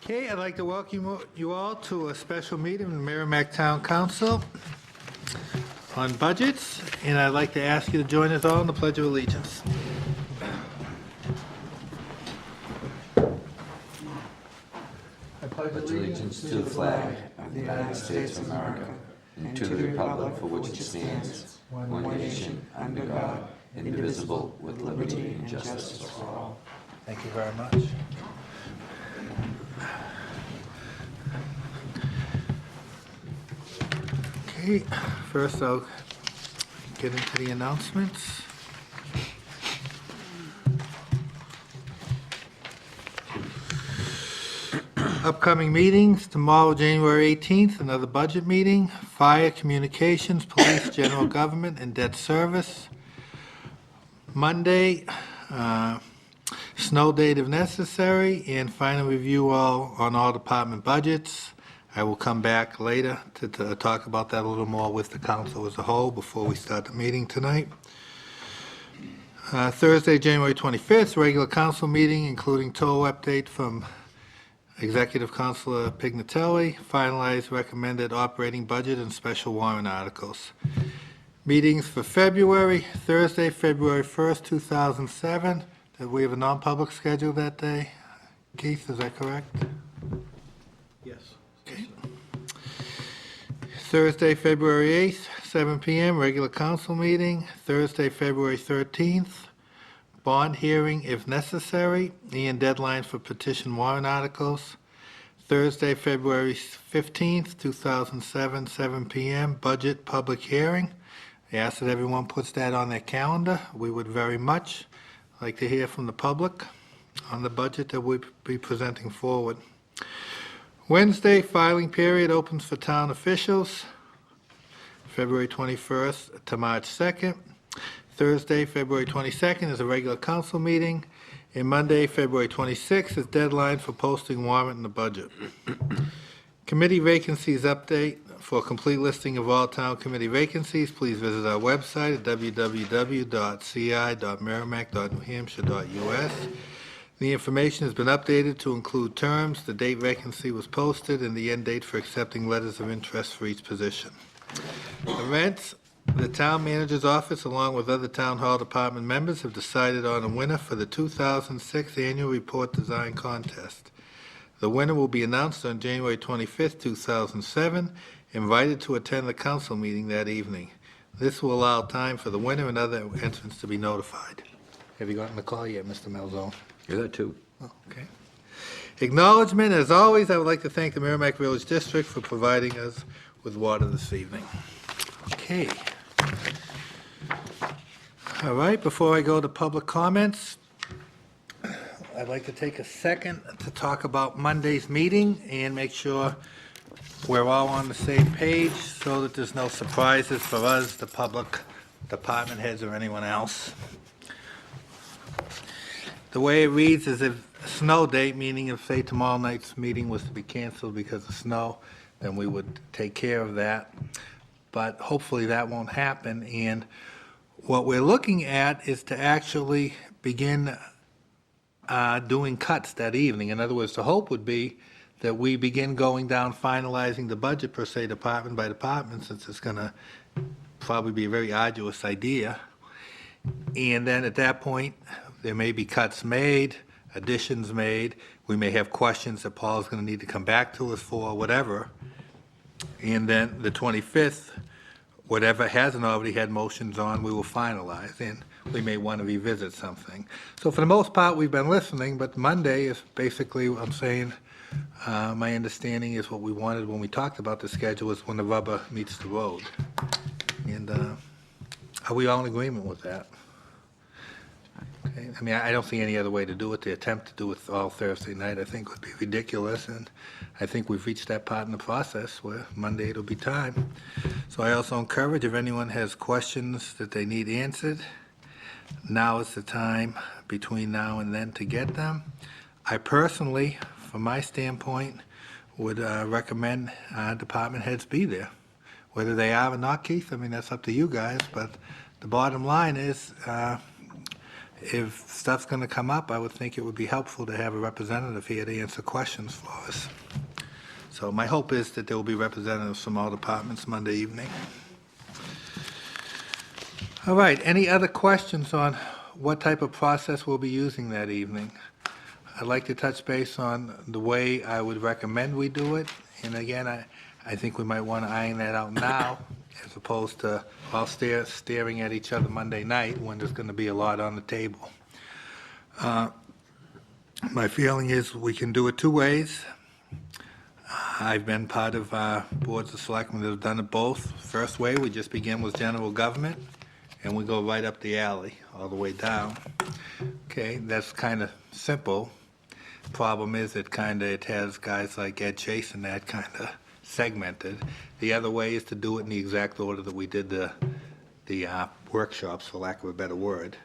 Okay, I'd like to welcome you all to a special meeting of the Merrimack Town Council on budgets, and I'd like to ask you to join us all in the Pledge of Allegiance. I pledge allegiance to the flag of the United States of America and to the republic for which it stands, one nation, under God, indivisible, with liberty and justice for all. Thank you very much. Okay, first I'll get into the announcements. Upcoming meetings, tomorrow, January 18th, another budget meeting, fire, communications, police, general government, and debt service. Monday, snow date if necessary, and final review on all department budgets. I will come back later to talk about that a little more with the council as a whole before we start the meeting tonight. Thursday, January 25th, regular council meeting, including total update from Executive Councilor Pignatelli, finalized recommended operating budget and special warrant articles. Meetings for February, Thursday, February 1st, 2007. Did we have a non-public schedule that day? Keith, is that correct? Yes. Okay. Thursday, February 8th, 7 p.m., regular council meeting. Thursday, February 13th, bond hearing if necessary, and deadline for petition warrant articles. Thursday, February 15th, 2007, 7 p.m., budget public hearing. I ask that everyone puts that on their calendar. We would very much like to hear from the public on the budget that we'll be presenting forward. Wednesday, filing period opens for town officials, February 21st to March 2nd. Thursday, February 22nd is a regular council meeting, and Monday, February 26th is deadline for posting warrant in the budget. Committee vacancies update. For a complete listing of all town committee vacancies, please visit our website at www.ci.merrimack.newhampshire.us. The information has been updated to include terms, the date vacancy was posted, and the end date for accepting letters of interest for each position. Events. The town manager's office, along with other town hall department members, have decided on a winner for the 2006 annual report design contest. The winner will be announced on January 25th, 2007, invited to attend the council meeting that evening. This will allow time for the winner and other entrants to be notified. Have you gotten the call yet, Mr. Malzone? You're that too. Oh, okay. Acknowledgement, as always, I would like to thank the Merrimack Village District for providing us with water this evening. Okay. All right, before I go to public comments, I'd like to take a second to talk about Monday's meeting and make sure we're all on the same page so that there's no surprises for us, the public, department heads, or anyone else. The way it reads is if a snow date, meaning if, say, tomorrow night's meeting was to be canceled because of snow, then we would take care of that. But hopefully that won't happen. And what we're looking at is to actually begin doing cuts that evening. In other words, the hope would be that we begin going down, finalizing the budget per se, department by department, since it's going to probably be a very arduous idea. And then at that point, there may be cuts made, additions made. We may have questions that Paul's going to need to come back to us for, whatever. And then the 25th, whatever hasn't already had motions on, we will finalize, and we may want to revisit something. So for the most part, we've been listening, but Monday is basically, I'm saying, my understanding is what we wanted when we talked about the schedule is when the rubber meets the road. And are we all in agreement with that? Okay. I mean, I don't see any other way to do it. The attempt to do it all Thursday night, I think, would be ridiculous, and I think we've reached that part in the process where Monday it'll be time. So I also encourage if anyone has questions that they need answered, now is the time between now and then to get them. I personally, from my standpoint, would recommend department heads be there. Whether they are or not, Keith, I mean, that's up to you guys, but the bottom line is, if stuff's going to come up, I would think it would be helpful to have a representative here to answer questions for us. So my hope is that there will be representatives from all departments Monday evening. All right, any other questions on what type of process we'll be using that evening? I'd like to touch base on the way I would recommend we do it. And again, I think we might want to iron that out now, as opposed to all staring at each other Monday night when there's going to be a lot on the table. My feeling is we can do it two ways. I've been part of boards of selectmen that have done it both. First way, we just begin with general government, and we go right up the alley, all the way down. Okay, that's kind of simple. Problem is, it has guys like Ed Chase and that kind of segmented. The other way is to do it in the exact order that we did the workshops, for lack of a better word,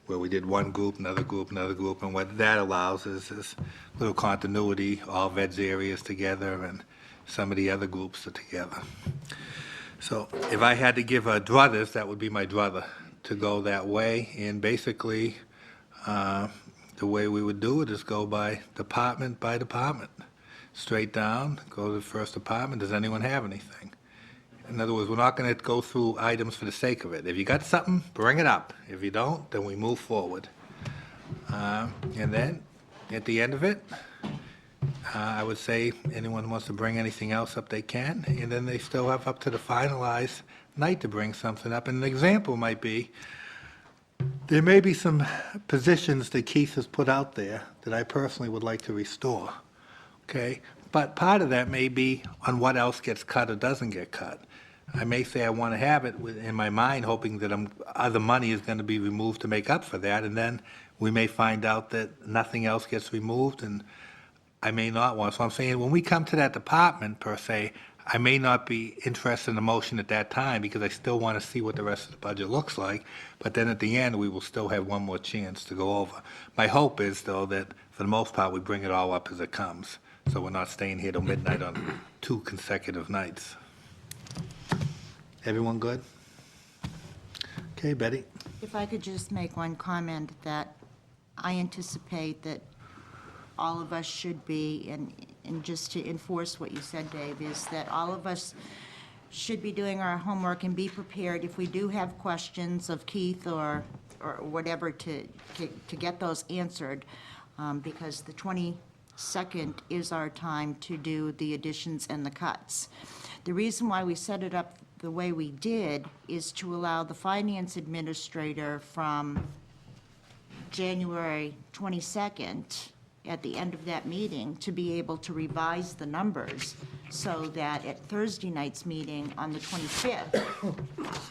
where we did one group, another group, another group, and what that allows is this little continuity, all vets areas together, and some of the other groups are together. So if I had to give a druthers, that would be my druther, to go that way, and basically the way we would do it is go by department, straight down, go to the first department. Does anyone have anything? In other words, we're not going to go through items for the sake of it. If you got something, bring it up. If you don't, then we move forward. And then, at the end of it, I would say anyone wants to bring anything else up, they can, and then they still have up to the finalized night to bring something up. And an example might be, there may be some positions that Keith has put out there that I personally would like to restore, okay? But part of that may be on what else gets cut or doesn't get cut. I may say I want to have it in my mind, hoping that other money is going to be removed to make up for that, and then we may find out that nothing else gets removed, and I may not want. So I'm saying when we come to that department, per se, I may not be interested in the motion at that time because I still want to see what the rest of the budget looks like. But then at the end, we will still have one more chance to go over. My hope is, though, that for the most part, we bring it all up as it comes. So we're not staying here till midnight on 2 consecutive nights. Everyone good? Okay, Betty? If I could just make one comment, that I anticipate that all of us should be, and just to enforce what you said, Dave, is that all of us should be doing our homework and be prepared if we do have questions of Keith or whatever to get those answered, because the 22nd is our time to do the additions and the cuts. The reason why we set it up the way we did is to allow the finance administrator from January 22nd, at the end of that meeting, to be able to revise the numbers so that at Thursday night's meeting on the 25th,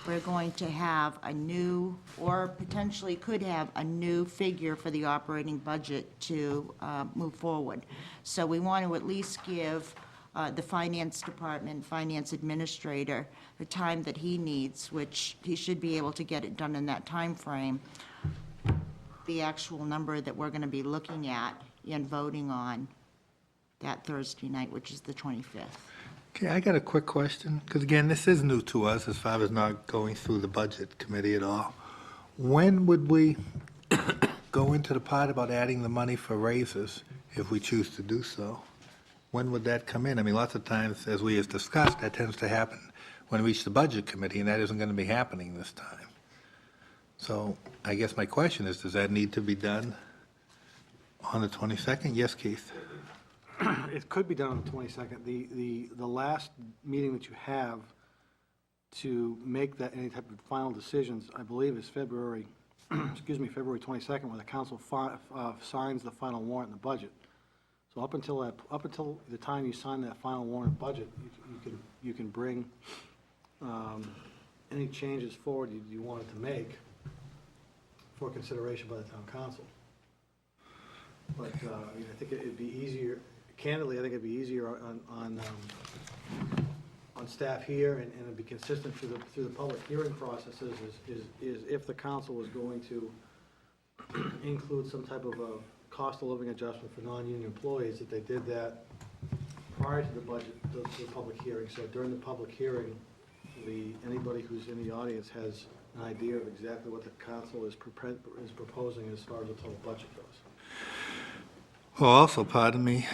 we're going to have a new, or potentially could have a new figure for the operating budget to move forward. So we want to at least give the finance department, finance administrator, the time that he needs, which he should be able to get it done in that time frame, the actual number that we're going to be looking at and voting on that Thursday night, which is the 25th. Okay, I got a quick question, because again, this is new to us as far as not going through the budget committee at all. When would we go into the part about adding the money for raises if we choose to do so? When would that come in? I mean, lots of times, as we have discussed, that tends to happen when we reach the budget committee, and that isn't going to be happening this time. So I guess my question is, does that need to be done on the 22nd? Yes, Keith? It could be done on the 22nd. The last meeting that you have to make that, any type of final decisions, I believe is February, excuse me, February 22nd, when the council signs the final warrant and the budget. So up until the time you sign that final warrant budget, you can bring any changes forward you wanted to make for consideration by the town council. But I mean, I think it'd be easier, candidly, I think it'd be easier on staff here, and it'd be consistent through the public hearing processes, is if the council was going to include some type of a cost of living adjustment for non-union employees, that they did that prior to the budget, the public hearing. So during the public hearing, anybody who's in the audience has an idea of exactly what the council is proposing as far as the total budget goes. Well, also, part of me,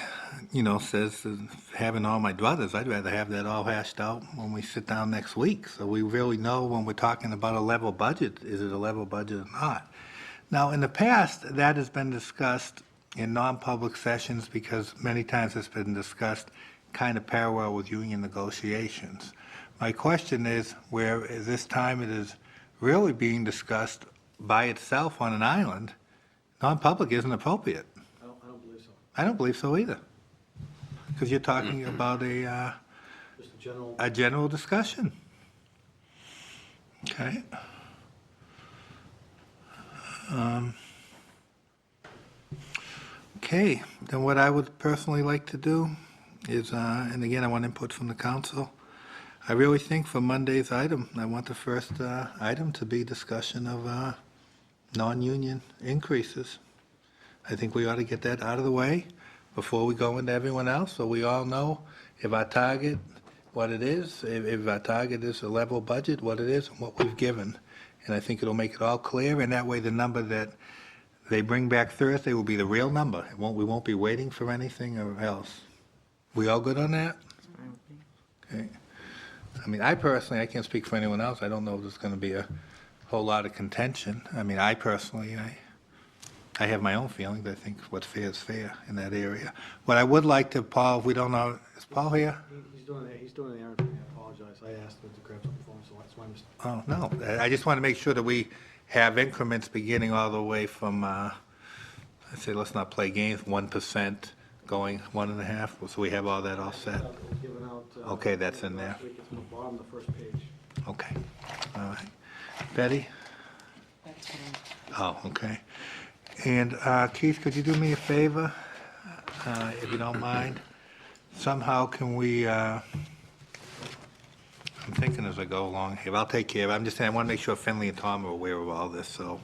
says that having all my druthers, I'd rather have that all hashed out when we sit down next week. So we really know when we're talking about a level budget, is it a level budget or not? Now, in the past, that has been discussed in non-public sessions because many times it's been discussed kind of parallel with union negotiations. My question is, where this time it is really being discussed by itself on an island, non-public isn't appropriate. I don't believe so. I don't believe so either. Because you're talking about Just a general. a general discussion. Okay. Okay, then what I would personally like to do is, and again, I want input from the council. I really think for Monday's item, I want the first item to be discussion of non-union increases. I think we ought to get that out of the way before we go into everyone else, so we all know if our target, what it is, if our target is a level budget, what it is, and what we've given. And I think it'll make it all clear, and that way the number that they bring back Thursday will be the real number. We won't be waiting for anything or else. We all good on that? Okay. I mean, I personally, I can't speak for anyone else. I don't know if there's going to be a whole lot of contention. I mean, I personally, I have my own feelings. I think what's fair is fair in that area. What I would like to, Paul, if we don't know, is Paul here? He's doing the errand for me. I apologize. I asked him to grab something for him, so that's why I missed. Oh, no. I just want to make sure that we have increments beginning all the way from, I say, let's not play games, 1% going 1.5%, so we have all that all set. Given out, Okay, that's in there. last week. It's on the bottom of the first page. Okay, all right. Betty? That's fine. Oh, okay. And Keith, could you do me a favor, if you don't mind? Somehow can we, I'm thinking as I go along here, I'll take care of it. I'm just saying, I want to make sure Finley and Tom are aware of all this, so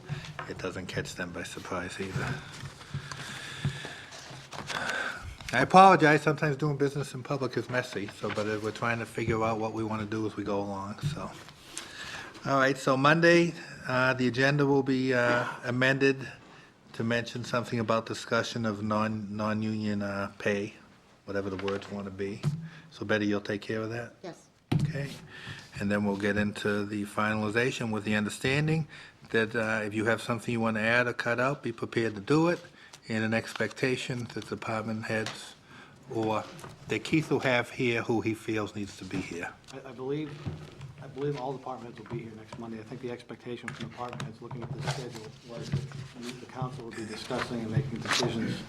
it doesn't catch them by surprise either. I apologize, sometimes doing business in public is messy, but we're trying to figure out what we want to do as we go along, so. All right, so Monday, the agenda will be amended to mention something about discussion of non-union pay, whatever the words want to be. So Betty, you'll take care of that? Yes. Okay. And then we'll get into the finalization with the understanding that if you have something you want to add or cut out, be prepared to do it, and an expectation that department heads or that Keith will have here who he feels needs to be here. I believe all department heads will be here next Monday. I think the expectation from department heads looking at the schedule was that the council will be discussing and making decisions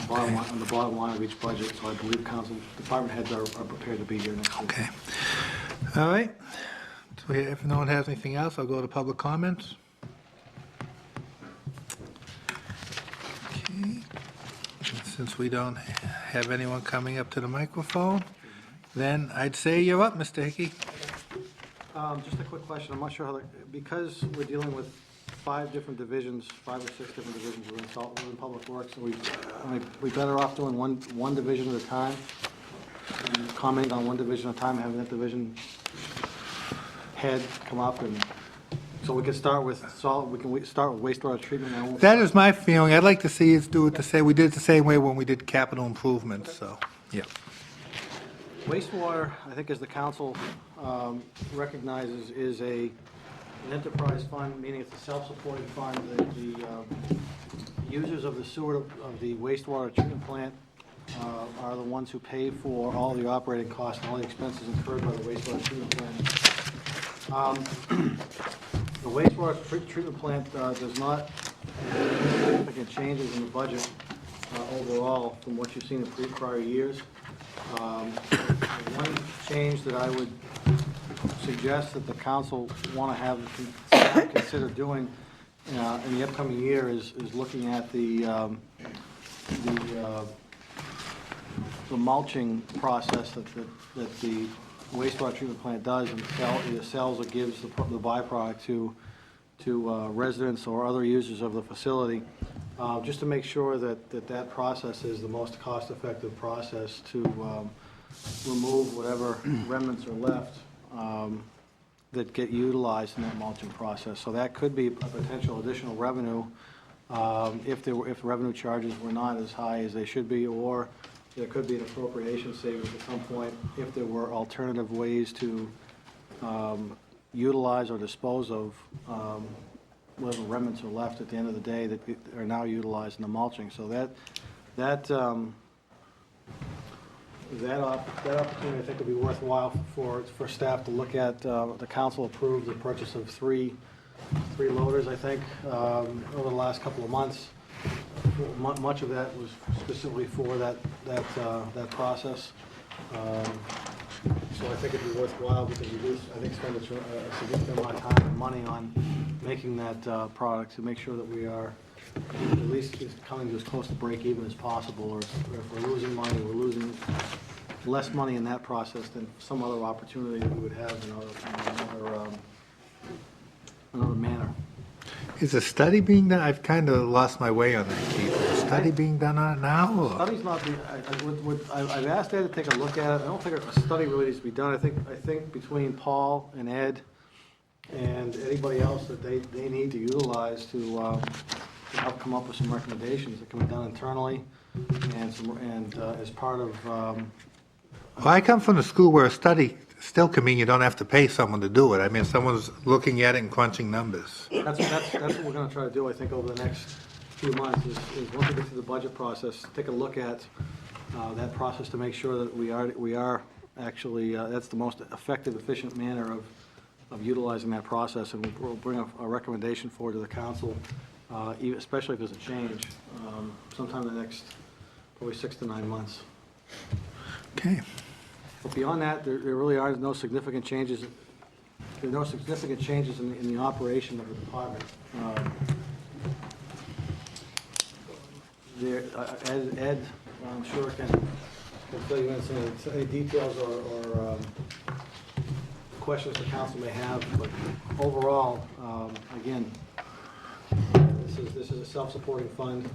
on the bottom line of each budget. So I believe department heads are prepared to be here next week. Okay. All right. So if no one has anything else, I'll go to public comments. Okay. And since we don't have anyone coming up to the microphone, then I'd say you're up, Mr. Hickey. Just a quick question. I'm not sure how, because we're dealing with 5 different divisions, 5 or 6 different divisions within Public Works, are we better off doing one division at a time? And commenting on one division at a time, having that division head come up, and so we can start with start with wastewater treatment now. That is my feeling. I'd like to see us do it we did it the same way when we did capital improvements, so, yeah. Wastewater, I think as the council recognizes, is an enterprise fund, meaning it's a self-supporting fund. The users of the sewer, of the wastewater treatment plant are the ones who pay for all the operating costs and all the expenses incurred by the wastewater treatment plant. The wastewater treatment plant does not have significant changes in the budget overall from what you've seen in prior years. One change that I would suggest that the council want to have consider doing in the upcoming year is looking at the mulching process that the wastewater treatment plant does and either sells or gives the byproduct to residents or other users of the facility, just to make sure that process is the most cost-effective process to remove whatever remnants are left that get utilized in that mulching process. So that could be a potential additional revenue if revenue charges were not as high as they should be, or there could be an appropriation savings at some point if there were alternative ways to utilize or dispose of whatever remnants are left at the end of the day that are now utilized in the mulching. So that opportunity, I think, would be worthwhile for staff to look at. The council approved the purchase of three loaders, I think, over the last couple of months. Much of that was specifically for that process. So I think it'd be worthwhile because we do, I think, spend a significant amount of time and money on making that product to make sure that we are at least coming to as close to break even as possible, or if we're losing money, we're losing less money in that process than some other opportunity that we would have in another manner. Is a study being done? I've kind of lost my way on that, Keith. Is a study being done on it now? Or? Study's not, I've asked Ed to take a look at it. I don't think a study really needs to be done. I think between Paul and Ed and anybody else that they need to utilize to help come up with some recommendations that can be done internally and as part of. Well, I come from the school where a study still can mean you don't have to pay someone to do it. I mean, someone's looking at it and crunching numbers. That's what we're going to try to do, I think, over the next few months, is once we get through the budget process, take a look at that process to make sure that we are actually, that's the most effective, efficient manner of utilizing that process, and we'll bring a recommendation forward to the council, especially if there's a change, sometime in the next probably 6 to 9 months. Okay. But beyond that, there really are no significant changes. There are no significant changes in the operation of the department. Ed, I'm sure can fill you in some of any details or questions the council may have. But overall, again, this is a self-supporting fund.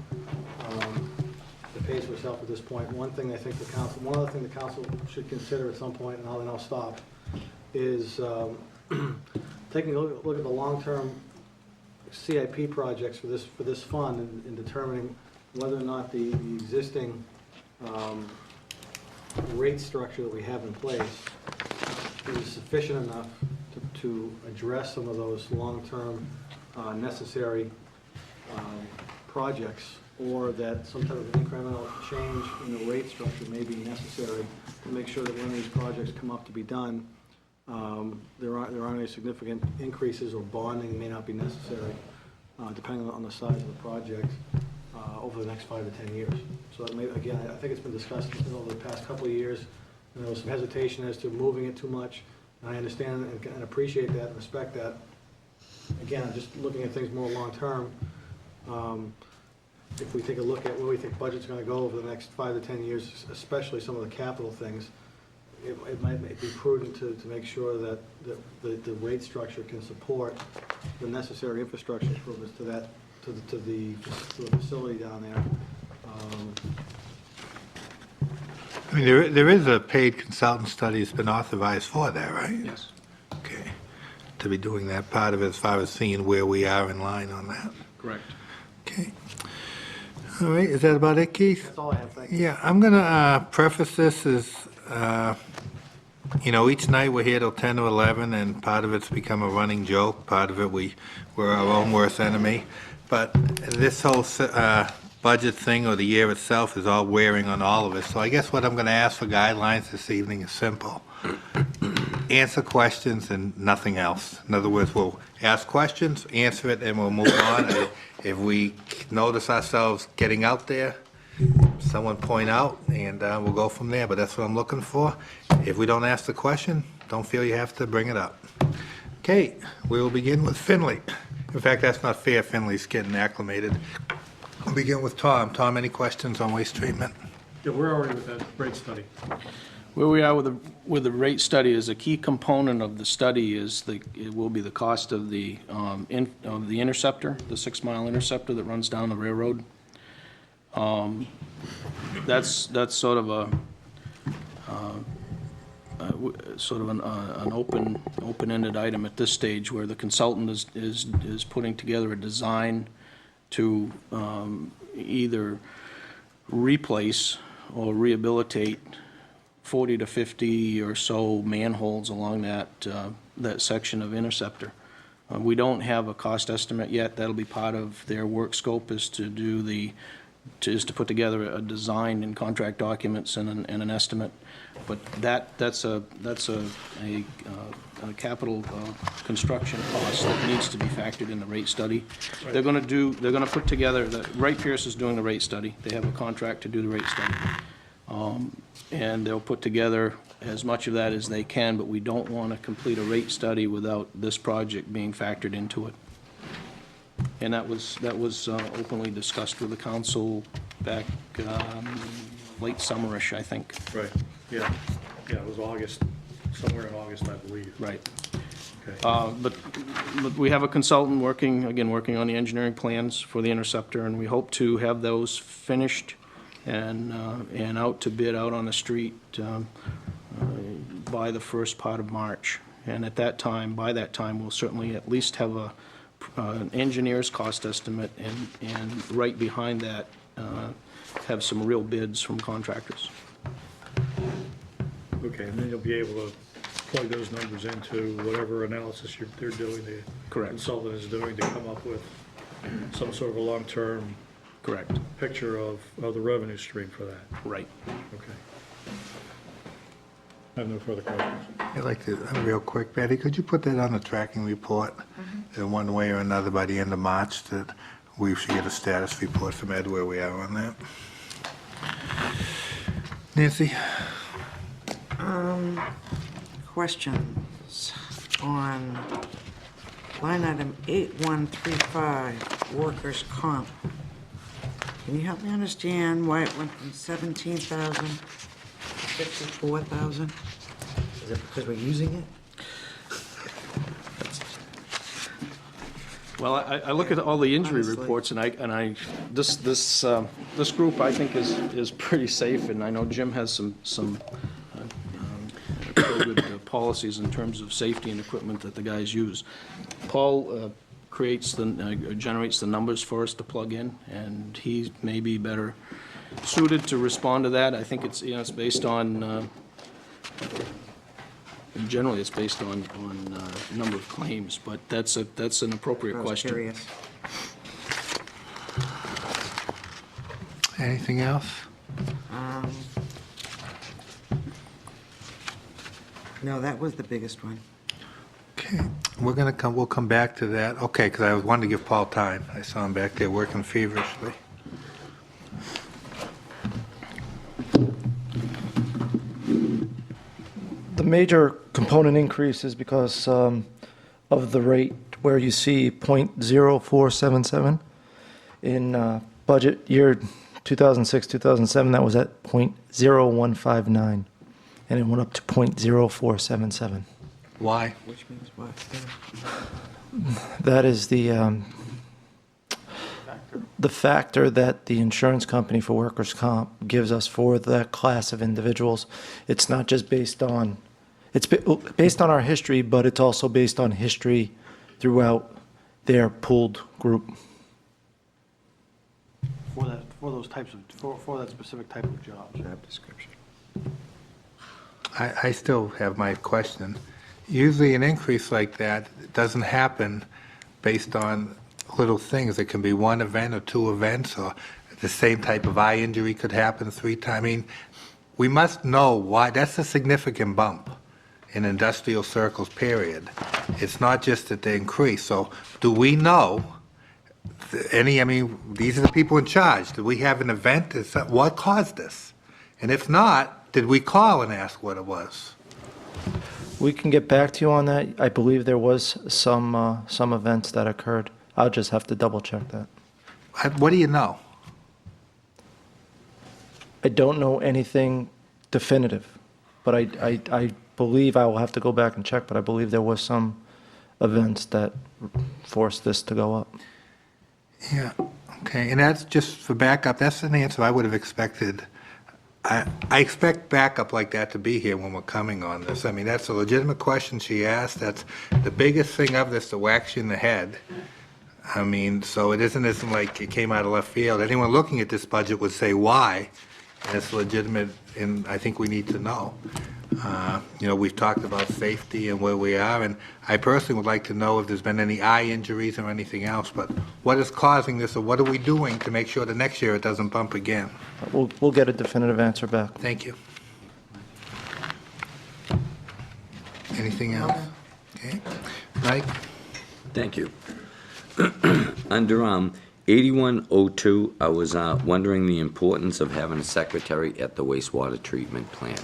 It pays for itself at this point. One other thing the council should consider at some point, and I'll stop, is taking a look at the long-term CIP projects for this fund and determining whether or not the existing rate structure that we have in place is sufficient enough to address some of those long-term necessary projects, or that some type of incremental change in the rate structure may be necessary to make sure that when these projects come up to be done, there aren't any significant increases, or bonding may not be necessary, depending on the size of the project, over the next 5 to 10 years. So again, I think it's been discussed over the past couple of years, and there was some hesitation as to moving it too much, and I understand and appreciate that and respect that. Again, I'm just looking at things more long-term. If we take a look at where we think budget's going to go over the next 5 to 10 years, especially some of the capital things, it might be prudent to make sure that the rate structure can support the necessary infrastructure improvements to the facility down there. I mean, there is a paid consultant study that's been authorized for that, right? Yes. Okay. To be doing that part of it as far as seeing where we are in line on that. Correct. Okay. All right, is that about it, Keith? That's all I have, thank you. Yeah, I'm going to preface this as, each night we're here till 10 to 11, and part of it's become a running joke. Part of it we're our own worst enemy. But this whole budget thing, or the year itself, is all wearing on all of us. So I guess what I'm going to ask for guidelines this evening is simple. answer questions and nothing else. In other words, we'll ask questions, answer it, and we'll move on. If we notice ourselves getting out there, someone point out, and we'll go from there, but that's what I'm looking for. If we don't ask the question, don't feel you have to bring it up. Okay, we will begin with Finley. In fact, that's not fair, Finley's getting acclimated. We'll begin with Tom. Tom, any questions on waste treatment? Yeah, we're already with that rate study. Where we are with the rate study is a key component of the study is it will be the cost of the interceptor, the 6-mile interceptor that runs down the railroad. That's sort of an open-ended item at this stage, where the consultant is putting together a design to either replace or rehabilitate 40 to 50 or so manholes along that section of interceptor. We don't have a cost estimate yet. That'll be part of their work scope, is to put together a design and contract documents and an estimate. But that's a capital construction cost that needs to be factored in the rate study. Right. They're going to put together, Wright Pierce is doing the rate study. They have a contract to do the rate study. And they'll put together as much of that as they can, but we don't want to complete a rate study without this project being factored into it. And that was openly discussed with the council back late summerish, I think. Right, yeah. Yeah, it was August, somewhere in August, I believe. Right. Okay. But we have a consultant working on the engineering plans for the interceptor, and we hope to have those finished and out to bid out on the street by the first part of March. And by that time, we'll certainly at least have an engineer's cost estimate, and right behind that, have some real bids from contractors. Okay, and then you'll be able to plug those numbers into whatever analysis they're doing, the Correct. consultant is doing, to come up with some sort of a long-term Correct. picture of the revenue stream for that. Right. Okay. I have no further questions. I'd like to, real quick, Betty, could you put that on the tracking report? In one way or another, by the end of March, that we should get a status report from Ed where we are on that. Nancy? Questions on line item 8135, workers' comp. Can you help me understand why it went from 17,000 to 54,000? Is it because we're using it? Well, I look at all the injury Honestly. reports, and this group, I think, is pretty safe, and I know Jim has some pretty good policies in terms of safety and equipment that the guys use. Paul generates the numbers for us to plug in, and he may be better suited to respond to that. I think it's based on. Generally, it's based on number of claims, but that's an appropriate I was question. curious. Anything else? No, that was the biggest one. Okay, we'll come back to that. Okay, because I wanted to give Paul time. I saw him back there working feverishly. The major component increase is because of the rate where you see .0477. In budget year 2006, 2007, that was at .0159, and it went up to .0477. Why? Which means what? That is the factor that the insurance company for workers' comp gives us for that class of individuals. It's not just based on, it's based on our history, but it's also based on history throughout their pooled group. For those types of, for that specific type of job. Job description. I still have my question. Usually an increase like that doesn't happen based on little things. It can be one event or two events, or the same type of eye injury could happen 3 times. I mean, we must know why. That's a significant bump. in industrial circles, period. It's not just that they increase. So do we know I mean, these are the people in charge. Did we have an event? What caused this? And if not, did we call and ask what it was? We can get back to you on that. I believe there was some events that occurred. I'll just have to double check that. What do you know? I don't know anything definitive, but I believe I will have to go back and check, but I believe there was some events that forced this to go up. Yeah, okay, and that's just for backup, that's an answer I would have expected. I expect backup like that to be here when we're coming on this. I mean, that's a legitimate question she asked. That's the biggest thing of this, to wax you in the head. I mean, so it isn't like it came out of left field. Anyone looking at this budget would say why, and it's legitimate, and I think we need to know. You know, we've talked about safety and where we are, and I personally would like to know if there's been any eye injuries or anything else, but what is causing this, or what are we doing to make sure that next year it doesn't bump again? We'll get a definitive answer back. Thank you. Anything else? Okay. Mike? Thank you. Under 8102, I was wondering the importance of having a secretary at the wastewater treatment plant.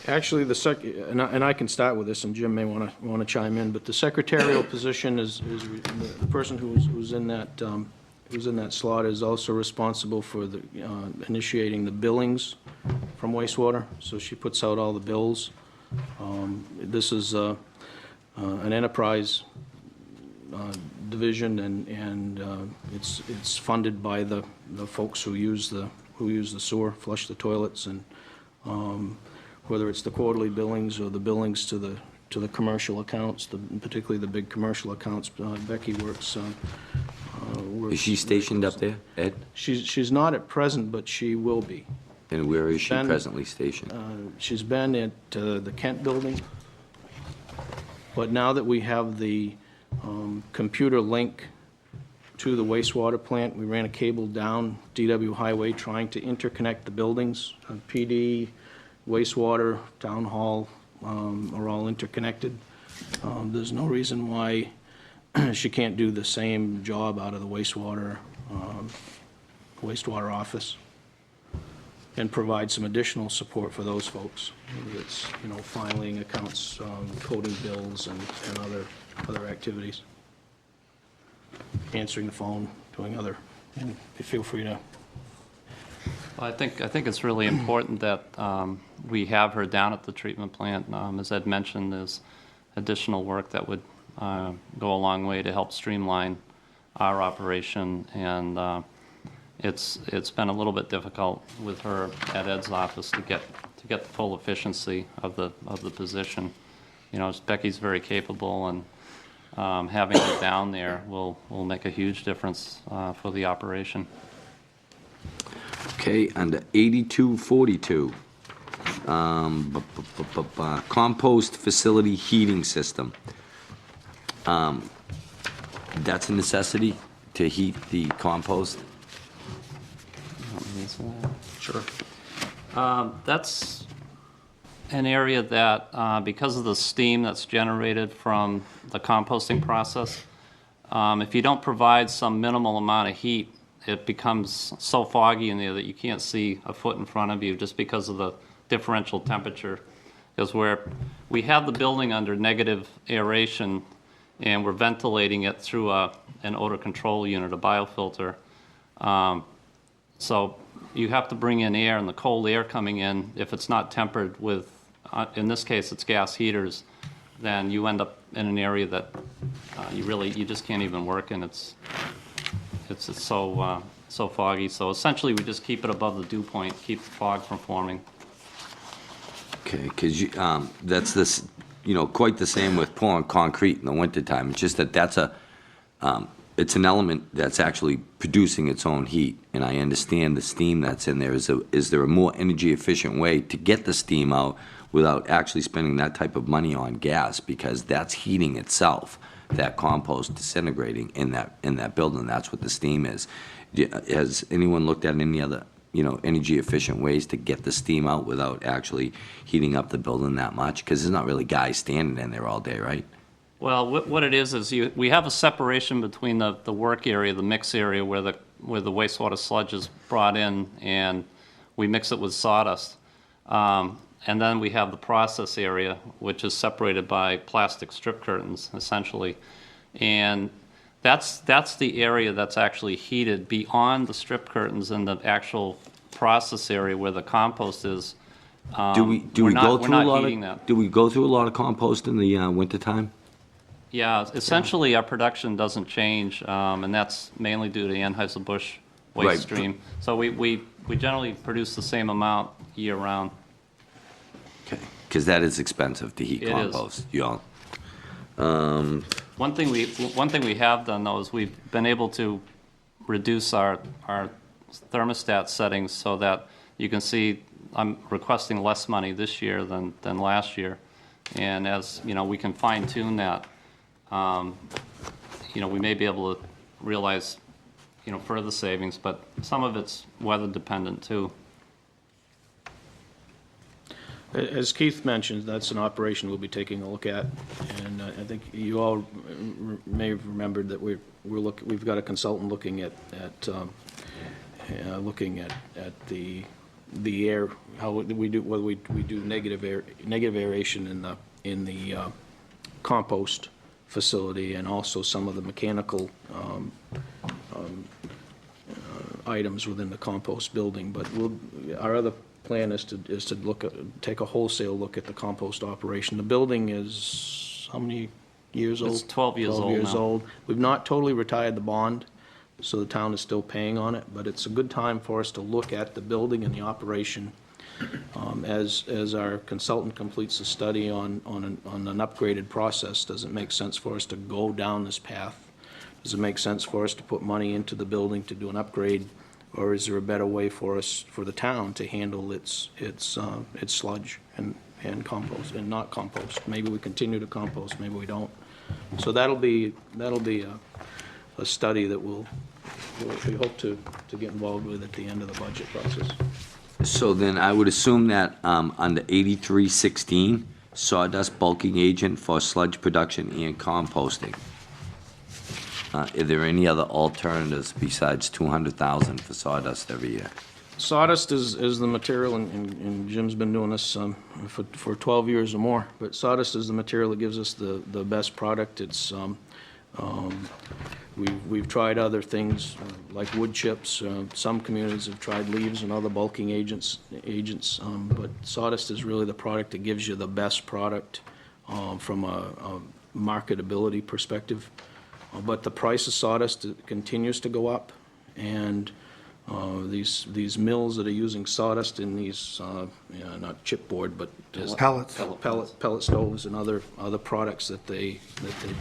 Actually, and I can start with this, and Jim may want to chime in, but the secretarial position is the person who's in that slot is also responsible for the initiating the billings from wastewater. So she puts out all the bills. This is an enterprise division, and it's funded by the folks who use the sewer, flush the toilets, and whether it's the quarterly billings or the billings to the commercial accounts, particularly the big commercial accounts. Becky works. Is she stationed up there, Ed? She's not at present, but she will be. And where is she Then, presently stationed? She's been at the Kent building, but now that we have the computer link to the wastewater plant, we ran a cable down DW Highway trying to interconnect the buildings. PD, wastewater, town hall are all interconnected. There's no reason why she can't do the same job out of the wastewater office and provide some additional support for those folks. Whether it's, filing accounts, coding bills, and other activities. Answering the phone, doing other, and feel free to. Well, I think it's really important that we have her down at the treatment plant. As Ed mentioned, there's additional work that would go a long way to help streamline our operation, and it's been a little bit difficult with her at Ed's office to get the full efficiency of the position. Becky's very capable, and having her down there will make a huge difference for the operation. Okay, under 8242, compost facility heating system. That's a necessity to heat the compost? Sure. That's an area that, because of the steam that's generated from the composting process, if you don't provide some minimal amount of heat, it becomes so foggy in there that you can't see a foot in front of you just because of the differential temperature. Because we have the building under negative aeration, and we're ventilating it through an odor control unit, a biofilter. So you have to bring in air, and the cold air coming in, if it's not tempered with, in this case it's gas heaters, then you end up in an area that you just can't even work in. It's so foggy. So essentially we just keep it above the dew point, keep the fog from forming. Okay, because that's this, quite the same with pouring concrete in the wintertime. It's just that it's an element that's actually producing its own heat, and I understand the steam that's in there. Is there a more energy efficient way to get the steam out without actually spending that type of money on gas? Because that's heating itself, that compost disintegrating in that building. That's what the steam is. Has anyone looked at any other energy efficient ways to get the steam out without actually heating up the building that much? Because there's not really guys standing in there all day, right? Well, what it is we have a separation between the work area, the mix area where the wastewater sludge is brought in, and we mix it with sawdust. And then we have the process area, which is separated by plastic strip curtains, essentially. And that's the area that's actually heated beyond the strip curtains and the actual process area where the compost is. Do we we're go not through a lot heating that. of, do we go through a lot of compost in the wintertime? Yeah, essentially our production doesn't change, and that's mainly due to the Anheuser-Busch Right. waste stream. So we generally produce the same amount year-round. Okay, because that is expensive to heat It is. compost. You all. One thing we have done, though, is we've been able to reduce our thermostat settings so that you can see I'm requesting less money this year than last year. And as, we can fine-tune that, we may be able to realize, further savings, but some of it's weather-dependent, too. As Keith mentioned, that's an operation we'll be taking a look at, and I think you all may have remembered that we've got a consultant looking at the air, how we do, whether we do negative aeration in the compost facility, and also some of the mechanical items within the compost building. But our other plan is to take a wholesale look at the compost operation. The building is how many years old? It's 12 years old 12 years now. old. We've not totally retired the bond, so the town is still paying on it, but it's a good time for us to look at the building and the operation. As our consultant completes a study on an upgraded process, does it make sense for us to go down this path? Does it make sense for us to put money into the building to do an upgrade? Or is there a better way for us, for the town, to handle its sludge and compost, and not compost? Maybe we continue to compost, maybe we don't. So that'll be a study that we hope to get involved with at the end of the budget process. So then I would assume that under 8316, sawdust bulking agent for sludge production and composting. Are there any other alternatives besides $200,000 for sawdust every year? Sawdust is the material, and Jim's been doing this for 12 years or more, but sawdust is the material that gives us the best product. It's we've tried other things like wood chips. Some communities have tried leaves and other bulking agents, but sawdust is really the product that gives you the best product from a marketability perspective. But the price of sawdust continues to go up, and these mills that are using sawdust in these, not chipboard, but Pellets. pellet stoves and other products that they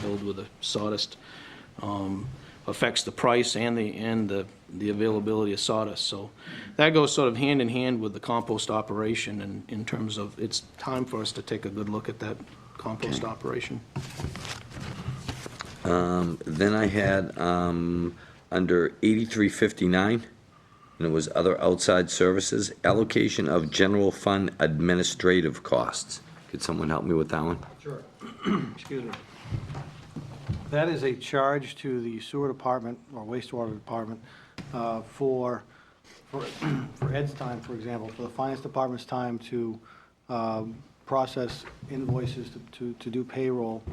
build with the sawdust, affects the price and the availability of sawdust. So that goes sort of hand in hand with the compost operation, and in terms of, it's time for us to take a good look at that compost operation. Then I had under 8359, and it was other outside services, allocation of general fund administrative costs. Could someone help me with that one? Sure. Excuse me. That is a charge to the sewer department or wastewater department for Ed's time, for example, for the finance department's time to process invoices, to do payroll,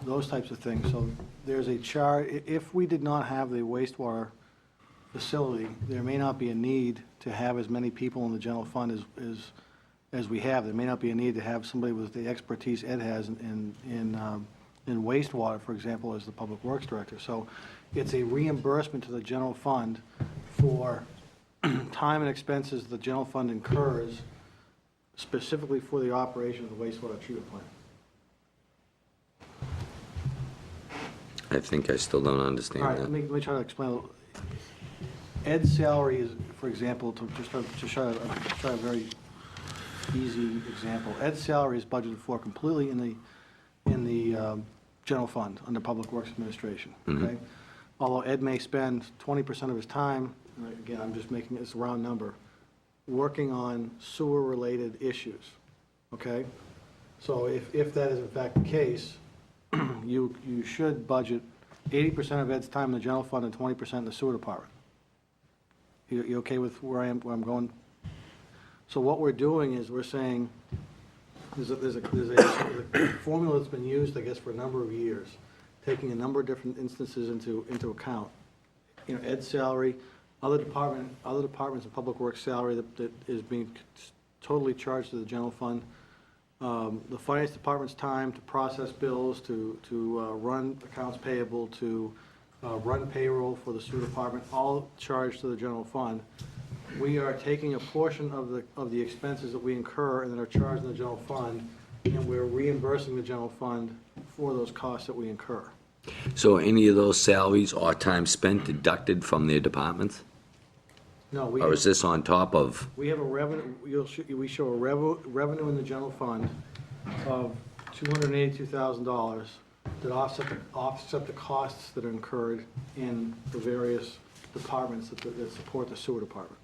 those types of things. So there's a charge. If we did not have the wastewater facility, there may not be a need to have as many people in the general fund as we have. There may not be a need to have somebody with the expertise Ed has in wastewater, for example, as the public works director. So it's a reimbursement to the general fund for time and expenses the general fund incurs specifically for the operation of the wastewater treatment plant. I think I still don't understand All right, that. let me try to explain a little. Ed's salary is, for example, to try a very easy example. Ed's salary is budgeted for completely in the general fund under Public Works Administration. Okay, although Ed may spend 20% of his time again, I'm just making this a round number, working on sewer-related issues, okay? So if that is in fact the case, you should budget 80% of Ed's time in the general fund and 20% in the sewer department. You okay with where I'm going? So what we're doing is we're saying, there's a formula that's been used, I guess, for a number of years, taking a number of different instances into account. You know, Ed's salary, other departments and public works salary that is being totally charged to the general fund. The finance department's time to process bills, to run accounts payable, to run payroll for the sewer department, all charged to the general fund. We are taking a portion of the expenses that we incur and that are charged in the general fund, and we're reimbursing the general fund for those costs that we incur. So any of those salaries or time spent deducted from their departments? No, Or is this on top of? we have a revenue, we show a revenue in the general fund of $282,000 that offset the costs that are incurred in the various departments that support the sewer department.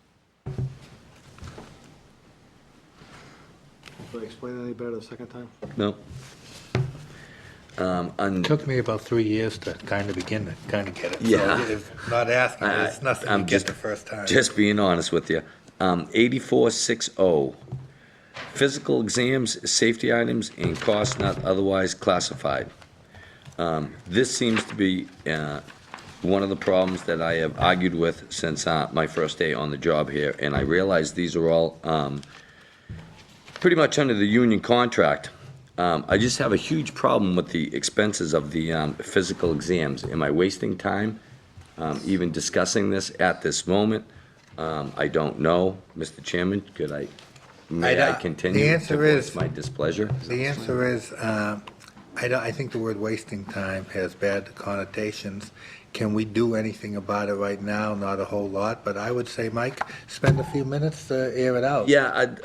Did I explain it any better the second time? No. It took me about 3 years to kind of begin to kind of get it. Yeah. So if not asking, it's nothing I'm you get the first time. Just being honest with you. 8460, physical exams, safety items, and costs not otherwise classified. This seems to be one of the problems that I have argued with since my first day on the job here, and I realize these are all pretty much under the union contract. I just have a huge problem with the expenses of the physical exams. Am I wasting time even discussing this at this moment? I don't know. Mr. Chairman, may I continue? The answer to voice is- my displeasure? The answer is, I think the word wasting time has bad connotations. Can we do anything about it right now? Not a whole lot, but I would say, Mike, spend a few minutes to air it out. Yeah,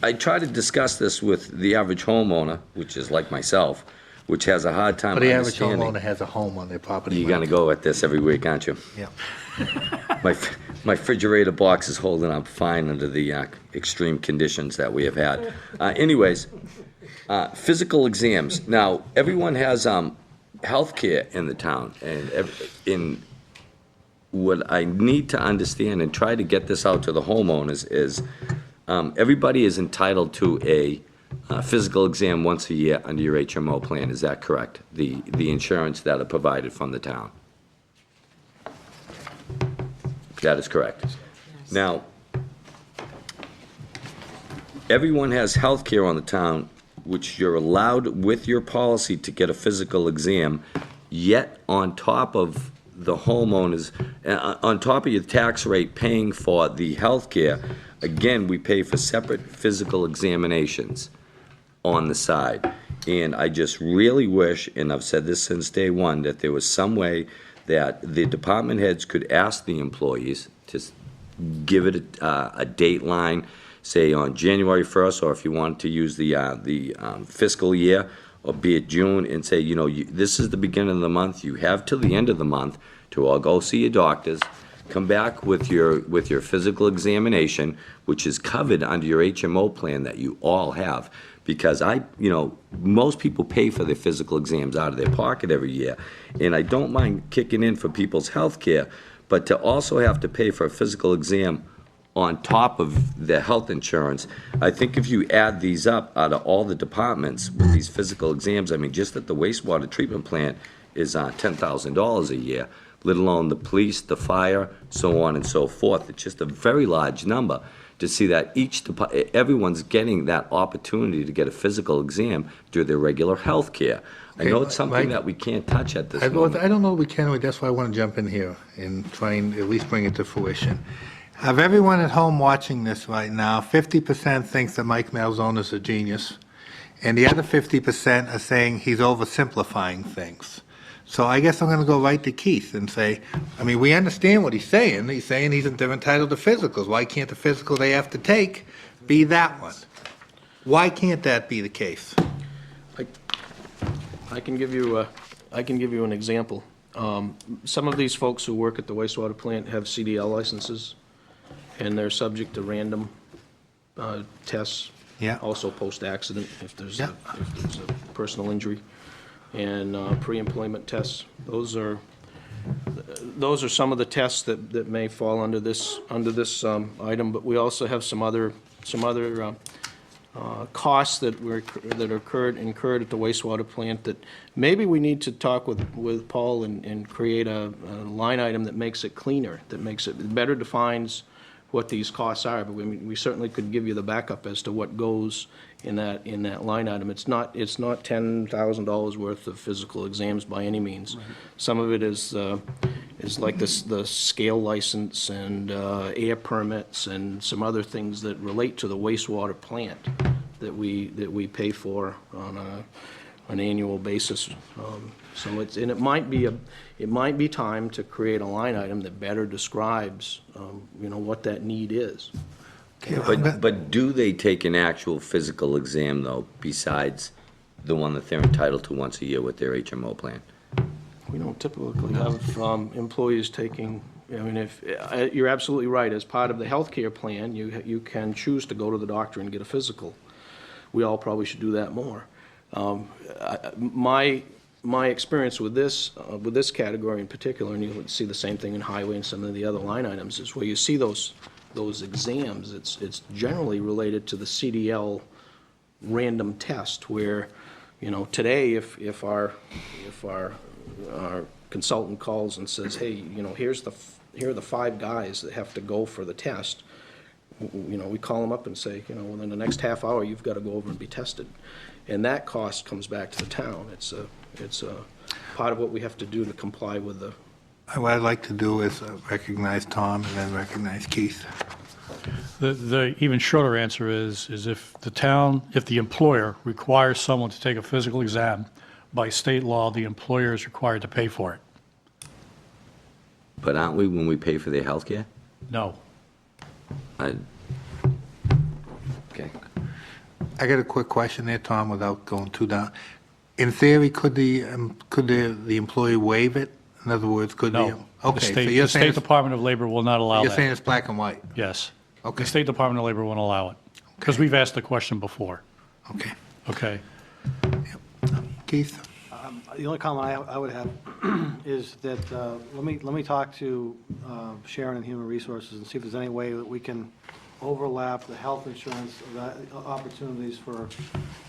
I try to discuss this with the average homeowner, which is like myself, which has a hard time But the average understanding. homeowner has a home on their property. You're gonna go at this every week, aren't you? Yeah. My refrigerator box is holding up fine under the extreme conditions that we have had. Anyways, physical exams. Now, everyone has healthcare in the town, and what I need to understand and try to get this out to the homeowners is everybody is entitled to a physical exam once a year under your HMO plan. Is that correct? The insurance that are provided from the town. That is correct. Now, everyone has health care on the town, which you're allowed with your policy to get a physical exam, yet on top of the homeowners, on top of your tax rate paying for the health care, again, we pay for separate physical examinations on the side. And I just really wish, and I've said this since day one, that there was some way that the department heads could ask the employees to give it a date line, say on January 1st, or if you wanted to use the fiscal year, or be it June, and say, this is the beginning of the month, you have till the end of the month to all go see your doctors, come back with your physical examination, which is covered under your HMO plan that you all have. Because most people pay for their physical exams out of their pocket every year, and I don't mind kicking in for people's health care, but to also have to pay for a physical exam on top of the health insurance, I think if you add these up out of all the departments with these physical exams, I mean, just at the wastewater treatment plant is $10,000 a year, let alone the police, the fire, so on and so forth. It's just a very large number to see that everyone's getting that opportunity to get a physical exam through their regular health care. I know it's something Mike, that we can't touch at this moment. I don't know if we can, that's why I want to jump in here and try and at least bring it to fruition. Of everyone at home watching this right now, 50% thinks that Mike Malzone is a genius, and the other 50% are saying he's oversimplifying things. So I guess I'm going to go right to Keith and say, we understand what he's saying. He's saying they're entitled to physicals. Why can't the physical they have to take be that one? Why can't that be the case? I can give you an example. Some of these folks who work at the wastewater plant have CDL licenses, and they're subject to random tests. Yeah. Also post-accident, if there's Yeah. a personal injury, and pre-employment tests. Those are some of the tests that may fall under this item, but we also have some other costs that are incurred at the wastewater plant that maybe we need to talk with Paul and create a line item that makes it cleaner, that makes it, better defines what these costs are, but we certainly could give you the backup as to what goes in that line item. It's not $10,000 worth of physical exams by any means. Right. Some of it is like the scale license and air permits and some other things that relate to the wastewater plant that we pay for on an annual basis. It might be time to create a line item that better describes what that need is. But do they take an actual physical exam, though, besides the one that they're entitled to once a year with their HMO plan? We don't typically have employees taking, if you're absolutely right, as part of the healthcare plan, you can choose to go to the doctor and get a physical. We all probably should do that more. My experience with this category in particular, and you'll see the same thing in highway and some of the other line items, is where you see those exams, it's generally related to the CDL random test where, today if our consultant calls and says, hey, here are the 5 guys that have to go for the test, we call them up and say, within the next half hour you've got to go over and be tested, and that cost comes back to the town. It's a part of what we have to do to comply with the. What I'd like to do is recognize Tom and then recognize Keith. The even shorter answer is if the employer requires someone to take a physical exam, by state law, the employer is required to pay for it. But aren't we when we pay for their health care? No. Okay. I got a quick question there, Tom, without going too down. In theory, could the employee waive it? In other words, could No. Okay, The State Department of Labor will not allow that. You're saying it's black and white? Yes. Okay. The State Department of Labor won't allow it, because we've asked the question before. Okay. Okay. Keith? The only comment I would have is that, let me talk to Sharon and Human Resources and see if there's any way that we can overlap the health insurance opportunities for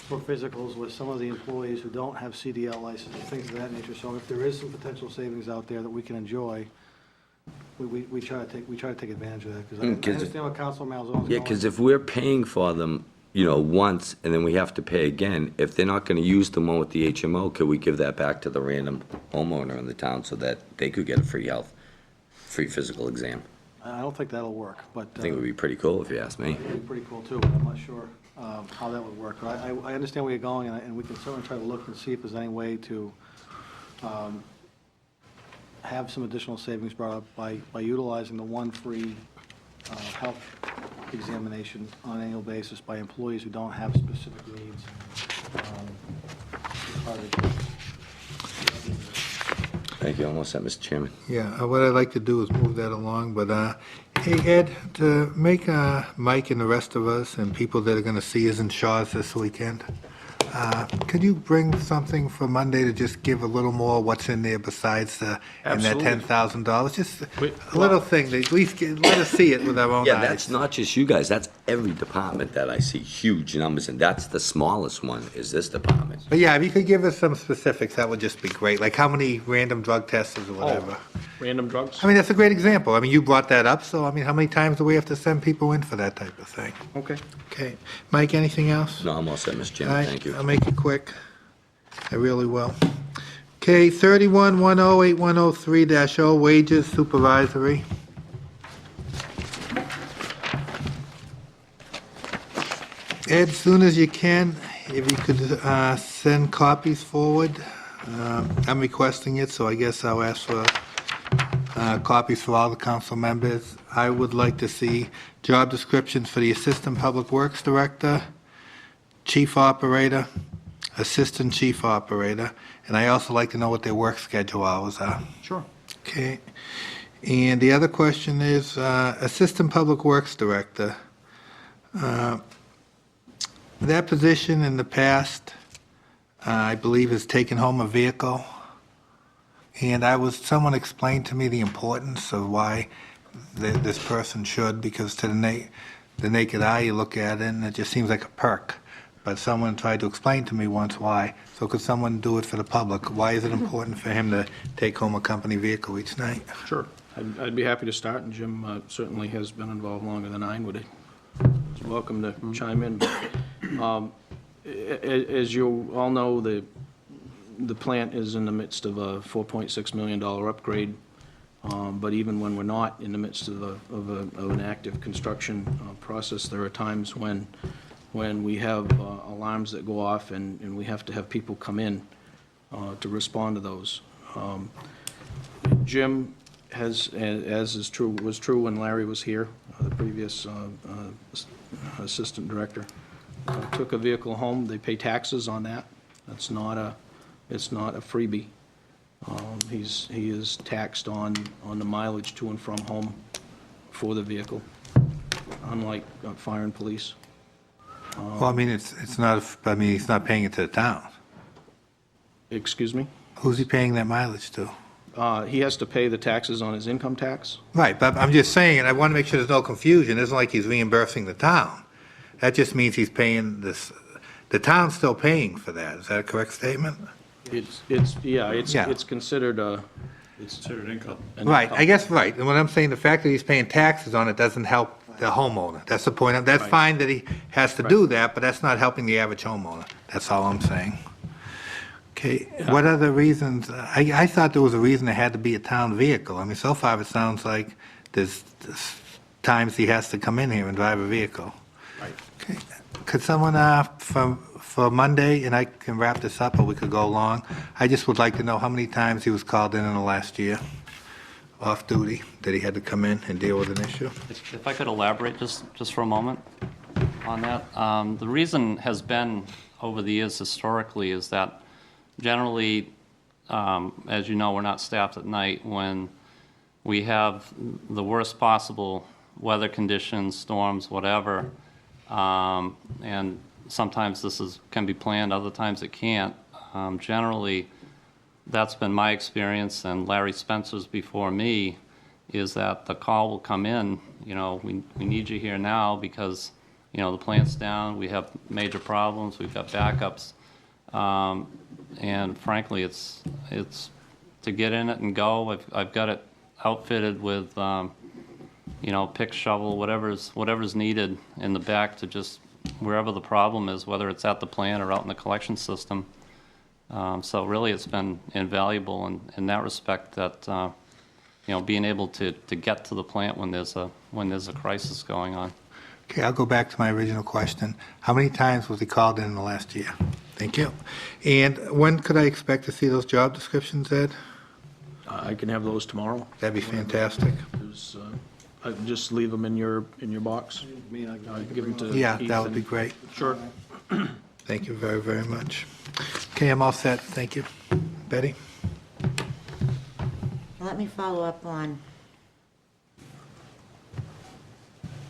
physicals with some of the employees who don't have CDL licenses, things of that nature. So if there is some potential savings out there that we can enjoy, we try to take advantage of that, because I understand what Councilor Malzone's going. Yeah, because if we're paying for them, once, and then we have to pay again, if they're not going to use the one with the HMO, could we give that back to the random homeowner in the town so that they could get a free physical exam? I don't think that'll work, but. I think it would be pretty cool if you ask me. It would be pretty cool too, but I'm not sure how that would work. But I understand where you're going, and we can certainly try to look and see if there's any way to have some additional savings brought up by utilizing the one free health examination on an annual basis by employees who don't have specific needs. Thank you. Almost set, Mr. Chairman. Yeah, what I'd like to do is move that along, but, hey, Ed, to make Mike and the rest of us and people that are going to see us in Shaw's this weekend, could you bring something for Monday to just give a little more what's in there besides and that Absolutely. $10,000? Just a little thing, to at least let us see it with our own eyes. Yeah, that's not just you guys. That's every department that I see huge numbers in. That's the smallest one is this department. But yeah, if you could give us some specifics, that would just be great, like how many random drug tests or whatever. Random drugs? I mean, that's a great example. I mean, you brought that up, so I mean, how many times do we have to send people in for that type of thing? Okay. Okay. Mike, anything else? No, I'm all set, Mr. All Chairman. right, Thank you. I'll make it quick. I really will. Okay, 31108103-0, wages supervisory. Ed, soon as you can, if you could send copies forward. I'm requesting it, so I guess I'll ask for copies for all the council members. I would like to see job descriptions for the Assistant Public Works Director, Chief Operator, assistant chief operator, and I also like to know what their work schedule hours are. Sure. Okay. And the other question is, assistant public works director. That position in the past, I believe, has taken home a vehicle. And someone explained to me the importance of why this person should, because to the naked eye, you look at it and it just seems like a perk. But someone tried to explain to me once why. So could someone do it for the public? Why is it important for him to take home a company vehicle each night? Sure. I'd be happy to start, and Jim certainly has been involved longer than I would. He's welcome to chime in. As you all know, the plant is in the midst of a $4.6 million upgrade, but even when we're not in the midst of an active construction process, there are times when we have alarms that go off and we have to have people come in to respond to those. Jim has, was true when Larry was here, the previous assistant director, took a vehicle home. They pay taxes on that. It's not a freebie. He is taxed on the mileage to and from home for the vehicle, unlike fire and police. Well, I mean, he's not paying it to the town. Excuse me? Who's he paying that mileage to? He has to pay the taxes on his income tax. Right, but I'm just saying, and I want to make sure there's no confusion. It isn't like he's reimbursing the town. That just means he's paying this, the town's still paying for that. Is that a correct statement? It's Yeah. considered It's considered income. Right, I guess, right. And what I'm saying, the fact that he's paying taxes on it doesn't help the homeowner. That's the point. That's Right. fine that he has to do that, but that's not helping the average homeowner. That's all I'm saying. Okay, what other reasons? I thought there was a reason it had to be a town vehicle. I mean, so far it sounds like there's times he has to come in here and drive a vehicle. Right. Okay. Could someone, for Monday, and I can wrap this up or we could go along, I just would like to know how many times he was called in the last year, off duty, that he had to come in and deal with an issue? If I could elaborate just for a moment on that. The reason has been, over the years historically, is that generally, as you know, we're not staffed at night when we have the worst possible weather conditions, storms, whatever, and sometimes this can be planned, other times it can't. Generally, that's been my experience, and Larry Spencer's before me, is that the call will come in, we need you here now because, the plant's down, we have major problems, we've got backups. And frankly, it's to get in it and go. I've got it outfitted with, pick, shovel, whatever's needed in the back to just wherever the problem is, whether it's at the plant or out in the collection system. So really, it's been invaluable in that respect. That being able to get to the plant when there's a crisis going on. Okay, I'll go back to my original question. How many times was he called in the last year? Thank you. And when could I expect to see those job descriptions, Ed? I can have those tomorrow. That'd be fantastic. I just leave them in your box. Give them to Yeah, Keith that would be and- great. Sure. Thank you very, very much. Okay, I'm all set. Thank you. Betty? Let me follow up on,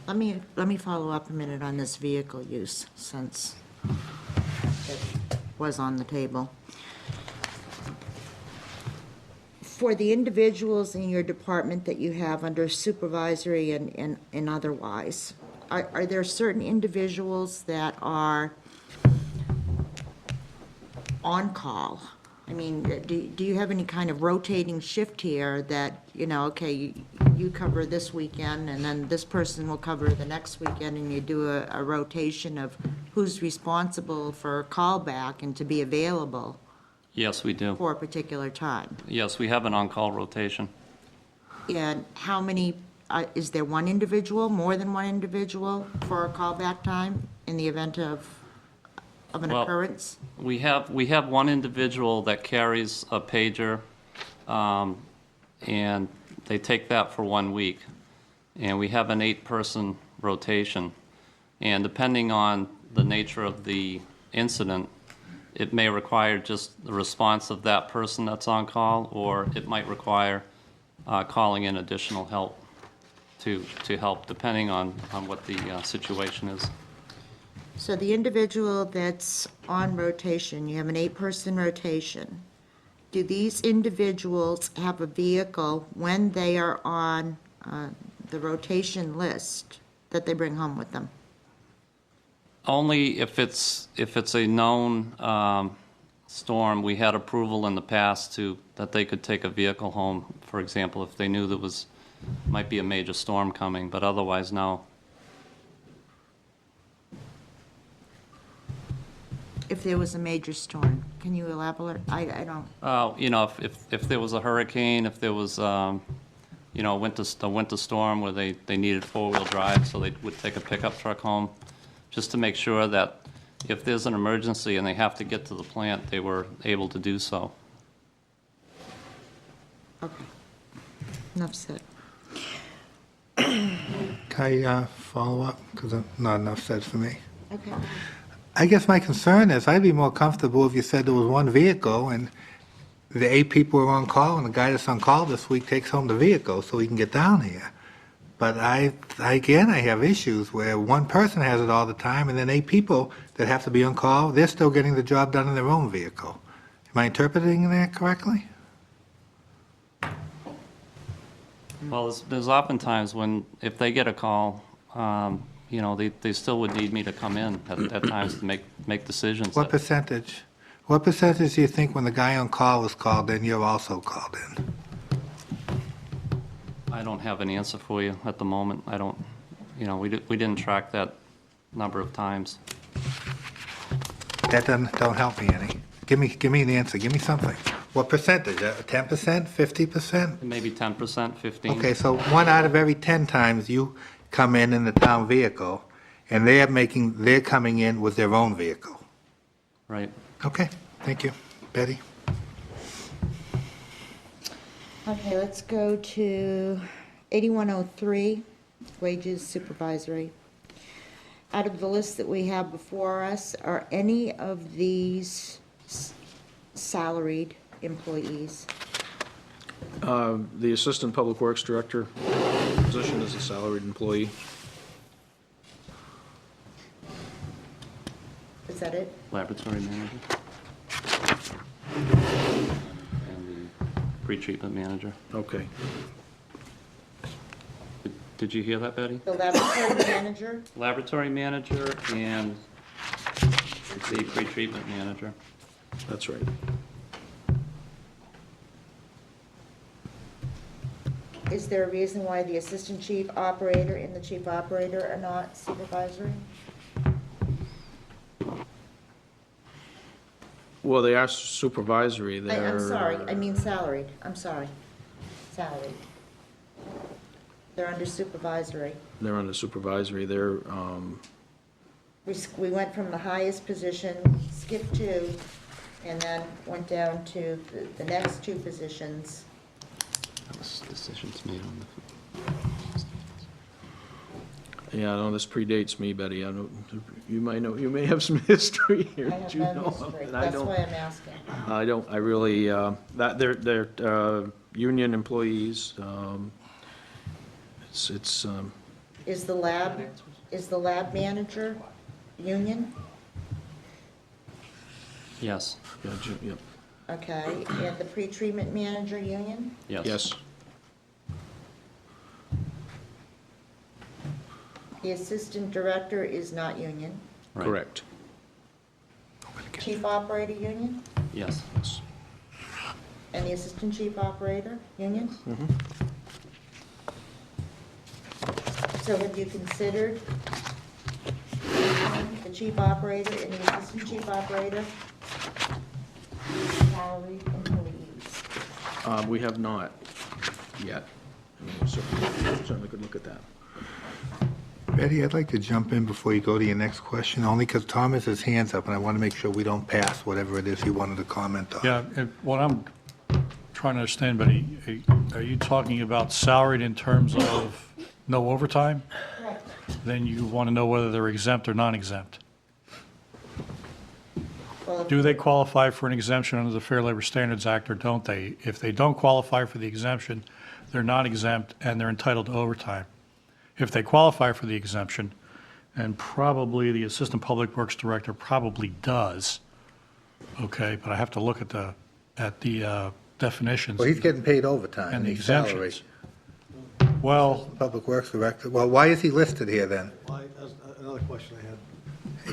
let me follow up a minute on this vehicle use, since it was on the table. For the individuals in your department that you have under supervisory and otherwise, are there certain individuals that are on call? I mean, do you have any kind of rotating shift here that, okay, you cover this weekend, and then this person will cover the next weekend, and you do a rotation of who's responsible for callback and to be available Yes, we do. for a particular time? Yes, we have an on-call rotation. And how many, is there one individual, more than one individual for a callback time in the event of an Well, occurrence? We have one individual that carries a pager, and they take that for 1 week. And we have an 8-person rotation. And depending on the nature of the incident, it may require just the response of that person that's on call, or it might require calling in additional help to help, depending on what the situation is. So the individual that's on rotation, you have an 8-person rotation. Do these individuals have a vehicle when they are on the rotation list that they bring home with them? Only if it's a known storm. We had approval in the past that they could take a vehicle home, for example, if they knew there might be a major storm coming, but otherwise, no. If there was a major storm, can you elaborate? I don't. You know, if there was a hurricane, if there was, you know, a winter storm where they needed 4-wheel drive, so they would take a pickup truck home, just to make sure that if there's an emergency and they have to get to the plant, they were able to do so. Okay. Enough said. Can I follow up? Because not enough said for me. Okay. I guess my concern is I'd be more comfortable if you said there was one vehicle and the 8 people are on call and the guy that's on call this week takes home the vehicle so he can get down here. But I have issues where one person has it all the time and then 8 people that have to be on call, they're still getting the job done in their own vehicle. Am I interpreting that correctly? Well, there's oftentimes if they get a call, you know, they still would need me to come in at times to make decisions. What percentage? What percentage do you think when the guy on call is called in, you're also called in? I don't have an answer for you at the moment. I don't, you know, we didn't track that number of times. That don't help me any. Give me an answer. Give me something. What percentage? 10%? 50%? Maybe 10%, 15%. Okay, so 1 out of every 10 times you come in the town vehicle, and they're coming in with their own vehicle. Right. Okay, thank you. Betty? Okay, let's go to 8103, wages supervisory. Out of the list that we have before us, are any of these salaried employees? The Assistant Public Works Director position is a salaried employee. Is that it? Laboratory manager. And the pretreatment manager. Okay. Did you hear that, Betty? The laboratory manager? Laboratory manager and the pretreatment manager. That's right. Is there a reason why the assistant chief operator and the chief operator are not supervisory? Well, they are supervisory. I'm sorry, I mean salaried, I'm sorry, salaried. They're under supervisory. They're under supervisory. They're, We went from the highest position, skipped 2, and then went down to the next 2 positions. That was decisions made on yeah, no, this predates me, Betty. I don't, you might know, you may have some history here. I have that you no know of, history, and I that's don't. why I'm asking. I don't, I really, that, they're union employees. It's, Is the lab manager union? Yes. yeah, yep, Okay, and the pretreatment manager union? Yes. yes, The assistant director is not union. Right. correct. Chief operator union? Yes. Yes. And the assistant chief operator union? So have you considered the chief operator and the assistant chief operator salaried employees? We have not yet. I mean, we certainly could look at that. Betty, I'd like to jump in before you go to your next question, only because Tom has his hands up, and I want to make sure we don't pass whatever it is he wanted to comment on. Yeah, what I'm trying to understand, Betty, are you talking about salaried in terms of no overtime? Correct. Then you want to know whether they're exempt or non-exempt. Well, do they qualify for an exemption under the Fair Labor Standards Act or don't they? If they don't qualify for the exemption, they're not exempt and they're entitled to overtime. If they qualify for the exemption, and probably the Assistant Public Works Director probably does, okay, but I have to look at the definitions Well, he's getting paid overtime. and the He's salary. exemptions. Well, Public Works Director, well, why is he listed here then? Well, that's another question I had.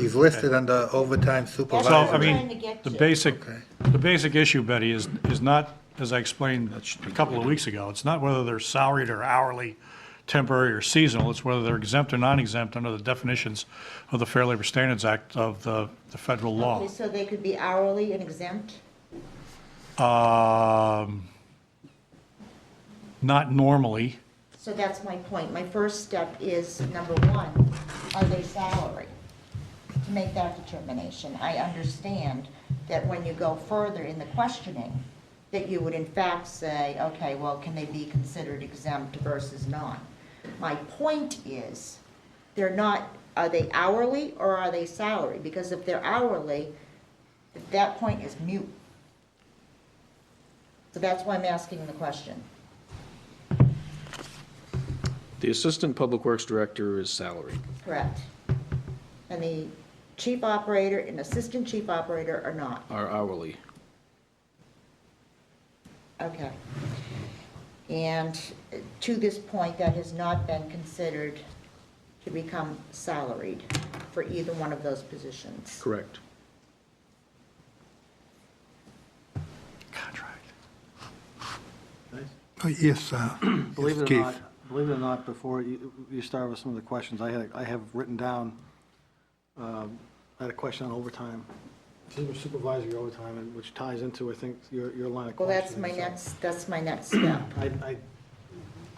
He's listed under overtime so, supervisor. I trying to mean, get the to. basic issue, Betty, is not, as I explained a couple of weeks ago, it's not whether they're salaried or hourly, temporary or seasonal, it's whether they're exempt or non-exempt under the definitions of the Fair Labor Standards Act of the federal law. Okay, so they could be hourly and exempt? Not normally. So that's my point. My first step is, number one, are they salary? To make that determination. I understand that when you go further in the questioning, that you would in fact say, okay, well, can they be considered exempt versus not? My point is, they're not, are they hourly or are they salary? Because if they're hourly, that point is moot. So that's why I'm asking the question. The Assistant Public Works Director is salaried. Correct. And the chief operator and assistant chief operator are not. Are hourly. Okay. And to this point, that has not been considered to become salaried for either one of those positions. Correct. Contract. Nice. Oh, yes, Believe it or Keith. not, before you start with some of the questions, I have written down, I had a question on overtime, supervisory overtime, and which ties into, I think, your line of Well, questioning. that's my next step. I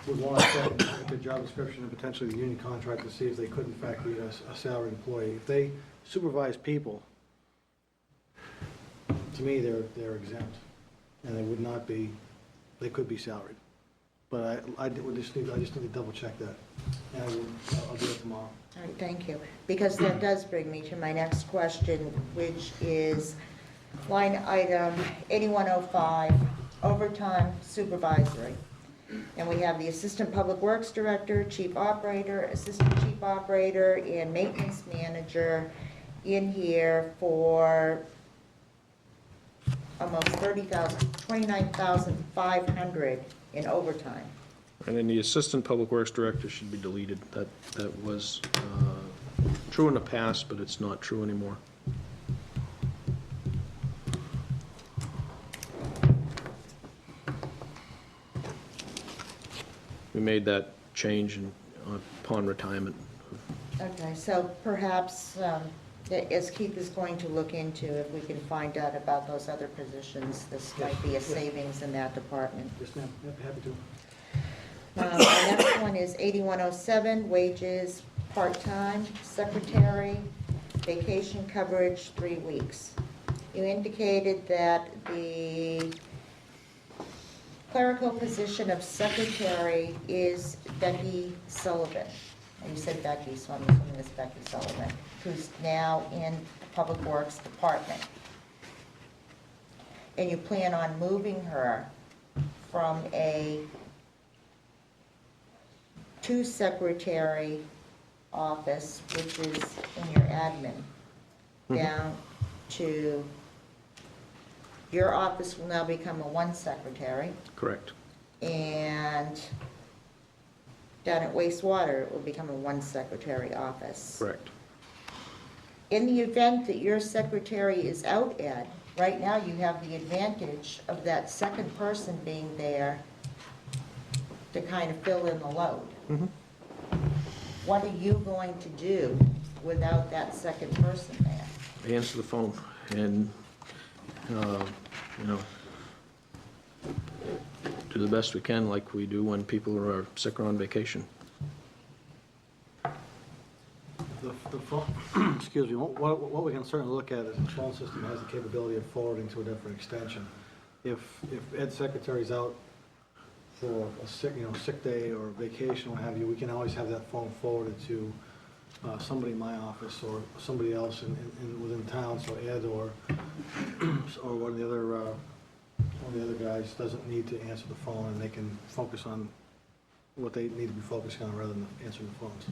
would want to check with the job description and potentially the union contract to see if they could in fact be a salaried employee. If they supervise people, to me, they're exempt, and they would not be, they could be salaried. But I just need to double check that, and I'll do it tomorrow. All right, thank you. Because that does bring me to my next question, which is line item 8105, overtime supervisory. And we have the Assistant Public Works Director, Chief Operator, Assistant Chief Operator, and Maintenance Manager in here for almost 30,000, 29,500 in overtime. And then the Assistant Public Works Director should be deleted. That was true in the past, but it's not true anymore. We made that change upon retirement. Okay, so perhaps, as Keith is going to look into, if we can find out about those other positions, this might be a savings in that department. Yes, ma'am, yep, happy to. The next one is 8107, wages, part-time, secretary, vacation coverage, 3 weeks. You indicated that the clerical position of secretary is Becky Sullivan. And you said Becky, so I'm assuming it's Becky Sullivan, who's now in the Public Works Department. And you plan on moving her from a two-secretary office, which is in your admin, down to, your office will now become a one-secretary, Correct. and down at wastewater, it will become a one-secretary office. Correct. In the event that your secretary is out, Ed, right now you have the advantage of that second person being there to kind of fill in the load. What are you going to do without that second person there? Answer the phone and, do the best we can like we do when people are sick or on vacation. The phone, excuse me, what we can certainly look at is the phone system has the capability of forwarding to a different extension. If Ed's secretary's out for a sick day or vacation, what have you, we can always have that phone forwarded to somebody in my office or somebody else within town, so Ed or one of the other guys doesn't need to answer the phone, and they can focus on what they need to be focusing on rather than answering the phones.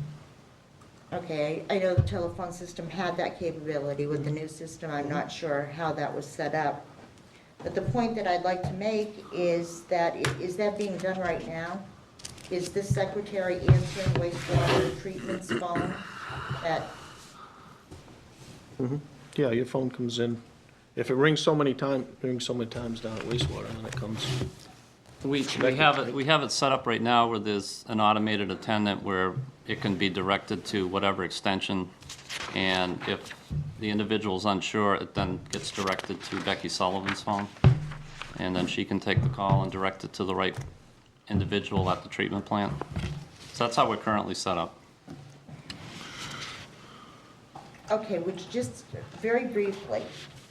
Okay, I know the telephone system had that capability with the new system. I'm not sure how that was set up. But the point that I'd like to make is that, is that being done right now? Is this secretary answering wastewater treatment's phone? Yeah, your phone comes in. If it rings so many times down at wastewater, then it comes. We have it set up right now where there's an automated attendant where it can be directed to whatever extension, and if the individual's unsure, it then gets directed to Becky Sullivan's phone, and then she can take the call and direct it to the right individual at the treatment plant. So that's how we're currently set up. Okay, would you just very briefly,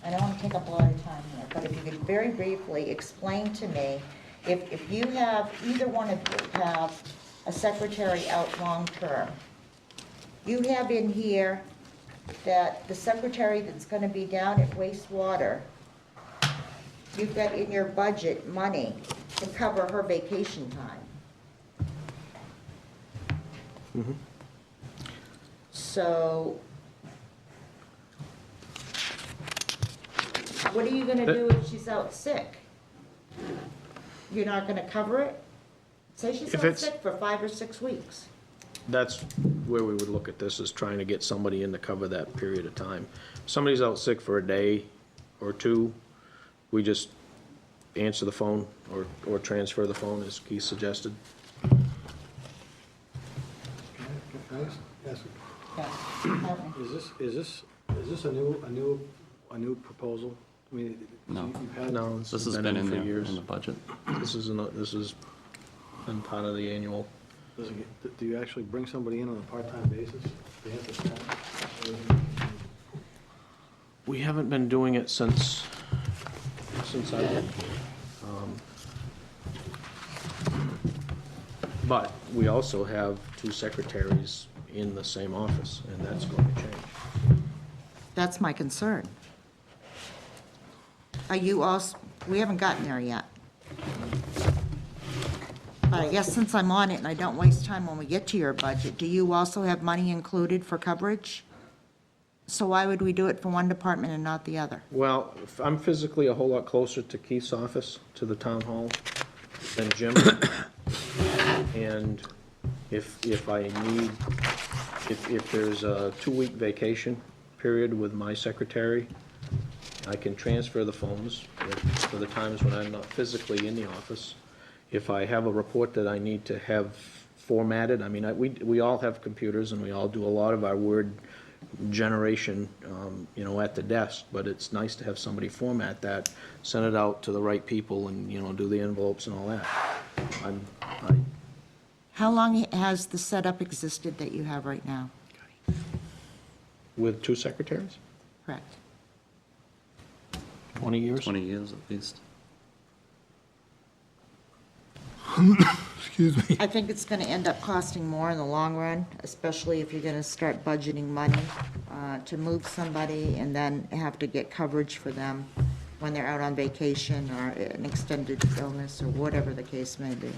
I don't want to take up a lot of time here, but if you could very briefly explain to me, if you have, either one of you have a secretary out long-term, you have in here that the secretary that's going to be down at wastewater, you've got in your budget money to cover her vacation time. So what are you going to do if she's out sick? You're not going to cover it? Say she's If out it's- sick for 5 or 6 weeks. That's where we would look at this, is trying to get somebody in to cover that period of time. If somebody's out sick for a day or two, we just answer the phone or transfer the phone, as Keith suggested. Can I ask, Yeah. is this a new proposal? I mean, No. you've had. No, This has been in for there years. in the budget. This has been part of the annual. Do you actually bring somebody in on a part-time basis to answer the phone? We haven't been doing it since I've been. But we also have 2 secretaries in the same office, and that's going to change. That's my concern. Are you also, we haven't gotten there yet. But I guess since I'm on it and I don't waste time when we get to your budget, do you also have money included for coverage? So why would we do it for one department and not the other? Well, I'm physically a whole lot closer to Keith's office, to the town hall, than Jim. And if there's a 2-week vacation period with my secretary, I can transfer the phones for the times when I'm not physically in the office. If I have a report that I need to have formatted, I mean, we all have computers and we all do a lot of our word generation, at the desk, but it's nice to have somebody format that, send it out to the right people and, do the envelopes and all that. How long has the setup existed that you have right now? With 2 secretaries? Correct. 20 years? 20 years at least. Excuse me. I think it's gonna end up costing more in the long run, especially if you're gonna start budgeting money to move somebody and then have to get coverage for them when they're out on vacation or an extended illness or whatever the case may be.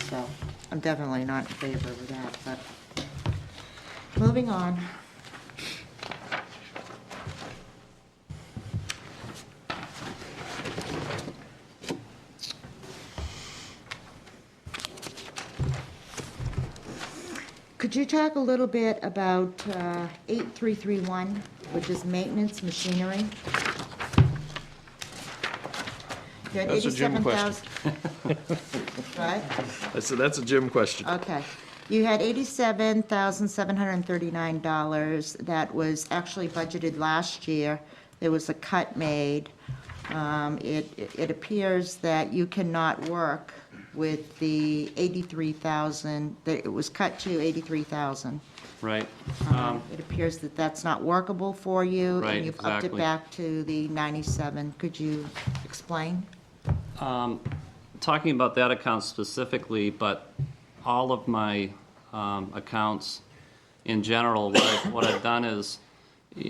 So I'm definitely not in favor of that, but moving on. Could you talk a little bit about 8331, which is maintenance machinery? You had That's a Jim 87,000. Right? That's a Jim question. Okay. You had $87,739 that was actually budgeted last year. There was a cut made. It appears that you cannot work with the 83,000, that it was cut to 83,000. Right. It appears that that's not workable for you. Right, And you've upped it exactly. back to the 97. Could you explain? Talking about that account specifically, but all of my accounts in general, what I've done is,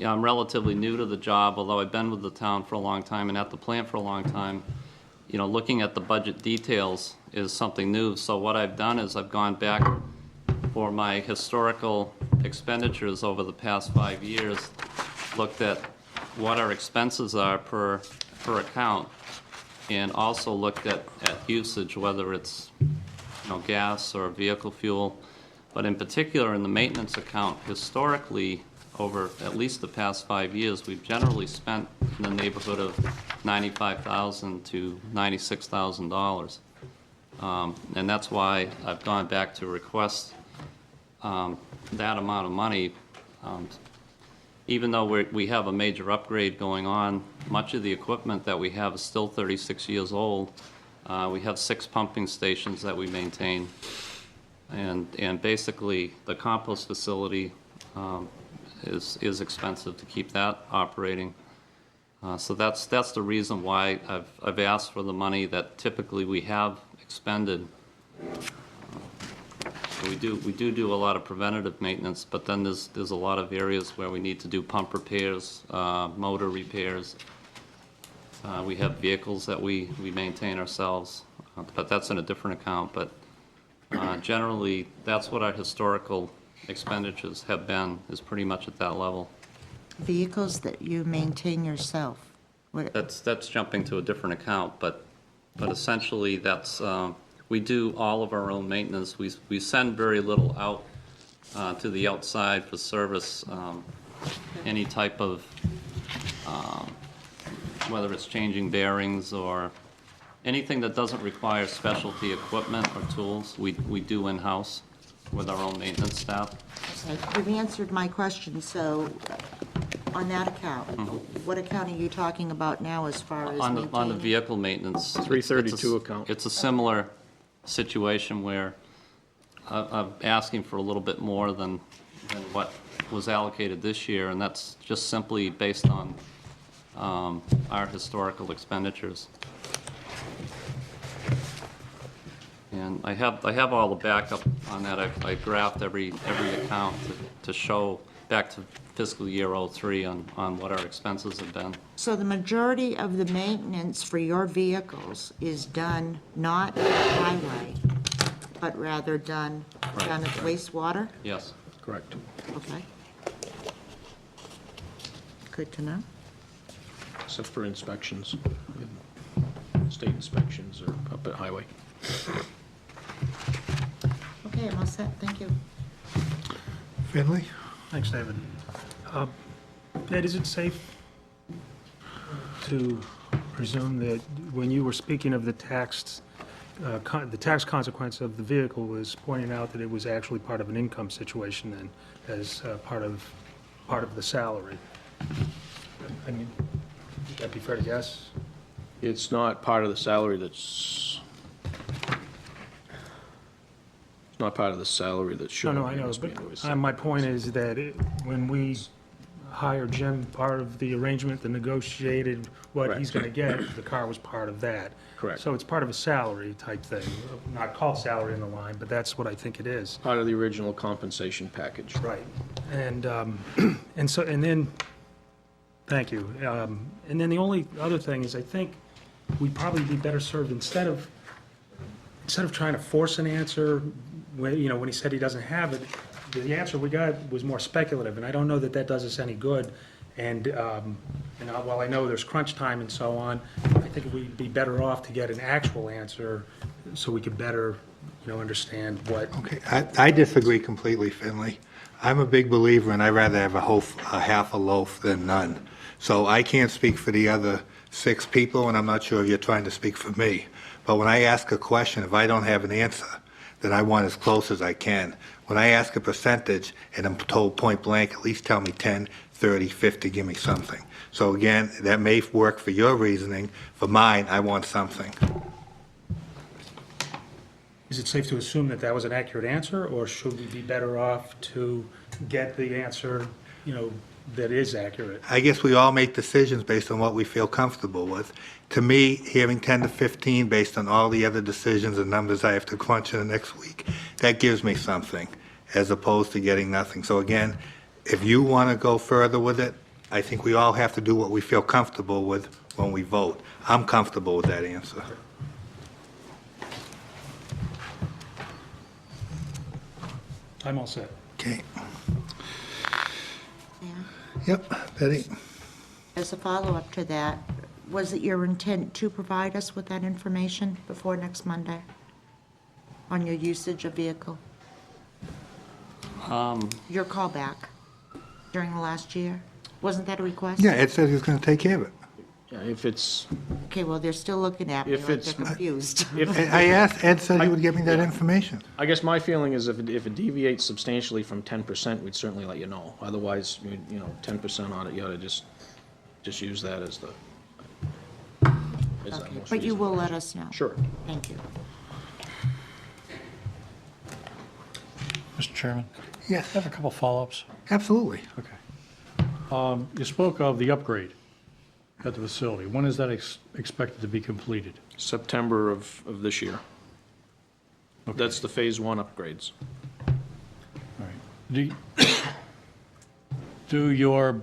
I'm relatively new to the job, although I've been with the town for a long time and at the plant for a long time. Looking at the budget details is something new. So what I've done is I've gone back for my historical expenditures over the past 5 years, looked at what our expenses are per account, and also looked at usage, whether it's gas or vehicle fuel. But in particular, in the maintenance account, historically, over at least the past 5 years, we've generally spent in the neighborhood of $95,000 to $96,000. And that's why I've gone back to request that amount of money. Even though we have a major upgrade going on, much of the equipment that we have is still 36 years old. We have 6 pumping stations that we maintain. And basically, the compost facility is expensive to keep that operating. So that's the reason why I've asked for the money that typically we have expended. We do a lot of preventative maintenance, but then there's a lot of areas where we need to do pump repairs, motor repairs. We have vehicles that we maintain ourselves, but that's in a different account. But generally, that's what our historical expenditures have been, is pretty much at that level. Vehicles that you maintain yourself? That's jumping to a different account, but essentially that's, we do all of our own maintenance. We send very little out to the outside for service, any type of, whether it's changing bearings or anything that doesn't require specialty equipment or tools, we do in-house with our own maintenance staff. Okay, you've answered my question, so on that account, what account are you talking about now as far as maintaining? On the vehicle maintenance. 332 account. It's a similar situation where I'm asking for a little bit more than what was allocated this year, and that's just simply based on our historical expenditures. And I have all the backup on that. I graphed every account to show back to fiscal year '03 on what our expenses have been. So the majority of the maintenance for your vehicles is done not at the highway, but rather done down at wastewater? Yes. Correct. Okay. Good to know. Except for inspections. State inspections are up at highway. Okay, I'm all set, thank you. Finley? Thanks, David. Ed, is it safe to presume that when you were speaking of the tax consequence of the vehicle was pointing out that it was actually part of an income situation then, as part of the salary? I mean, would that be fair to guess? It's not part of the salary that's, it's not part of the salary that should. No, I know, but my point is that when we hired Jim, part of the arrangement, the negotiated what he's going to get, the car was part of that. Correct. So it's part of a salary type thing, not called salary in the line, but that's what I think it is. Part of the original compensation package. Right. And then, thank you. And then the only other thing is I think we'd probably be better served instead of trying to force an answer, when he said he doesn't have it, the answer we got was more speculative, and I don't know that that does us any good. And while I know there's crunch time and so on, I think we'd be better off to get an actual answer so we could better, understand what. Okay, I disagree completely, Finley. I'm a big believer, and I'd rather have a half a loaf than none. So I can't speak for the other 6 people, and I'm not sure if you're trying to speak for me. But when I ask a question, if I don't have an answer, then I want as close as I can. When I ask a percentage and I'm told point blank, at least tell me 10, 30, 50, give me something. So again, that may work for your reasoning. For mine, I want something. Is it safe to assume that that was an accurate answer, or should we be better off to get the answer, that is accurate? I guess we all make decisions based on what we feel comfortable with. To me, hearing 10 to 15 based on all the other decisions and numbers I have to crunch in the next week, that gives me something. as opposed to getting nothing. So again, if you want to go further with it, I think we all have to do what we feel comfortable with when we vote. I'm comfortable with that answer. I'm all set. Okay. Yeah. Yep, Betty? As a follow-up to that, was it your intent to provide us with that information before next Monday on your usage of vehicle? Your callback during the last year? Wasn't that a request? Yeah, Ed said he was going to take care of it. Yeah, if it's, Okay, well, they're still looking at me If like it's- they're confused. I asked, Ed said he would get me that information. I guess my feeling is if it deviates substantially from 10%, we'd certainly let you know. Otherwise, 10% on it, you ought to just use that as the, as the Okay, most but you will reasonable. let us know? Sure. Thank you. Mr. Chairman, Yes, I have a couple follow-ups. absolutely. Okay. You spoke of the upgrade at the facility. When is that expected to be completed? September of this year. Okay. That's the Phase 1 upgrades. All right. Do your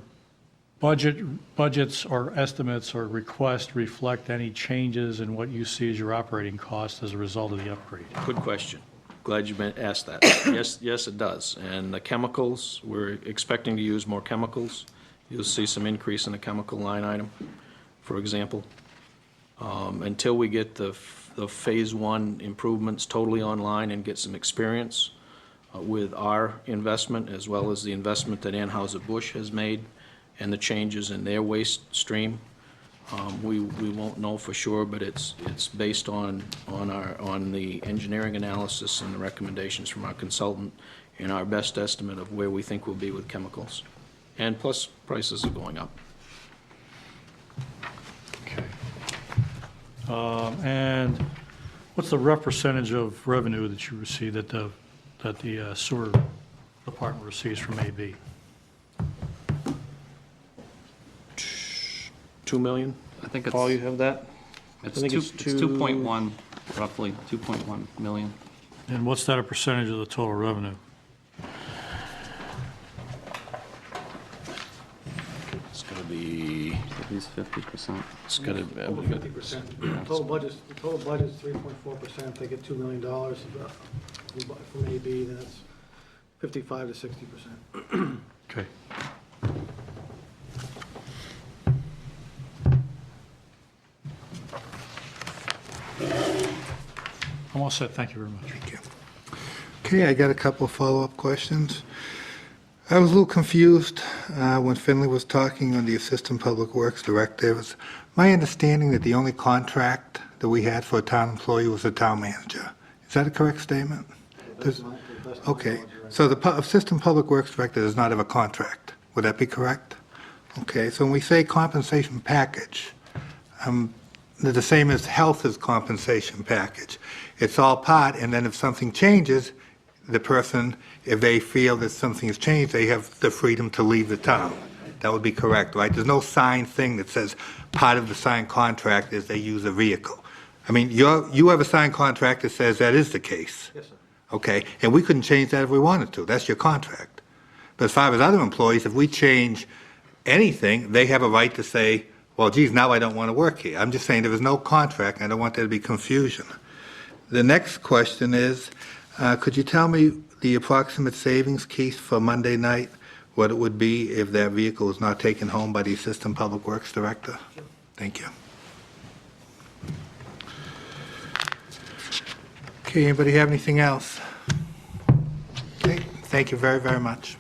budgets or estimates or requests reflect any changes in what you see as your operating cost as a result of the upgrade? Good question. Glad you asked that. Yes, it does. And the chemicals, we're expecting to use more chemicals. You'll see some increase in the chemical line item, for example. Until we get the Phase 1 improvements totally online and get some experience with our investment, as well as the investment that Anheuser-Busch has made and the changes in their waste stream, we won't know for sure, but it's based on the engineering analysis and the recommendations from our consultant and our best estimate of where we think we'll be with chemicals. And plus, prices are going up. Okay. And what's the rough percentage of revenue that you receive, that the sewer department receives from AB? 2 million? I think Paul, you it's, have that? it's I think two- it's it's two- 2.1, roughly 2.1 million. And what's that a percentage of the total revenue? It's gonna be, At least 50%. it's gonna Over be, 50%. The total budget's 3.4%. They get $2 million from AB, then it's 55 to 60%. Okay. I'm all set, thank you very much. Thank you. Okay, I got a couple of follow-up questions. I was a little confused when Finley was talking on the Assistant Public Works Director. It was my understanding that the only contract that we had for a town employee was the town manager. Is that a correct statement? That's my Okay, knowledge, right. so the Assistant Public Works Director does not have a contract. Would that be correct? Okay, so when we say compensation package, they're the same as health as compensation package. It's all part, and then if something changes, the person, if they feel that something has changed, they have the freedom to leave the town. That would be correct, right? There's no signed thing that says part of the signed contract is they use a vehicle. I mean, you have a signed contract that says that is the case. Yes, sir. Okay, and we couldn't change that if we wanted to. That's your contract. But as far as other employees, if we change anything, they have a right to say, well, geez, now I don't want to work here. I'm just saying there was no contract, and I don't want there to be confusion. The next question is, could you tell me the approximate savings, Keith, for Monday night, what it would be if that vehicle was not taken home by the Assistant Public Works Director? Thank you. Okay, anybody have anything else? Okay, thank you very, very much.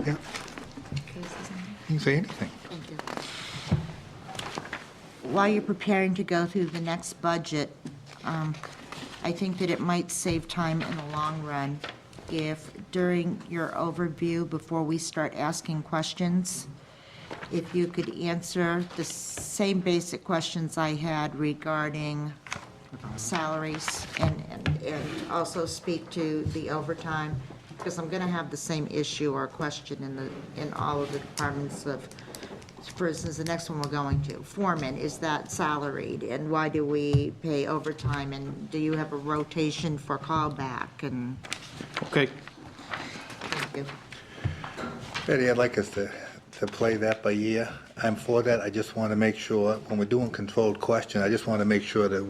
Yeah, you can say anything. Thank you. While you're preparing to go through the next budget, I think that it might save time in the long run if during your overview, before we start asking questions, if you could answer the same basic questions I had regarding salaries and also speak to the overtime, because I'm going to have the same issue or question in all of the departments of, for instance, the next one we're going to, foreman, is that salaried? And why do we pay overtime? And do you have a rotation for callback? And, Okay. thank you. Betty, I'd like us to play that by year. I'm for that. I just want to make sure, when we're doing controlled question, I just want to make sure that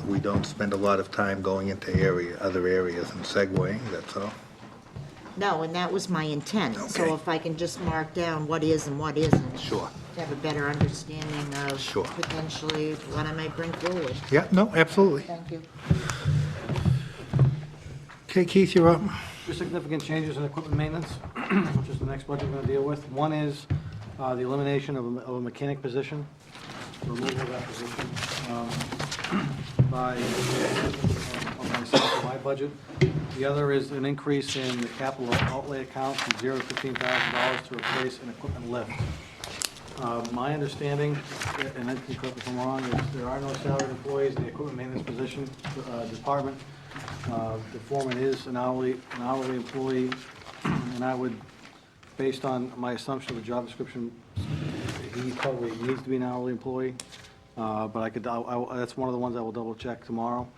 we don't spend a lot of time going into other areas and segueing, that's all. No, and that was my intent. So Okay. if I can just mark down what is and what isn't. Sure. To have a better understanding of Sure. potentially what I might bring forward. Yeah, no, absolutely. Thank you. Okay, Keith, you're up. Two significant changes in equipment maintenance, which is the next budget we're going to deal with. One is the elimination of a mechanic position, removal of that position by myself and my budget. The other is an increase in the capital outlay account from $0 to $15,000 to replace an equipment lift. My understanding, and I can correct me if I'm wrong, is there are no salaried employees in the equipment maintenance position department. The foreman is an hourly employee, and I would, based on my assumption of the job description, he probably needs to be an hourly employee, but that's one of the ones I will double check tomorrow.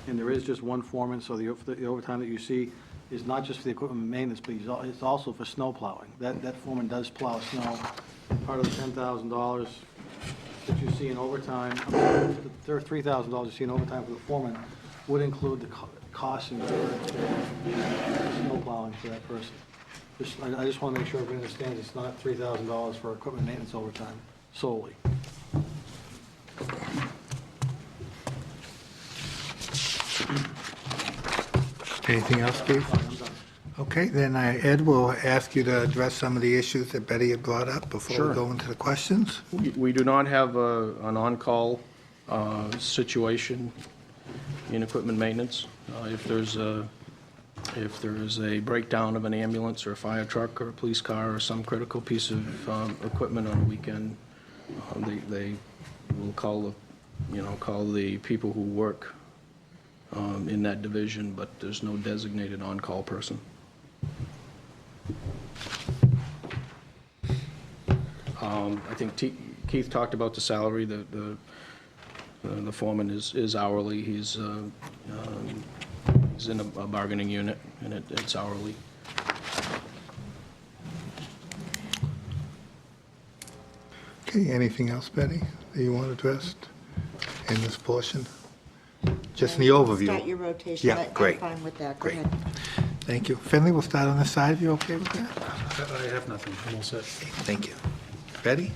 And there is just one foreman, so the overtime that you see is not just for the equipment maintenance, but it's also for snow plowing. That foreman does plow snow. Part of the $10,000 that you see in overtime, there are $3,000 you see in overtime for the foreman, would include the costs incurred for snow plowing for that person. I just want to make sure everybody understands it's not $3,000 for equipment maintenance overtime solely. Anything else, Keith? Okay, then Ed will ask you to address some of the issues that Betty had brought up before Sure. we go into the questions. We do not have an on-call situation in equipment maintenance. If there is a breakdown of an ambulance or a fire truck or a police car or some critical piece of equipment on a weekend, they will call the people who work in that division, but there's no designated on-call person. I think Keith talked about the salary. The foreman is hourly. He's in a bargaining unit, and it's hourly. Okay, anything else, Betty, that you want addressed in this portion? Just in the overview. Start your rotation. Yeah, great. I'm fine with that. Go Great. ahead. Thank you. Finley, we'll start on this side. If you're okay with that? I have nothing. I'm all set. Thank you. Betty?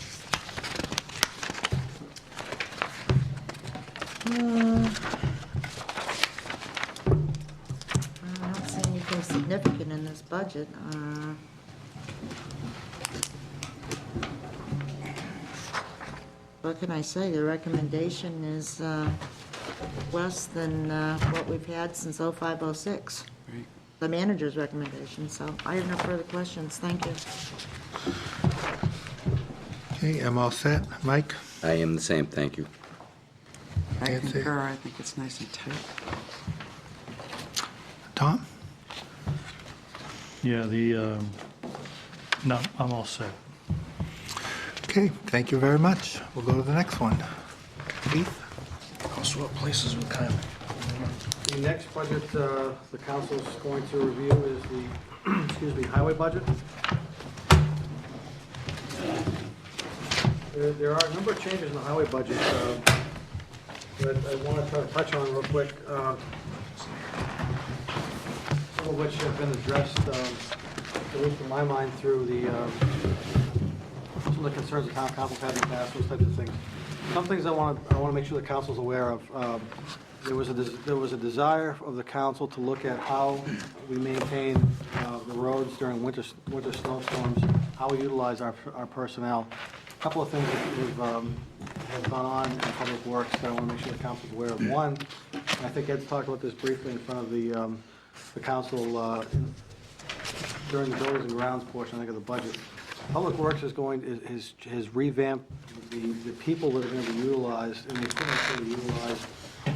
I don't see anything significant in this budget. What can I say? The recommendation is less than what we've had since 0506. The manager's recommendation, so I have no further questions. Thank you. Okay, I'm all set. Mike? I am the same, thank you. I That's it. concur, I think it's nice and tight. Tom? Yeah, no, I'm all set. Okay, thank you very much. We'll go to the next one. Keith? I'll swap places with Kyle. The next budget the council is going to review is the highway budget. There are a number of changes in the highway budget that I want to try to touch on real quick. Some of which have been addressed, at least in my mind, through some of the concerns the town council had in the past, those types of things. Some things I want to make sure the council's aware of. There was a desire of the council to look at how we maintain the roads during winter snowstorms, how we utilize our personnel. A couple of things that have gone on in public works that I want to make sure the council's aware of. One I think Ed's talked about this briefly in front of the council during the buildings and grounds portion, I think, of the budget. Public Works has revamped the people that are going to be utilized and the equipment that's going to be utilized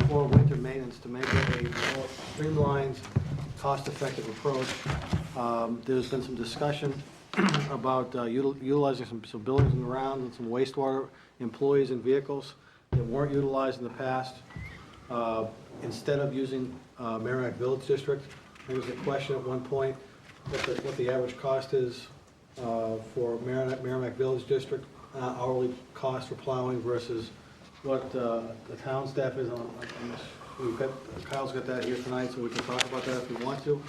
for winter maintenance to make it a more streamlined, cost-effective approach. There's been some discussion about utilizing some buildings and grounds and some wastewater employees and vehicles that weren't utilized in the past. Instead of using Merrimack Village District, there was a question at one point what the average cost is for Merrimack Village District, hourly cost for plowing versus what the town staff is on this. Kyle's got that here tonight, so we can talk about that if we want to.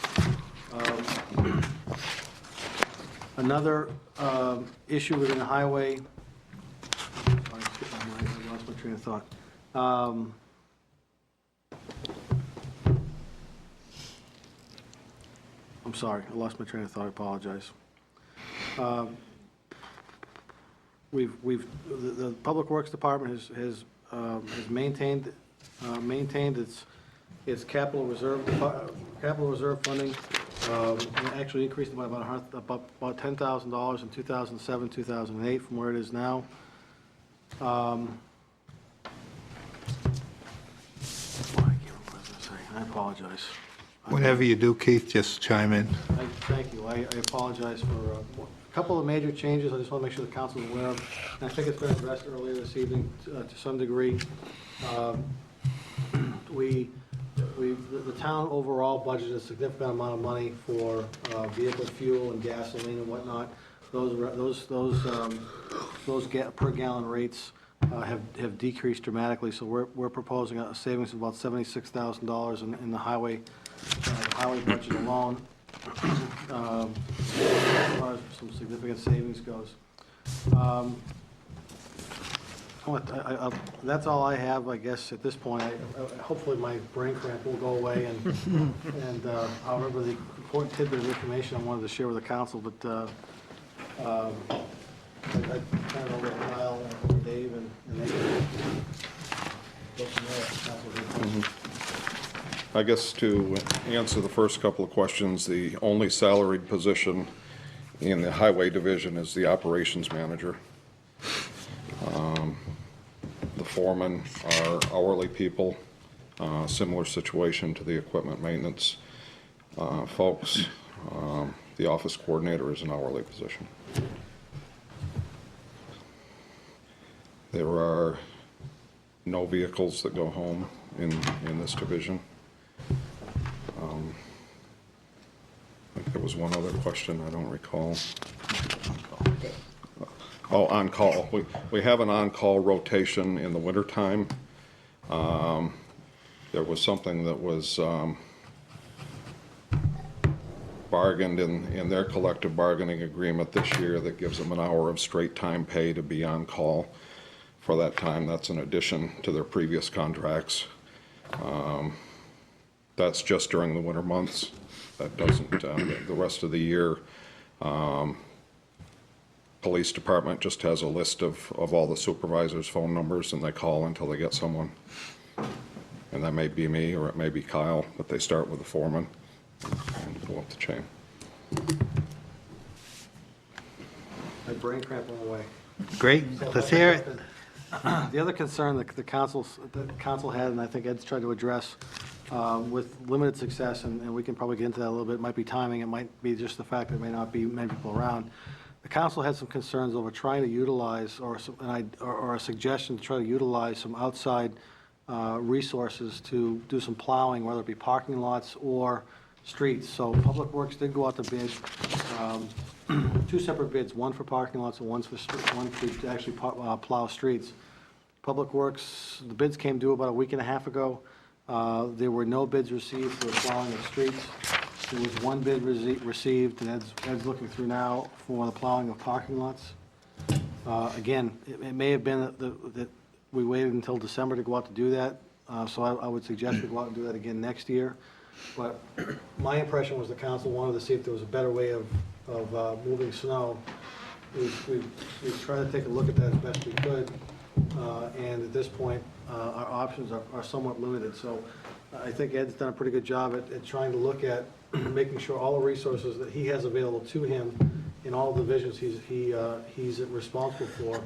Another issue within the highway, sorry, I skipped my mind, I lost my train of thought. I'm sorry, I lost my train of thought, I apologize. The Public Works Department has maintained its capital reserve funding. It actually increased by about $10,000 in 2007, 2008 from where it is now. I apologize. Whenever you do, Keith, just chime in. Thank you. I apologize for a couple of major changes I just want to make sure the council is aware of. And I think it's been addressed earlier this evening to some degree. The town overall budgeted a significant amount of money for vehicle fuel and gasoline and whatnot. Those per gallon rates have decreased dramatically. So we're proposing a savings of about $76,000 in the highway budget alone. As far as some significant savings goes. That's all I have, I guess, at this point. Hopefully my brain cramp will go away, and I'll remember the important tidbit of information I wanted to share with the council, but I turn it over to Kyle and Dave, and they can go from there. Council. I guess to answer the first couple of questions, the only salaried position in the highway division is the operations manager. The foremen are hourly people, similar situation to the equipment maintenance folks. The office coordinator is an hourly position. There are no vehicles that go home in this division. I think there was one other question I don't recall. Oh, on-call. We have an on-call rotation in the wintertime. There was something that was bargained in their collective bargaining agreement this year that gives them an hour of straight time pay to be on call for that time. That's an addition to their previous contracts. That's just during the winter months. That doesn't, the rest of the year, police department just has a list of all the supervisors' phone numbers, and they call until they get someone. And that may be me, or it may be Kyle, but they start with the foreman and go up the chain. My brain cramp went away. Great, let's hear it. The other concern that the council had, and I think Ed's tried to address with limited success, and we can probably get into that a little bit, might be timing, it might be just the fact that there may not be many people around. The council had some concerns over trying to utilize, or a suggestion to try to utilize some outside resources to do some plowing, whether it be parking lots or streets. So Public Works did go out to bid, two separate bids, one for parking lots and one to actually plow streets. Public Works, the bids came due about a week and a half ago. There were no bids received for the plowing of streets. There was one bid received, and Ed's looking through now for the plowing of parking lots. Again, it may have been that we waited until December to go out to do that, so I would suggest we go out and do that again next year. But my impression was the council wanted to see if there was a better way of moving snow. We've tried to take a look at that as best we could, and at this point, our options are somewhat limited. So I think Ed's done a pretty good job at trying to look at making sure all the resources that he has available to him in all the divisions he's responsible for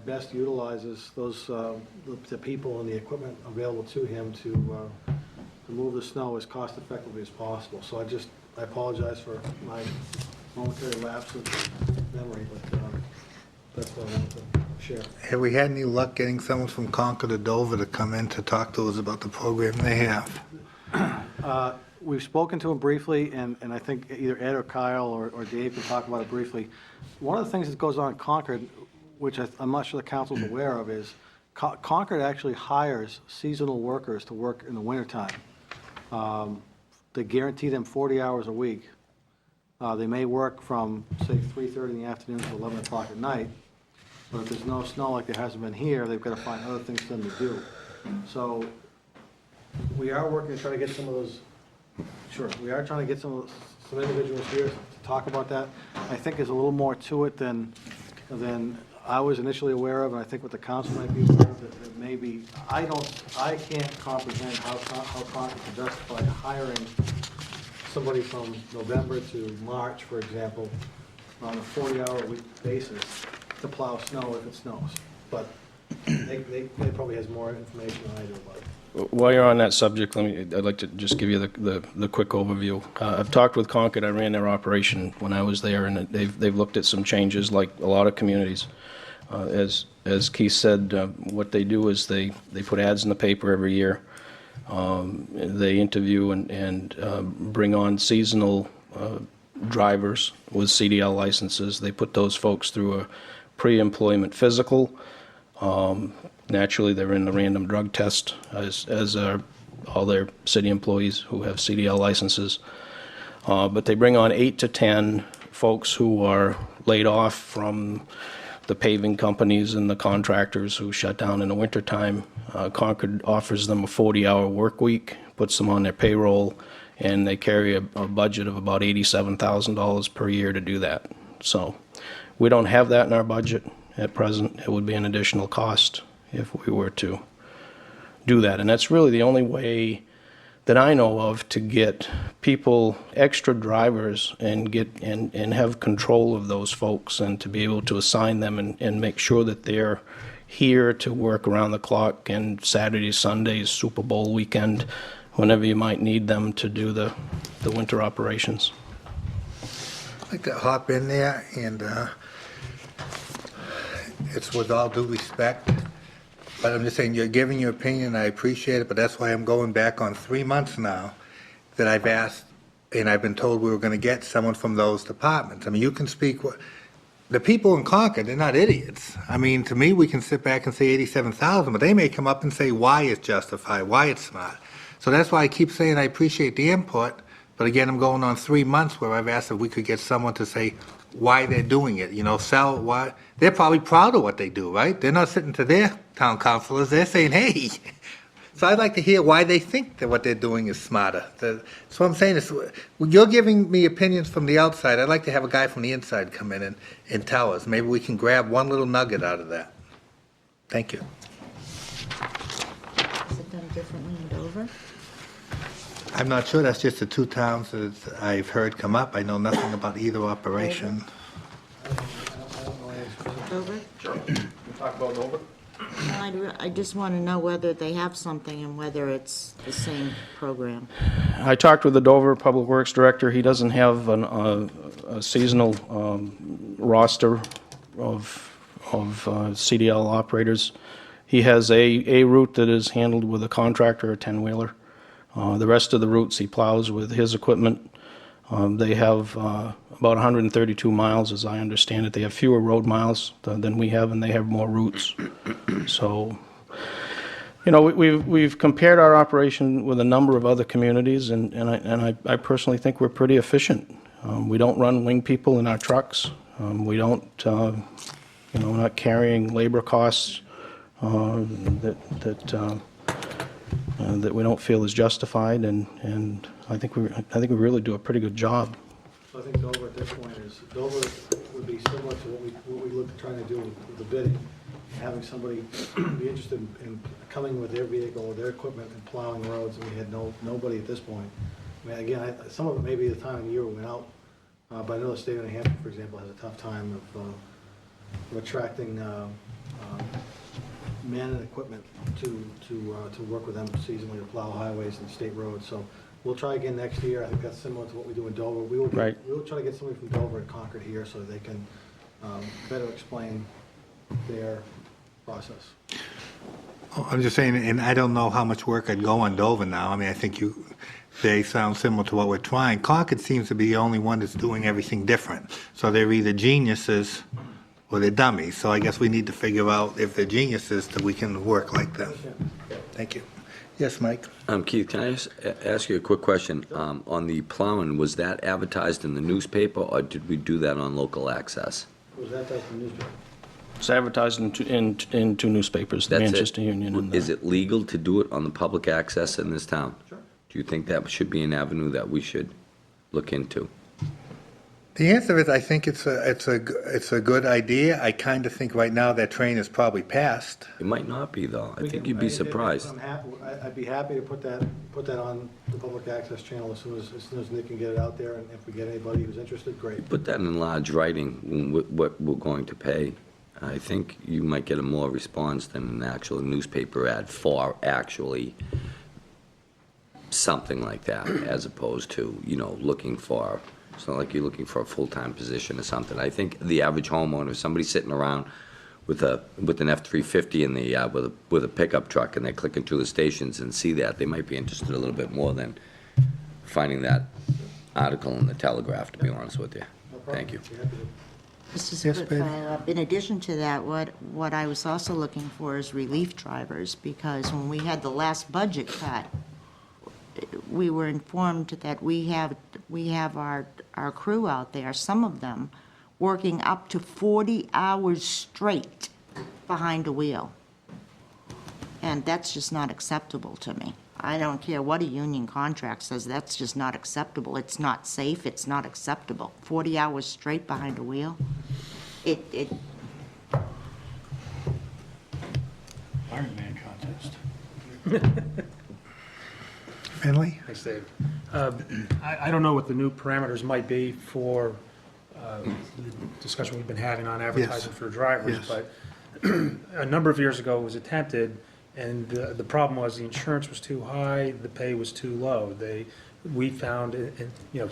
best utilizes those, the people and the equipment available to him to move the snow as cost effectively as possible. So I apologize for my momentary lapse of memory, but that's what I wanted to share. Have we had any luck getting someone from Concord or Dover to come in to talk to us about the program they have? We've spoken to him briefly, and I think either Ed or Kyle or Dave can talk about it briefly. One of the things that goes on in Concord, which I'm not sure the council's aware of, is Concord actually hires seasonal workers to work in the wintertime. They guarantee them 40 hours a week. They may work from, say, 3:30 in the afternoon to 11 o'clock at night, but if there's no snow like there hasn't been here, they've got to find other things for them to do. So we are working to try to get some of those. Sure, we are trying to get some individuals here to talk about that. I think there's a little more to it than I was initially aware of, and I think what the council might be aware of, that maybe, I can't comprehend how Congress can justify hiring somebody from November to March, for example, on a 40-hour-a-week basis to plow snow if it snows. But they probably has more information than I do about it. While you're on that subject, I'd like to just give you the quick overview. I've talked with Concord. I ran their operation when I was there, and they've looked at some changes like a lot of communities. As Keith said, what they do is they put ads in the paper every year. They interview and bring on seasonal drivers with CDL licenses. They put those folks through a pre-employment physical. Naturally, they're in the random drug test, as are all their city employees who have CDL licenses. But they bring on 8 to 10 folks who are laid off from the paving companies and the contractors who shut down in the wintertime. Concord offers them a 40-hour work week, puts them on their payroll, and they carry a budget of about $87,000 per year to do that. So we don't have that in our budget at present. It would be an additional cost if we were to do that. And that's really the only way that I know of to get people, extra drivers, and have control of those folks and to be able to assign them and make sure that they're here to work around the clock and Saturdays, Sundays, Super Bowl weekend, whenever you might need them to do the winter operations. I'd like to hop in there, and it's with all due respect, but I'm just saying, you're giving your opinion, I appreciate it, but that's why I'm going back on 3 months now that I've asked, and I've been told we were going to get someone from those departments. I mean, you can speak, the people in Concord, they're not idiots. I mean, to me, we can sit back and say 87,000, but they may come up and say why it's justified, why it's smart. So that's why I keep saying I appreciate the input, but again, I'm going on 3 months where I've asked if we could get someone to say why they're doing it, sell why. They're probably proud of what they do, right? They're not sitting to their town councilors, they're saying, hey. So I'd like to hear why they think that what they're doing is smarter. That's what I'm saying is, you're giving me opinions from the outside. I'd like to have a guy from the inside come in and tell us. Maybe we can grab one little nugget out of that. Thank you. Is it done differently in Dover? I'm not sure, that's just the two towns that I've heard come up. I know nothing about either operation. Dover? Sure. We'll talk about Dover. I just want to know whether they have something and whether it's the same program. I talked with the Dover Public Works Director. He doesn't have a seasonal roster of CDL operators. He has a route that is handled with a contractor, a 10-wheeler. The rest of the routes he plows with his equipment. They have about 132 miles, as I understand it. They have fewer road miles than we have, and they have more routes. So, we've compared our operation with a number of other communities, and I personally think we're pretty efficient. We don't run wing people in our trucks. We don't, we're not carrying labor costs that we don't feel is justified, and I think we really do a pretty good job. So I think Dover at this point would be similar to what we looked at trying to do with the bidding. having somebody be interested in coming with their vehicle or their equipment and plowing roads, and we had nobody at this point. I mean, again, some of it may be the time of the year we went out, but I know the state of New Hampshire, for example, has a tough time of attracting men and equipment to work with them seasonally to plow highways and state roads. So we'll try again next year. I think that's similar to what we do in Dover. We will try to get somebody from Dover and Concord here so they can better explain their process. Oh, I'm just saying, and I don't know how much work I'd go on Dover now. I mean, I think they sound similar to what we're trying. Concord seems to be the only one that's doing everything different. So they're either geniuses or they're dummies. So I guess we need to figure out if they're geniuses that we can work like them. Thank you. Yes, Mike? Keith, can I ask you a quick question? On the plowing, was that advertised in the newspaper, or did we do that on local access? Was that the newspaper? It's advertised in two newspapers, the That's it. Manchester Union and Is it legal to do it on the public access in this town? Sure. Do you think that should be an avenue that we should look into? The answer is I think it's a good idea. I kind of think right now that train is probably passed. It might not be, though. I think you'd be surprised. I'd be happy to put that on the public access channel as soon as Nick can get it out there, and if we get anybody who's interested, great. Put that in large writing, what we're going to pay. I think you might get a more response than an actual newspaper ad for actually something like that, as opposed to, looking for, it's not like you're looking for a full-time position or something. I think the average homeowner, somebody sitting around with an F-350 in the, with a pickup truck, and they're clicking through the stations and see that, they might be interested a little bit more than finding that article in the Telegraph, to be honest with you. No problem. Thank you. Be happy to. This is a Yes, good Betty? follow-up. In addition to that, what I was also looking for is relief drivers, because when we had the last budget cut, we were informed that we have our crew out there, some of them, working up to 40 hours straight behind a wheel. And that's just not acceptable to me. I don't care what a union contract says, that's just not acceptable. It's not safe, it's not acceptable. 40 hours straight behind a wheel? Iron Man contest. Finley? Thanks, Dave. I don't know what the new parameters might be for the discussion we've been having on advertising for drivers, Yes. but a number of years ago it was attempted, and the problem was the insurance was too high, the pay was too low. We found,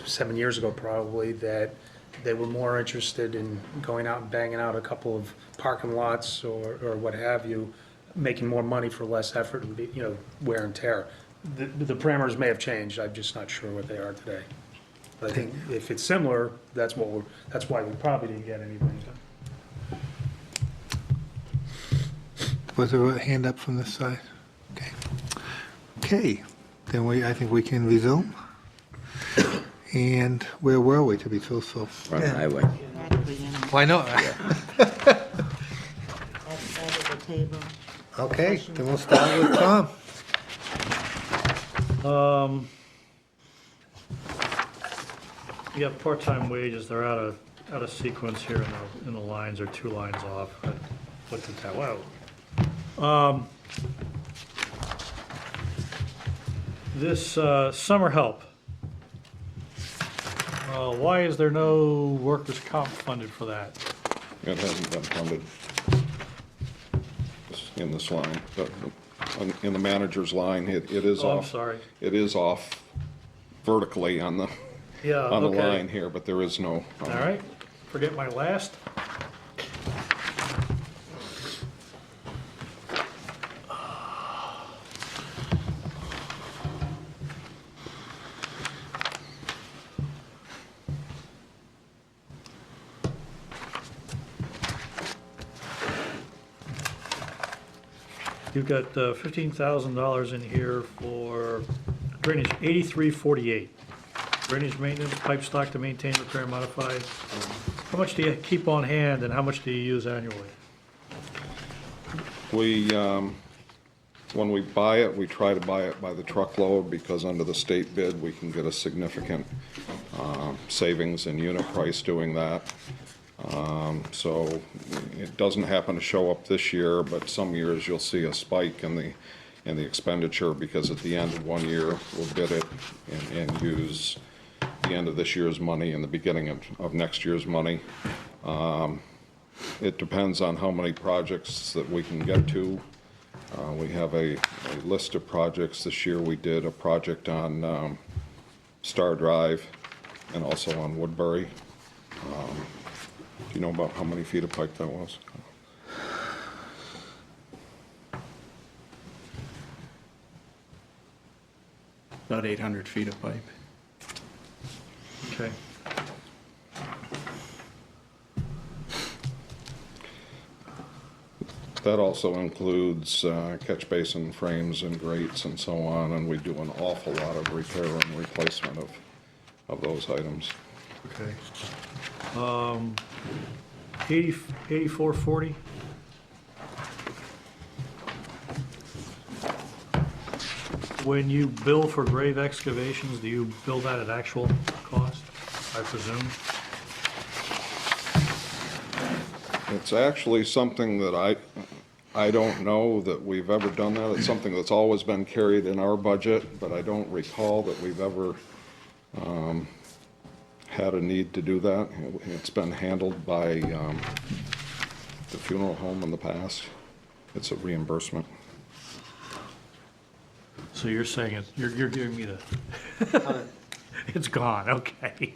7 years ago probably, that they were more interested in going out and banging out a couple of parking lots or what have you, making more money for less effort and, wear and tear. The parameters may have changed, I'm just not sure what they are today. But I think if it's similar, that's why we probably didn't get anything. Was there a hand up from this side? Okay. Okay, then I think we can resume. And where were we to be so? Front highway. Why not? Outside of the table. Okay, then we'll start with Tom. You got part-time wages, they're out of sequence here in the lines, or two lines off. I looked at that, wow. This summer help, why is there no workers' comp funded for that? It hasn't been funded in this line, but in the manager's line, it is Oh, I'm off. sorry. It is off vertically on the Yeah, on the okay. line here, but there is no. All right, forget my last. You've got $15,000 in here for drainage, 8348. Drainage maintenance, pipe stock to maintain, repair, modify. How much do you keep on hand and how much do you use annually? We, when we buy it, we try to buy it by the truckload because under the state bid, we can get a significant savings in unit price doing that. So it doesn't happen to show up this year, but some years you'll see a spike in the expenditure because at the end of one year, we'll bid it and use the end of this year's money and the beginning of next year's money. It depends on how many projects that we can get to. We have a list of projects. This year we did a project on Star Drive and also on Woodbury. Do you know about how many feet of pipe that was? About 800 feet of pipe. Okay. That also includes catch basin frames and grates and so on, and we do an awful lot of repair and replacement of those items. Okay. 8440? When you bill for grave excavations, do you bill that at actual cost, I presume? It's actually something that I don't know that we've ever done that. It's something that's always been carried in our budget, but I don't recall that we've ever had a need to do that. It's been handled by the funeral home in the past. It's a reimbursement. So you're saying you're giving me the, it's gone, okay.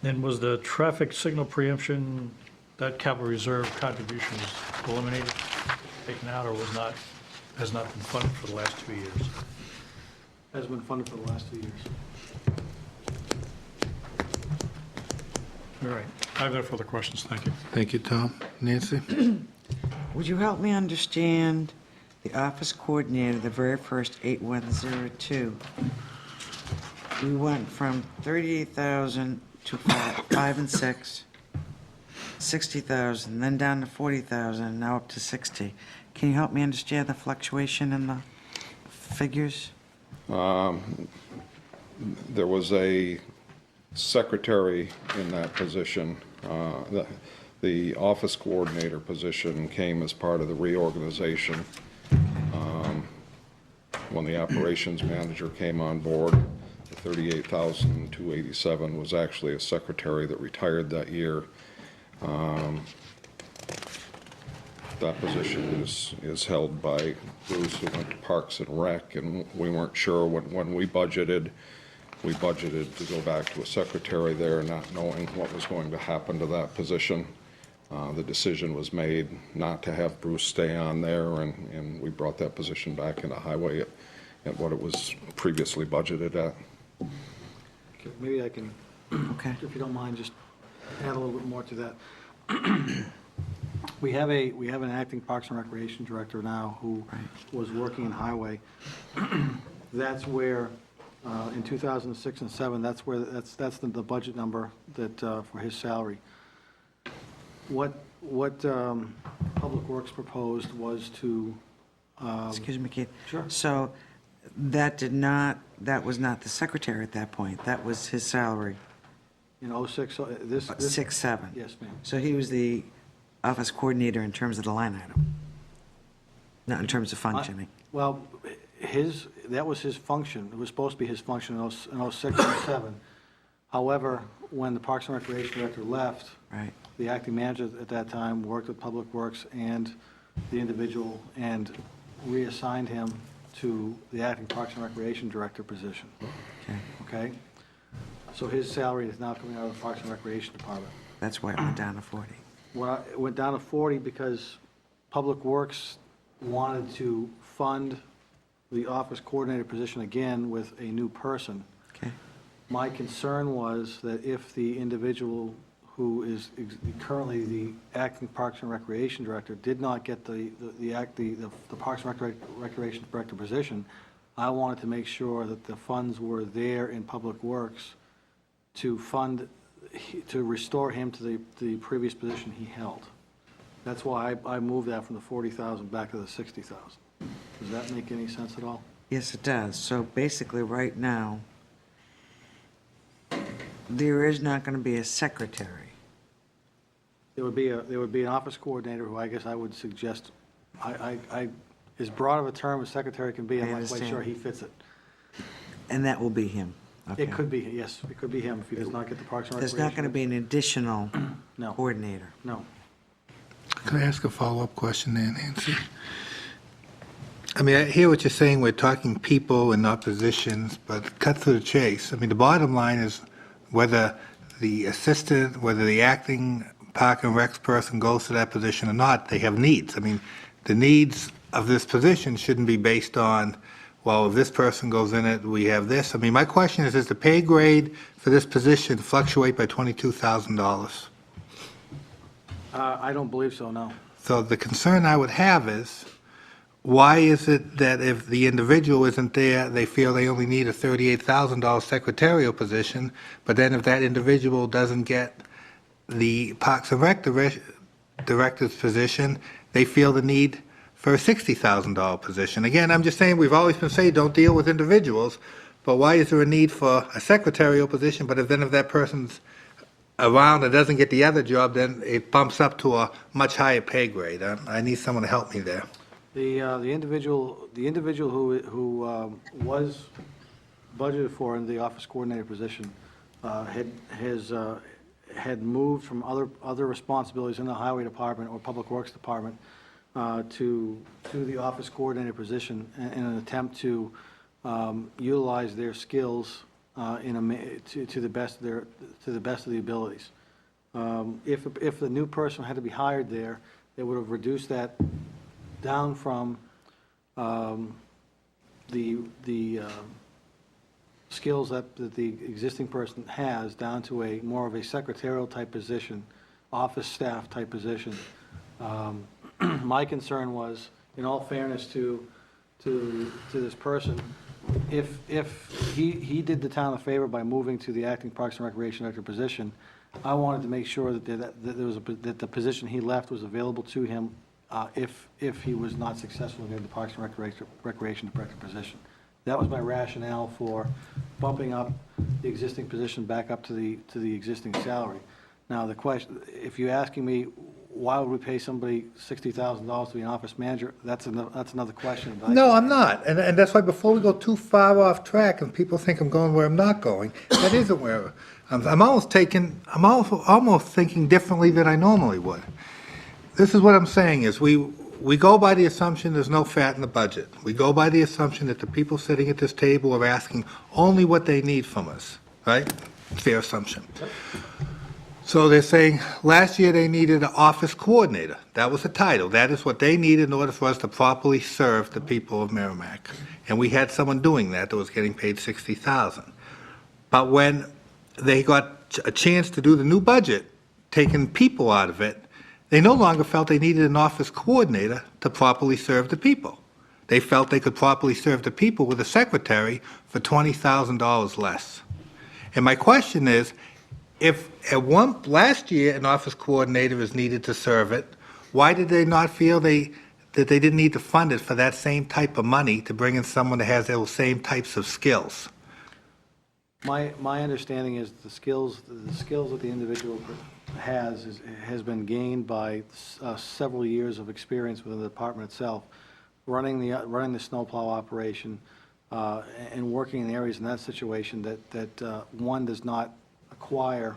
And was the traffic signal preemption, that capital reserve contribution was eliminated, taken out, or has not been funded for the last 2 years? Has been funded for the last 2 years. All right, I have no further questions, thank you. Thank you, Tom. Nancy? Would you help me understand the office coordinator, the very first 8102? We went from 38,000 to 5 and 6, 60,000, then down to 40,000, now up to 60. Can you help me understand the fluctuation in the figures? There was a secretary in that position. The office coordinator position came as part of the reorganization. When the operations manager came on board, the 38,287 was actually a secretary that retired that year. That position is held by Bruce, who went to Parks and Rec, and we weren't sure when we budgeted to go back to a secretary there, not knowing what was going to happen to that position. The decision was made not to have Bruce stay on there, and we brought that position back into highway at what it was previously budgeted at. Okay, maybe I can, Okay. if you don't mind, just add a little bit more to that. We have an acting Parks and Recreation Director now who was working in Highway. That's where, in 2006 and 7, that's the budget number that, for his salary. What Public Works proposed was to, Excuse me, Keith. Sure. So that was not the secretary at that point. That was his salary, in 06, this. 6, 7. Yes, ma'am. So he was the office coordinator in terms of the line item, not in terms of functioning. Well, that was his function. It was supposed to be his function in 06 and 7. However, when the Parks and Recreation Director left, Right. the acting manager at that time worked with Public Works and the individual and reassigned him to the acting Parks and Recreation Director position. Okay. Okay? So his salary is now coming out of the Parks and Recreation Department. That's why it went down to 40. Well, it went down to 40 because Public Works wanted to fund the office coordinator position again with a new person. Okay. My concern was that if the individual who is currently the acting Parks and Recreation Director did not get the Parks and Recreation Director position, I wanted to make sure that the funds were there in Public Works to fund to restore him to the previous position he held. That's why I moved that from the 40,000 back to the 60,000. Does that make any sense at all? Yes, it does. So basically, right now, there is not going to be a secretary. There would be an office coordinator who I guess I would suggest, as broad of a term as secretary can be, I'm not quite understand. sure he fits it. And that will be him. Okay. It could be, yes, it could be him if he does not get the Parks and There's Recreation. not going to be an additional No. coordinator. No. Can I ask a follow-up question there, Nancy? I mean, I hear what you're saying, we're talking people and not positions, but cut to the chase. I mean, the bottom line is whether the assistant, whether the acting Park and Recs person goes to that position or not, they have needs. I mean, the needs of this position shouldn't be based on, well, if this person goes in it, we have this. I mean, my question is, does the pay grade for this position fluctuate by $22,000? I don't believe so, no. So the concern I would have is, why is it that if the individual isn't there, they feel they only need a $38,000 secretarial position, but then if that individual doesn't get the Parks and Rec director's position, they feel the need for a $60,000 position? Again, I'm just saying, we've always been saying, don't deal with individuals, but why is there a need for a secretarial position, but if that person's around and doesn't get the other job, then it bumps up to a much higher pay grade? I need someone to help me there. The individual who was budgeted for in the office coordinator position had moved from other responsibilities in the highway department or public works department to the office coordinator position in an attempt to utilize their skills to the best of the abilities. If the new person had to be hired there, they would have reduced that down from the skills that the existing person has down to a more of a secretarial type position, office staff type position. My concern was, in all fairness to this person, if he did the town a favor by moving to the acting Parks and Recreation Director position, I wanted to make sure that the position he left was available to him if he was not successful in getting the Parks and Recreation Director position. That was my rationale for bumping up the existing position back up to the existing salary. Now, the question, if you're asking me, why would we pay somebody $60,000 to be an office manager, that's another question. But No, I'm not, and that's why before we go too far off track and people think I'm going where I'm not going, that isn't where I'm almost thinking differently than I normally would. This is what I'm saying is we go by the assumption there's no fat in the budget. We go by the assumption that the people sitting at this table are asking only what they need from us, right? Fair assumption. So they're saying last year they needed an office coordinator. That was the title. That is what they needed in order for us to properly serve the people of Merrimack. And we had someone doing that was getting paid $60,000. But when they got a chance to do the new budget, taking people out of it, they no longer felt they needed an office coordinator to properly serve the people. They felt they could properly serve the people with a secretary for $20,000 less. And my question is, if last year an office coordinator is needed to serve it, why did they not feel that they didn't need to fund it for that same type of money to bring in someone that has those same types of skills? My understanding is the skills that the individual has been gained by several years of experience within the department itself, running the snowplow operation and working in areas in that situation that one does not acquire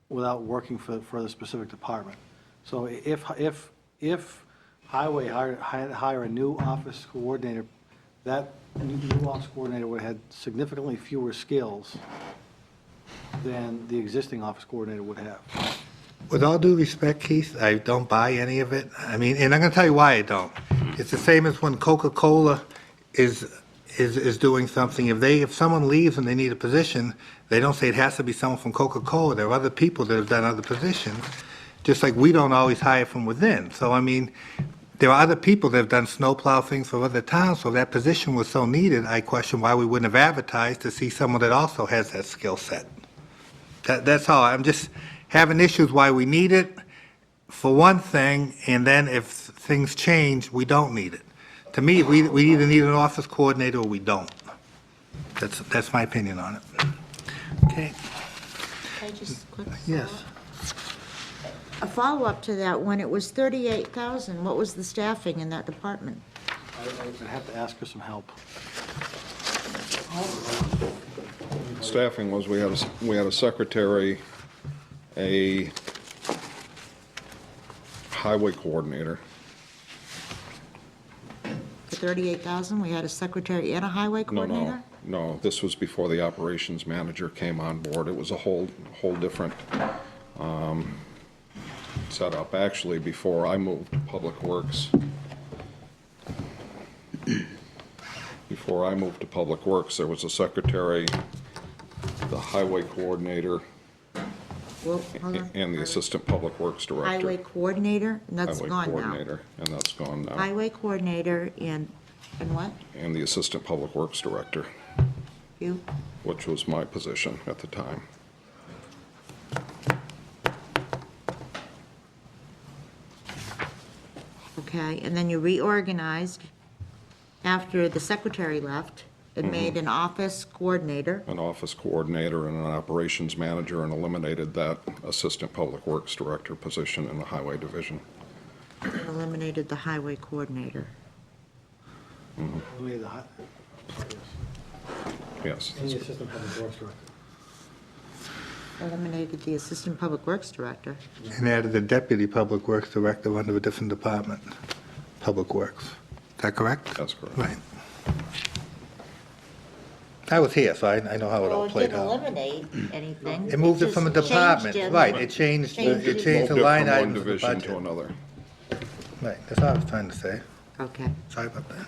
without working for the specific department. So if highway hire a new office coordinator, that new office coordinator would have had significantly fewer skills than the existing office coordinator would have. With all due respect, Keith, I don't buy any of it. I mean, and I'm going to tell you why I don't. It's the same as when Coca-Cola is doing something. If someone leaves and they need a position, they don't say it has to be someone from Coca-Cola. There are other people that have done other positions, just like we don't always hire from within. So, I mean, there are other people that have done snowplow things for other towns, so if that position was so needed, I question why we wouldn't have advertised to see someone that also has that skill set. That's all. I'm just having issues why we need it for one thing, and then if things change, we don't need it. To me, we either need an office coordinator or we don't. That's my opinion on it. Okay, Can I just quickly yes. follow up? A follow-up to that, when it was 38,000, what was the staffing in that department? I would have to ask for some help. Staffing was, we had a secretary, a highway coordinator. For 38,000, we had a secretary and a highway coordinator? No, this was before the operations manager came on board. It was a whole different setup. Actually, before I moved to Public Works, there was a secretary, the highway coordinator, Well, hold on. and the assistant Public Works director. Highway coordinator, and that's Highway gone now. coordinator, and that's gone now. Highway coordinator and what? And the assistant Public Works director, You? which was my position at the time. Okay, and then you reorganized after the secretary left and made an office coordinator. An office coordinator and an operations manager, and eliminated that assistant public works director position in the highway division. And eliminated the highway coordinator. Only the Yes. and the assistant public works director. Eliminated the assistant public works director. And added the deputy public works director under a different department, Public Works. Is that correct? That's correct. Right. I was here, so I know how it Well, all it played didn't out. eliminate anything. It moved it from a just changed department, it. right, it changed the Changed it. Moved it line from one items of the division to budget. another. Right, that's all I was trying to say. Okay, Sorry about that.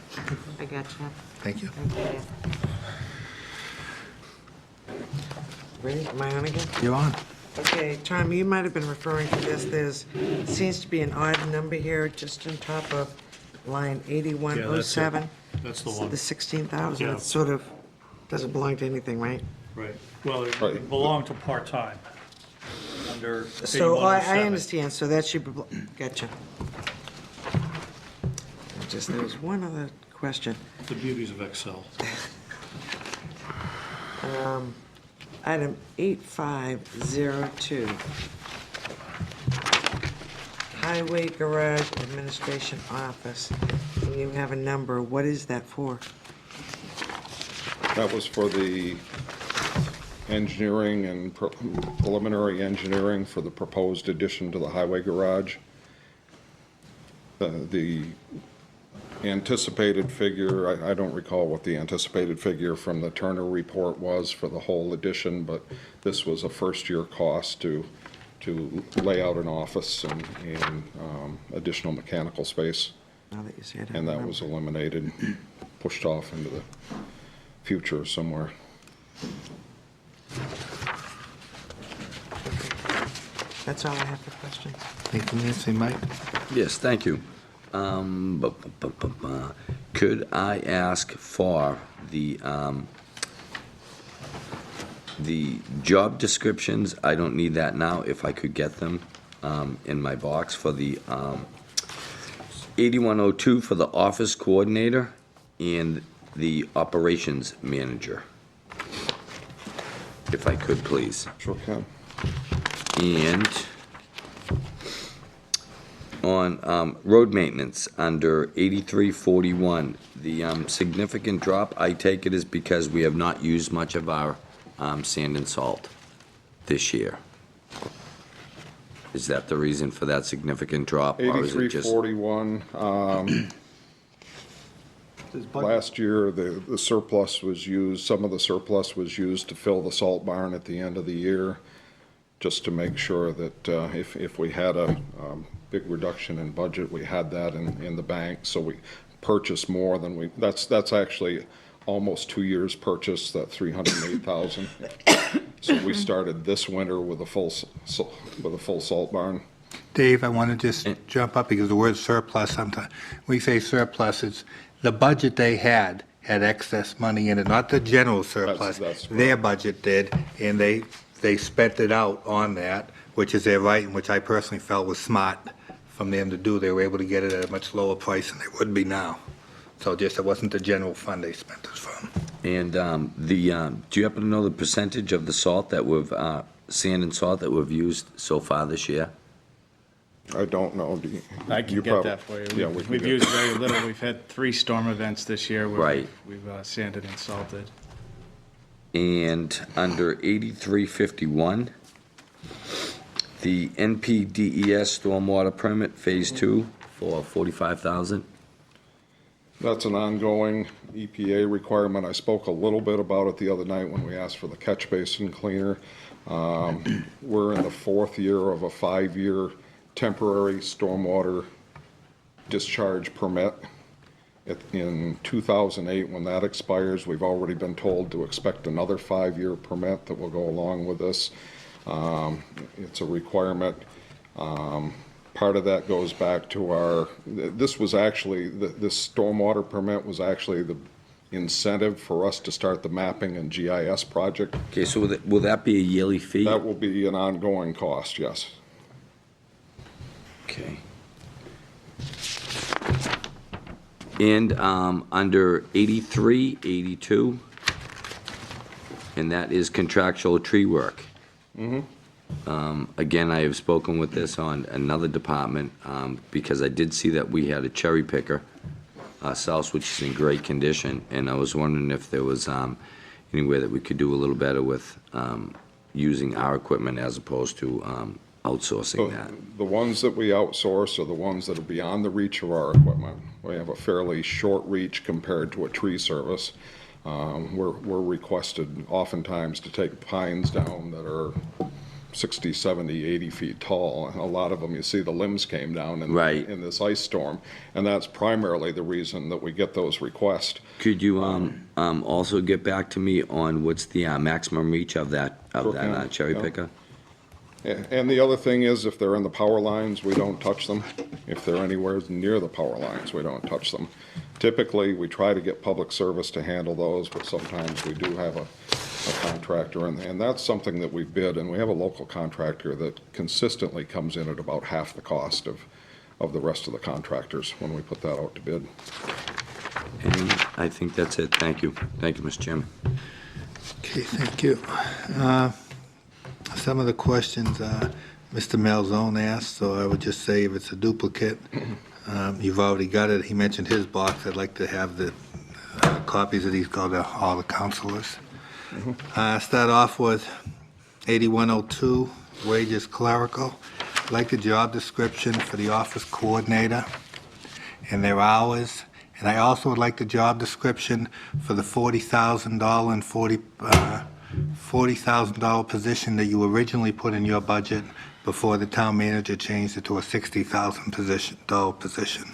I got you. Thank you. Okay. Ready? Am I on again? You're on. Okay, Tom, you might have been referring to this. Seems to be an odd number here, just on top of line 8107. That's the one. The 16,000, Yeah. it sort of doesn't belong to anything, right? Right. Well, it Right. belonged to part-time under So I 8107. understand, so that should be, gotcha. Just, there was one other question. The beauties of Excel. Item 8502. Highway Garage Administration Office. And you have a number, what is that for? That was for the engineering and preliminary engineering for the proposed addition to the highway garage. The anticipated figure, I don't recall what the anticipated figure from the Turner report was for the whole addition, but this was a first-year cost to lay out an office and additional mechanical space, Now that you say it. I and that remember. was eliminated, pushed off into the future somewhere. That's all I have for questions. Thank you, Nancy. Mike? Yes, thank you. Could I ask for the job descriptions? I don't need that now, if I could get them in my box for the 8102 for the office coordinator and the operations manager. If I could, please. Sure can. And on road maintenance, under 8341, the significant drop, I take it, is because we have not used much of our sand and salt this year. Is that the reason for that significant drop? Or is it just 8341, Does budget- last year, the surplus was used, some of the surplus was used to fill the salt barn at the end of the year, just to make sure that if we had a big reduction in budget, we had that in the bank, so we purchased more than that's actually almost 2 years' purchase, that 308,000. So we started this winter with a full salt barn. Dave, I want to just jump up because the word surplus sometimes, we say surplus, it's the budget they had excess money in it, not the general surplus. That's right. Their budget did, and they they spent it out on that, which is their right, and which I personally felt was smart from them to do. They were able to get it at a much lower price than they would be now. So just, it wasn't the general fund they spent it from. And do you happen to know the percentage of the salt that sand and salt that we've used so far this year? I don't know. I can get that for you. Yeah, we can We've get- used very little. We've had 3 storm events this year where Right. we've sanded and salted. And under 8351, the NPDES stormwater permit Phase 2 for 45,000. That's an ongoing EPA requirement. I spoke a little bit about it the other night when we asked for the catch basin cleaner. We're in the 4th year of a 5-year temporary stormwater discharge permit. In 2008, when that expires, we've already been told to expect another 5-year permit that will go along with this. It's a requirement. Part of that goes back to this was actually, this stormwater permit was actually the incentive for us to start the mapping and GIS project. Okay, so will that be a yearly fee? That will be an ongoing cost, yes. Okay. And under 8382, and that is contractual tree work. Again, I have spoken with this on another department, because I did see that we had a cherry picker ourselves, which is in great condition, and I was wondering if there was any way that we could do a little better with using our equipment as opposed to outsourcing that. The ones that we outsource are the ones that are beyond the reach of our equipment. We have a fairly short reach compared to a tree service. We're requested oftentimes to take pines down that are 60, 70, 80 feet tall. And a lot of them, you see the limbs came down Right. in this ice storm. And that's primarily the reason that we get those requests. Could you also get back to me on what's the maximum reach of that Sure can, cherry yeah. picker? And the other thing is, if they're in the power lines, we don't touch them. If they're anywhere near the power lines, we don't touch them. Typically, we try to get public service to handle those, but sometimes we do have a contractor, and that's something that we bid, and we have a local contractor that consistently comes in at about half the cost of the rest of the contractors when we put that out to bid. And I think that's it. Thank you. Thank you, Mr. Chairman. Okay, thank you. Some of the questions Mr. Malzone asked, so I would just say if it's a duplicate, you've already got it. He mentioned his box. I'd like to have the copies of these go to all the counselors. Start off with 8102, wages clerical. I'd like the job description for the office coordinator and their hours. And I also would like the job description for the $40,000 and $40,000 position that you originally put in your budget before the town manager changed it to a $60,000 position.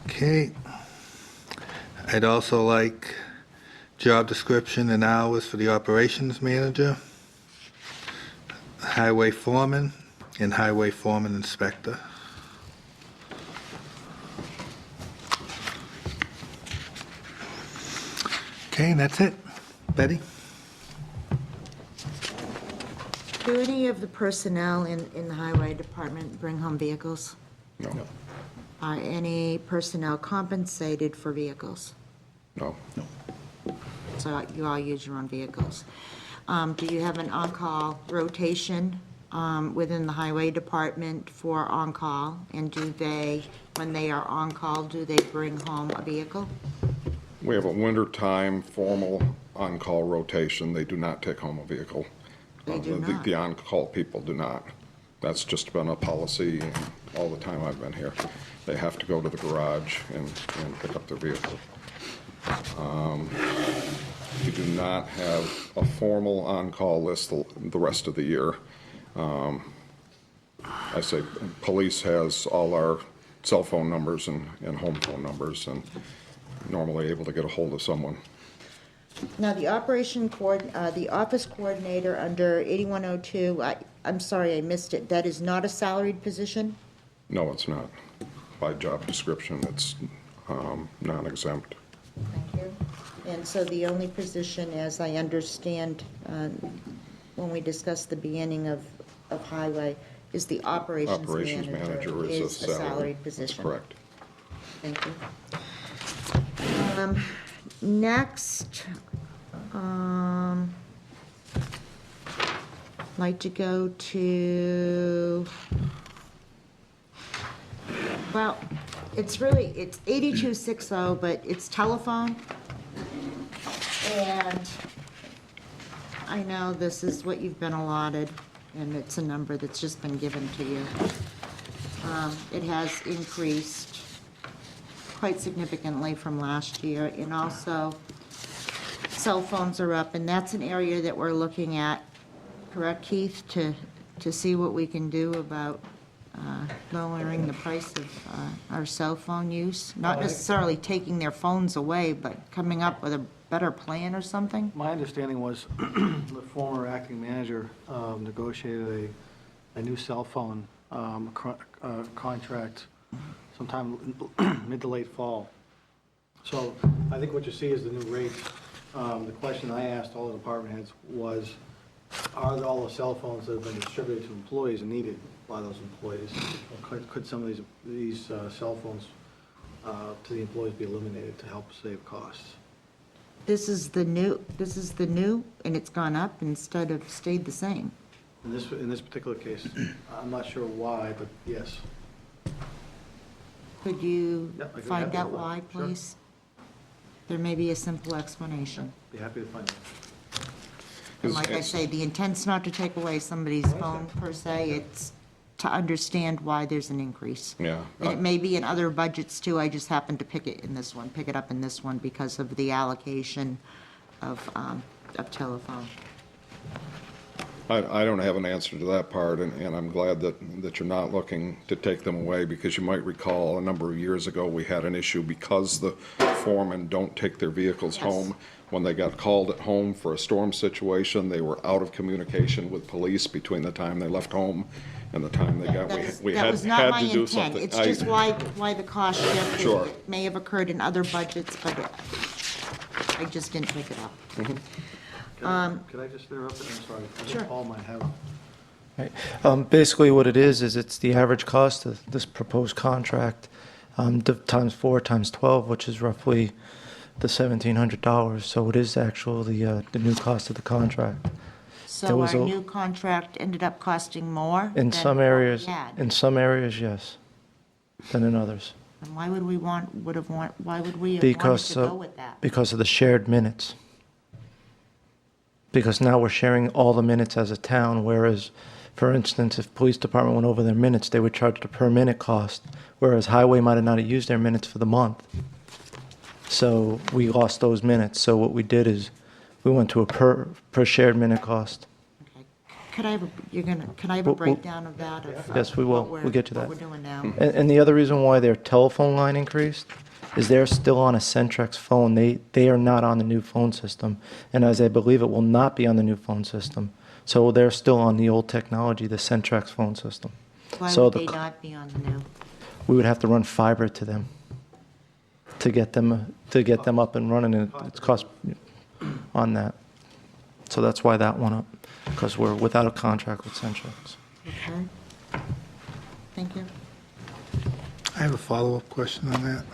Okay. I'd also like job description and hours for the operations manager, highway foreman, and highway foreman inspector. Okay, and that's it. Betty? Do any of the personnel in the highway department bring home vehicles? No, Are any personnel compensated for vehicles? no. So you all use your own vehicles. Do you have an on-call rotation within the highway department for on-call? And do they, when they are on-call, do they bring home a vehicle? We have a wintertime formal on-call rotation. They do not take home a vehicle. They do not? The on-call people do not. That's just been a policy all the time I've been here. They have to go to the garage and pick up their vehicle. We do not have a formal on-call list the rest of the year. I say police has all our cell phone numbers and home phone numbers, and normally able to get a hold of someone. Now, the the office coordinator under 8102, I'm sorry, I missed it. That is not a salaried position? No, it's not. By job description, it's non-exempt. Thank you. And so the only position, as I understand, when we discussed the beginning of highway, is the operations manager is a salaried position. Correct. Thank you. Next, like to go to, well, it's 8260, but it's telephone. And I know this is what you've been allotted, and it's a number that's just been given to you. It has increased quite significantly from last year, and also cell phones are up, and that's an area that we're looking at, correct, Keith, to see what we can do about lowering the price of our cell phone use? Not necessarily taking their phones away, but coming up with a better plan or something? My understanding was the former acting manager negotiated a new cell phone contract sometime mid to late fall. So I think what you see is the new rates. The question I asked all the department heads was, are all the cell phones that have been distributed to employees and needed by those employees, could some of these cell phones to the employees be eliminated to help save costs? This is the new, and it's gone up instead of stayed the same. In this particular case, I'm not sure why, but yes. Could you Yep, I could find have that out one. why, Sure. please? There may be a simple explanation. Be happy to find out. And like I say, the intent's not to take away somebody's phone per se, it's to understand why there's an increase. Yeah. And it may be in other budgets too, I just happened to pick it up in this one because of the allocation of telephone. I don't have an answer to that part, and I'm glad that you're not looking to take them away, because you might recall a number of years ago, we had an issue because the foremen don't take their vehicles Yes. home. When they got called at home for a storm situation, they were out of communication with police between the time they left home and the time they got, we That had was not my to do intent. something. It's just why the cost shift. Sure. It may have occurred in other budgets, but I just didn't pick it up. Could I just interrupt? I'm sorry. I Sure. think Paul might have. Right. Basically, what it is it's the average cost of this proposed contract times 4 times 12, which is roughly the $1,700. So it is actually the new cost of the contract. So There was our a- new contract ended up costing more In than some what we areas, had. yes, than in others. And why would we have wanted to Because go with that? because of the shared minutes. Because now we're sharing all the minutes as a town, whereas, for instance, if police department went over their minutes, they would charge the per minute cost, whereas highway might have not used their minutes for the month. So we lost those minutes. So what we did is we went to a per shared minute cost. Okay. Could I have a We'll- breakdown of that? Yes, we will. what We'll get to that. What we're doing now? And the other reason why their telephone line increased is they're still on a Centrex phone. They are not on the new phone system. And as I believe it will not be on the new phone system. So they're still on the old technology, the Centrex phone system. Why So would the they c- not be on the new? We would have to run fiber to them to get them up and running, and it's cost on that. So that's why that went up, because we're without a contract with Centrex. Okay. Thank you. I have a follow-up question on that.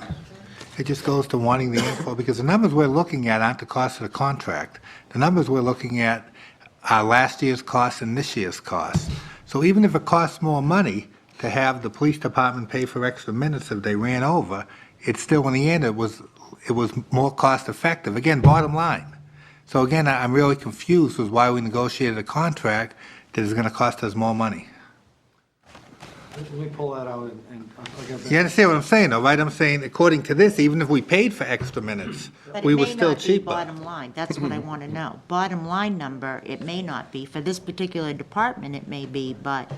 It just goes to wanting the info, because the numbers we're looking at aren't the cost of the contract. The numbers we're looking at are last year's costs and this year's costs. So even if it costs more money to have the police department pay for extra minutes if they ran over, it's still, in the end, it was more cost-effective. Again, bottom line. So again, I'm really confused with why we negotiated a contract that is going to cost us more money. Let me pull that out and I'll get back. You understand what I'm saying, though, right? I'm saying, according to this, even if we paid for extra minutes, But we it were may still not be cheaper. bottom line. That's what I want to know. Bottom line number, it may not be. For this particular department, it may be, but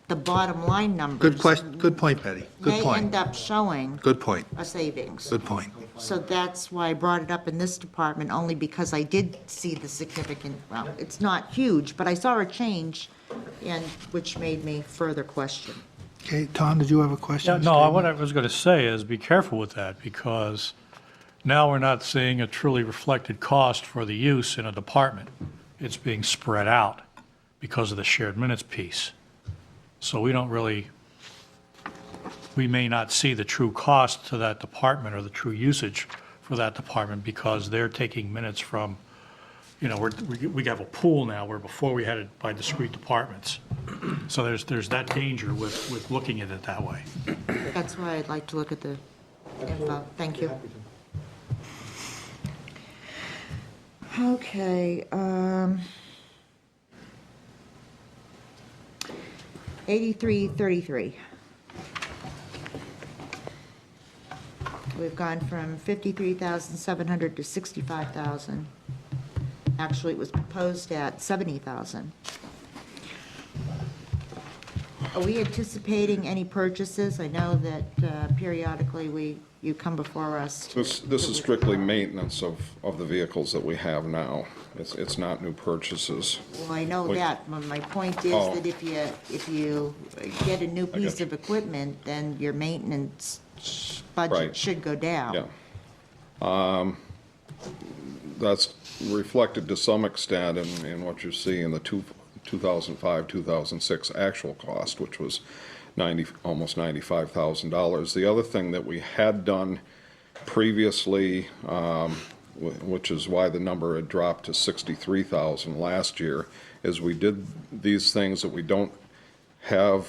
the bottom line numbers. Good question, good point, Betty. Good May point. end up showing Good point. a savings. Good point. So that's why I brought it up in this department, only because I did see the significant, well, it's not huge, but I saw a change, and, which made me further question. Okay, Tom, did you have a question? Yeah, no, what I was going to say is be careful with that, because Now we're not seeing a truly reflected cost for the use in a department. It's being spread out because of the shared minutes piece. So we don't really, we may not see the true cost to that department or the true usage for that department because they're taking minutes from, you know, we have a pool now where before we had it by discrete departments. So there's that danger with looking at it that way. That's why I'd like to look at the info. Thank you. Okay, 8333. We've gone from 53,700 to 65,000. Actually, it was proposed at 70,000. Are we anticipating any purchases? I know that periodically you come before us. This is strictly maintenance of the vehicles that we have now. It's not new purchases. Well, I know that, but my point is Oh. that if you get a new piece you. of equipment, then your maintenance Right. budget should go down. Yeah. That's reflected to some extent in what you see in the 2005, 2006 actual cost, which was almost $95,000. The other thing that we had done previously, which is why the number had dropped to 63,000 last year, is we did these things that we don't have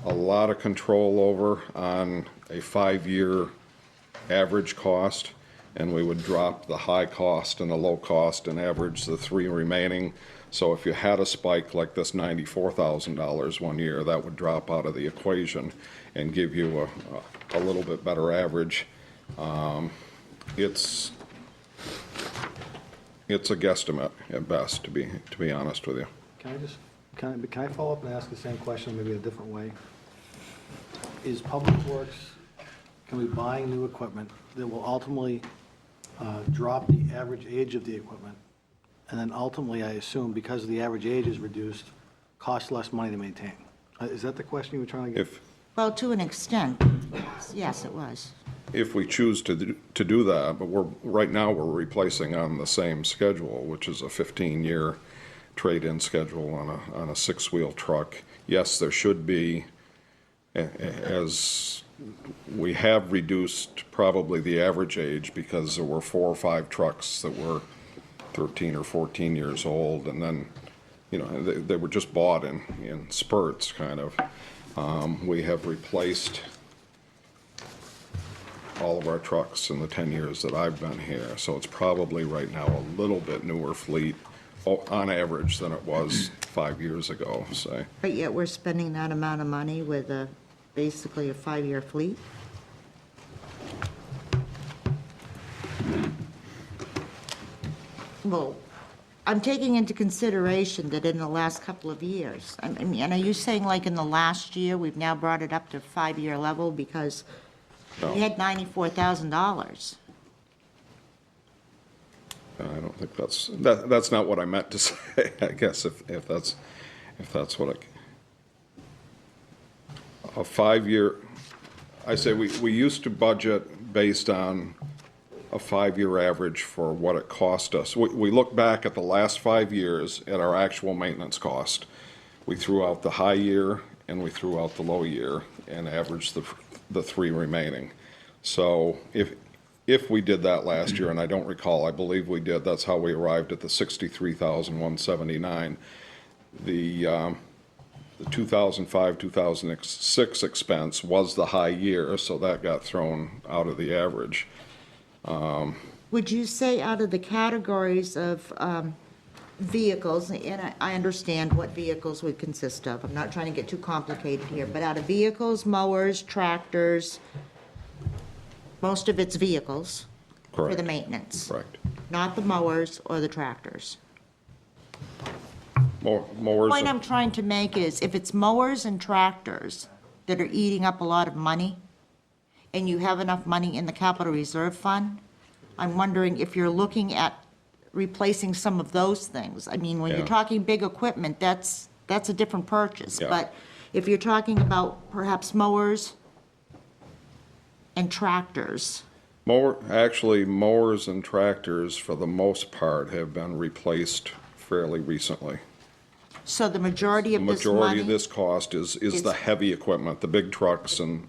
a lot of control over on a 5-year average cost, and we would drop the high cost and the low cost and average the 3 remaining. So if you had a spike like this $94,000 one year, that would drop out of the equation and give you a little bit better average. It's a guesstimate at best, to be honest with you. Can I follow up and ask the same question maybe a different way? Is Public Works, can we buy new equipment that will ultimately drop the average age of the equipment? And then ultimately, I assume, because the average age is reduced, costs less money to maintain. Is that the question you were trying to get? Well, to an extent, yes, it was. If we choose to do that, but right now we're replacing on the same schedule, which is a 15-year trade-in schedule on a 6-wheel truck. Yes, there should be, as we have reduced probably the average age because there were 4 or 5 trucks that were 13 or 14 years old, and then, you know, they were just bought in spurts, kind of. We have replaced all of our trucks in the 10 years that I've been here, so it's probably right now a little bit newer fleet on average than it was 5 years ago, say. But yet we're spending that amount of money with basically a 5-year fleet? Well, I'm taking into consideration that in the last couple of years, I mean, and are you saying like in the last year, we've now brought it up to 5-year level because we had $94,000? I don't think that's not what I meant to say, I guess, if that's what a 5-year, I say we used to budget based on a 5-year average for what it cost us. We look back at the last 5 years at our actual maintenance cost. We threw out the high year and we threw out the low year and averaged the 3 remaining. So if we did that last year, and I don't recall, I believe we did, that's how we arrived at the $63,179. The 2005, 2006 expense was the high year, so that got thrown out of the average. Would you say out of the categories of vehicles, and I understand what vehicles would consist of, I'm not trying to get too complicated here, but out of vehicles, mowers, tractors, most of it's vehicles for the Correct. maintenance? Correct. Not the mowers or the tractors? Mowers. The point I'm trying to make is, if it's mowers and tractors that are eating up a lot of money, and you have enough money in the capital reserve fund, I'm wondering if you're looking at replacing some of those things. I mean, when you're Yeah. talking big equipment, that's a different purchase. Yeah. But if you're talking about perhaps mowers and tractors, Actually, mowers and tractors, for the most part, have been replaced fairly recently. So the majority The of this majority money? of this cost is the heavy equipment, the big trucks and,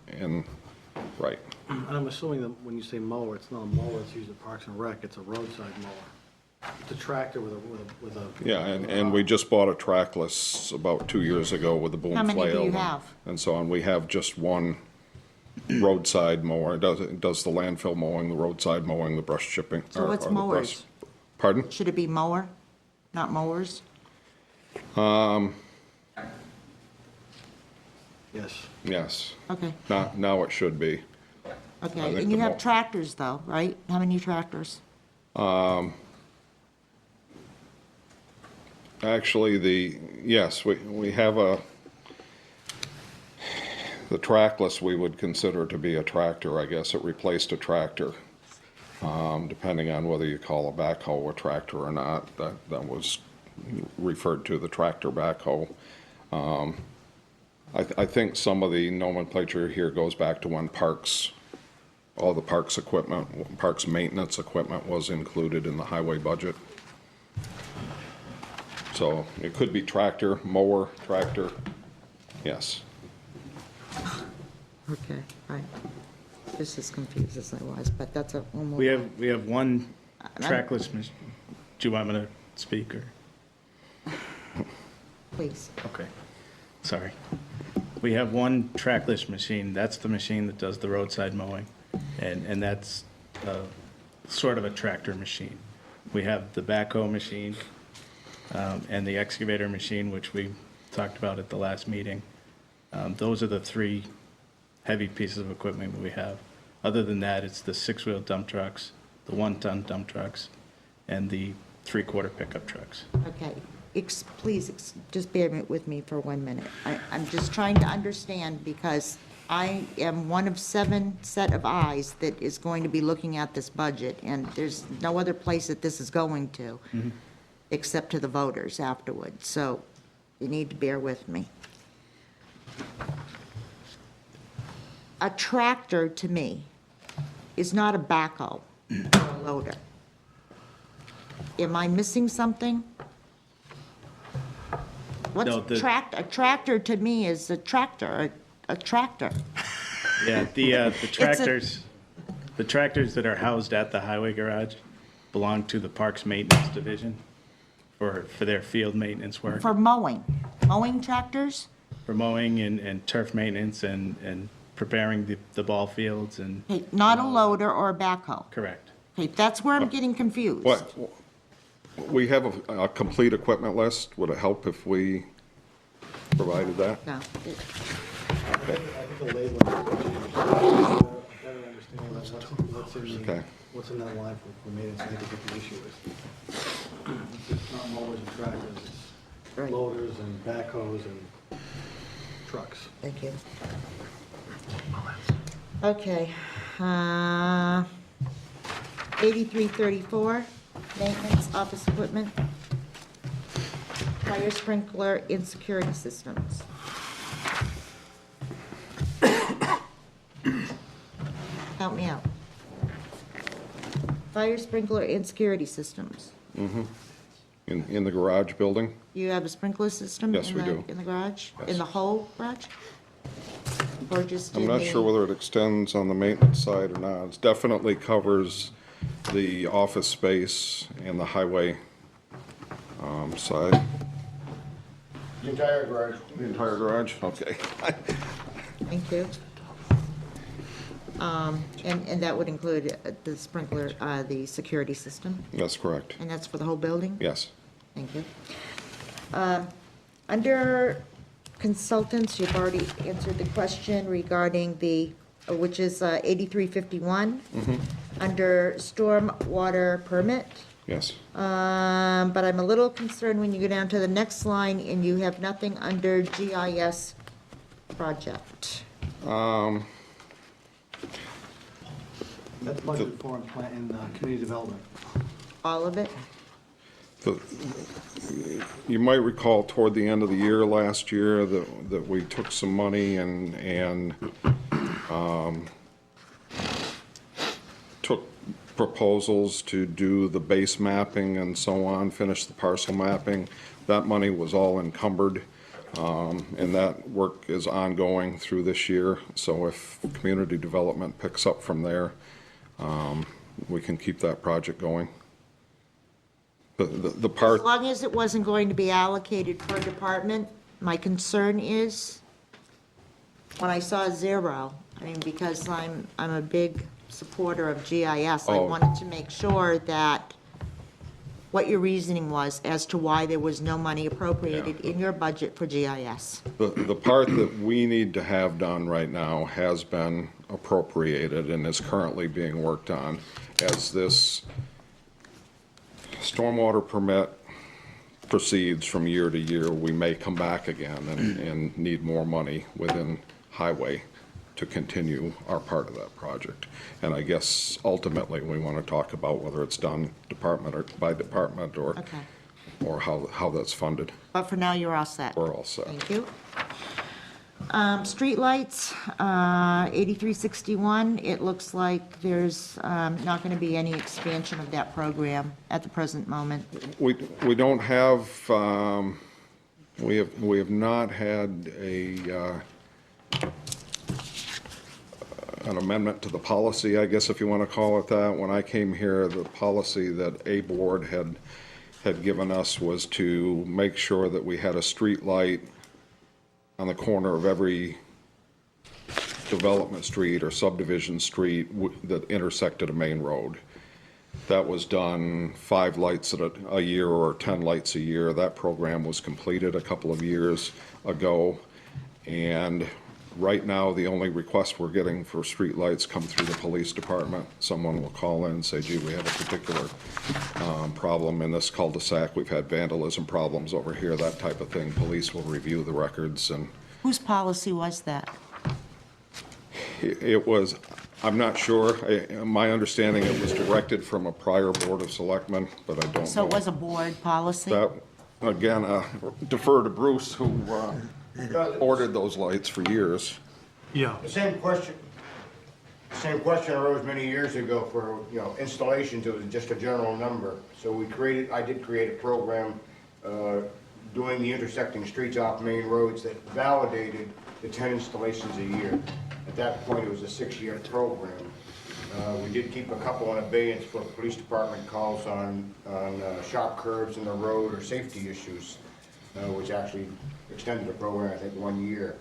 right. And I'm assuming that when you say mower, it's not a mower that's used at Parks and Rec, it's a roadside mower. It's a tractor with a. Yeah, and we just bought a trackless about 2 years ago with a boom How flail. many do you have? And so on. We have just one roadside mower. It does the landfill mowing, the roadside mowing, the brush chipping. So what's or the brush- mowers? Pardon? Should it be mower, not mowers? Yes. Yes. Okay, Now it should be. I okay. think And you the have tractors though, right? How many tractors? Actually, yes, we have the trackless we would consider to be a tractor, I guess. It replaced a tractor, depending on whether you call a backhoe a tractor or not. That was referred to, the tractor backhoe. I think some of the nomenclature here goes back to when all the parks equipment, parks maintenance equipment was included in the highway budget. So it could be tractor, mower, tractor, yes. Okay, right. Just as confused as I was, but that's a. We have one trackless machine. Do you want me to speak or? Please. Okay, sorry. We have one trackless machine. That's the machine that does the roadside mowing. And that's sort of a tractor machine. We have the backhoe machine and the excavator machine, which we talked about at the last meeting. Those are the three heavy pieces of equipment that we have. Other than that, it's the six-wheel dump trucks, the one-ton dump trucks, and the three-quarter pickup trucks. Okay, please, just bear with me for 1 minute. I'm just trying to understand because I am one of 7 set of eyes that is going to be looking at this budget, and there's no other place that this is going to, except to the voters afterwards. So you need to bear with me. A tractor, to me, is not a backhoe or a loader. Am I missing something? What's No, a tractor to me is a tractor, a tractor. Yeah, the tractors, the tractors that are housed at the highway garage belong to the Parks Maintenance Division for their field maintenance work, For mowing tractors? for mowing and turf maintenance and preparing the ball fields and, Okay, not a loader or a backhoe. correct. Okay, that's where I'm getting confused. What, we have a complete equipment list. Would it help if we provided that? No. I think the labeling is going to change. Better understand Okay. what's in that line for maintenance, I think is what the issue is. It's not mowers and tractors, it's Right. loaders and backhoes and trucks. Thank you. Okay. 8334, maintenance, office equipment, fire sprinkler, and security systems. Help me out. Fire sprinkler and security systems. In the garage building? You have a sprinkler system? Yes, we do. In the garage? Yes. In the whole garage? Or just in I'm not the- sure whether it extends on the maintenance side or not. It definitely covers the office space and the highway side. The entire garage. The entire garage? Okay. Thank you. And that would include the sprinkler, the security system, That's correct. and that's for the whole building? Yes. Thank you. Under consultants, you've already answered the question regarding which is 8351. Under stormwater permit. Yes. But I'm a little concerned when you go down to the next line and you have nothing under GIS project. That's budgeted for in plan, in community development. All of it? You might recall toward the end of the year last year that we took some money and took proposals to do the base mapping and so on, finish the parcel mapping. That money was all encumbered, and that work is ongoing through this year. So if community development picks up from there, we can keep that project going. The part. As long as it wasn't going to be allocated per department, my concern is, when I saw zero, I mean, because I'm a big supporter of GIS, I Oh. wanted to make sure that what your reasoning was as to why there was no money appropriated in your budget for GIS. The part that we need to have done right now has been appropriated and is currently being worked on. As this stormwater permit proceeds from year to year, we may come back again and need more money within highway to continue our part of that project. And I guess ultimately, we want to talk about whether it's done department or by department or Okay. or how that's funded. But for now, you're all set. We're all set. Thank you. Streetlights, 8361, it looks like there's not going to be any expansion of that program at the present moment. We don't have, we have not had an amendment to the policy, I guess if you want to call it that. When I came here, the policy that a board had given us was to make sure that we had a street light on the corner of every development street or subdivision street that intersected a main road. That was done 5 lights a year or 10 lights a year. That program was completed a couple of years ago. And right now, the only requests we're getting for street lights come through the police department. Someone will call in and say, gee, we have a particular problem in this cul-de-sac. We've had vandalism problems over here, that type of thing. Police will review the records and Whose policy was that? it was, I'm not sure. My understanding, it was directed from a prior Board of Selectmen, but I don't know. So it was a board policy? That, again, defer to Bruce, who ordered those lights for years. Yeah. The same question arose many years ago for, installations. It was just a general number. So I did create a program doing the intersecting streets off main roads that validated the 10 installations a year. At that point, it was a 6-year program. We did keep a couple in abeyance for police department calls on sharp curves in the road or safety issues, which actually extended the program, I think, 1 year.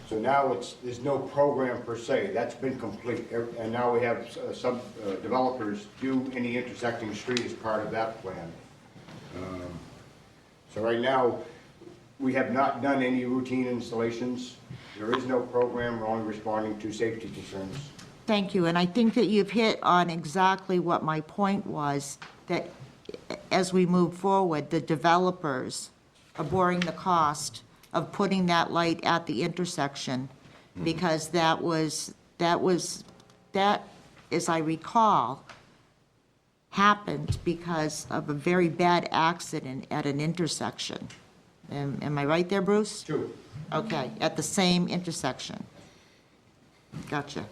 So now there's no program per se. That's been complete. And now we have some developers do any intersecting street as part of that plan. So right now, we have not done any routine installations. There is no program. We're only responding to safety concerns. Thank you, and I think that you've hit on exactly what my point was, that as we move forward, the developers are bearing the cost of putting that light at the intersection, because that, as I recall, happened because of a very bad accident at an intersection. Am I right there, Bruce? True. Okay, at the same intersection. Gotcha.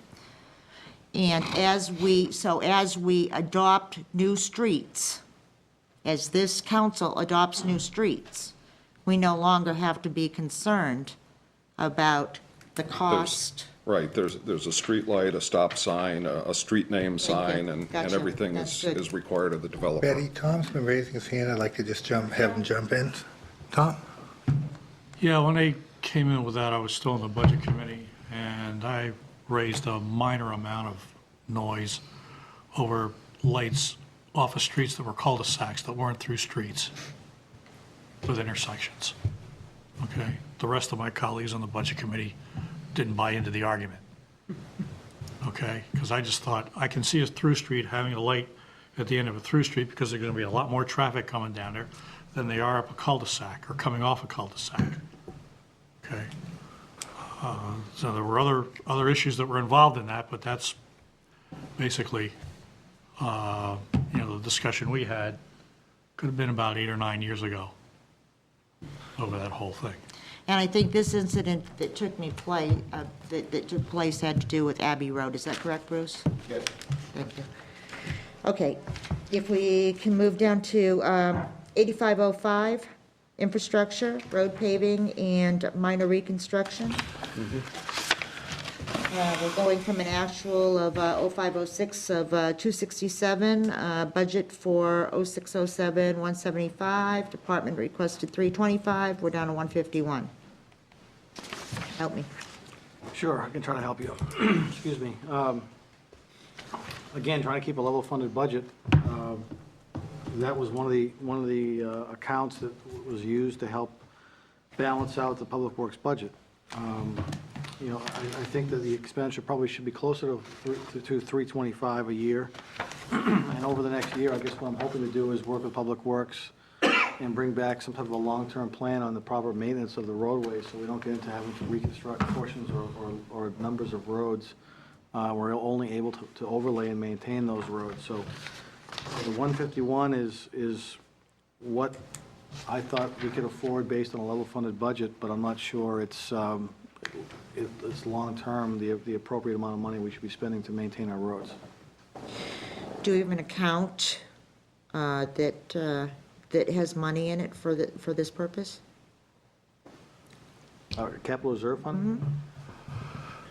And as we adopt new streets, as this council adopts new streets, we no longer have to be concerned about the cost. Right, there's a street light, a stop sign, a street name sign, and Gotcha. everything That's is good. required of the developer. Betty, Tom's been raising his hand. I'd like to just have him jump in. Tom? Yeah, when they came in with that, I was still in the budget committee, and I raised a minor amount of noise over lights off of streets that were cul-de-sacs that weren't through streets with intersections. Okay? The rest of my colleagues on the budget committee didn't buy into the argument. Okay? Because I just thought, I can see a through street having a light at the end of a through street because there's going to be a lot more traffic coming down there than they are up a cul-de-sac or coming off a cul-de-sac. Okay? So there were other issues that were involved in that, but that's basically, the discussion we had could have been about 8 or 9 years ago over that whole thing. And I think this incident that took place had to do with Abbey Road. Is that correct, Bruce? Yes. Thank you. Okay, if we can move down to 8505, infrastructure, road paving, and minor reconstruction. We're going from an actual of 0506 of 267, budget for 0607, 175, department requested 325, we're down to 151. Help me. Sure, I can try to help you. Excuse me. Again, trying to keep a level funded budget. That was one of the accounts that was used to help balance out the Public Works budget. You know, I think that the expenditure probably should be closer to 325 a year. And over the next year, I guess what I'm hoping to do is work with Public Works and bring back some type of a long-term plan on the proper maintenance of the roadways, so we don't get into having to reconstruct portions or numbers of roads. We're only able to overlay and maintain those roads. So the 151 is what I thought we could afford based on a level funded budget, but I'm not sure it's long-term, the appropriate amount of money we should be spending to maintain our roads. Do we have an account that has money in it for this purpose? Capital Reserve Fund?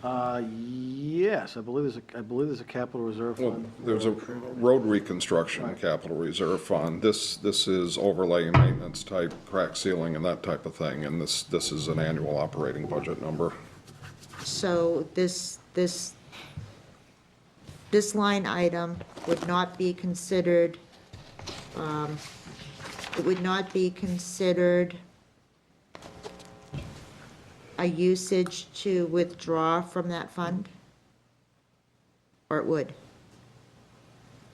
Yes, I believe there's a capital reserve Well, fund. there's a road reconstruction capital reserve fund. This is overlay and maintenance type, crack sealing and that type of thing, and this is an annual operating budget number. So this line item would not be considered, it would not be considered a usage to withdraw from that fund? Or it would?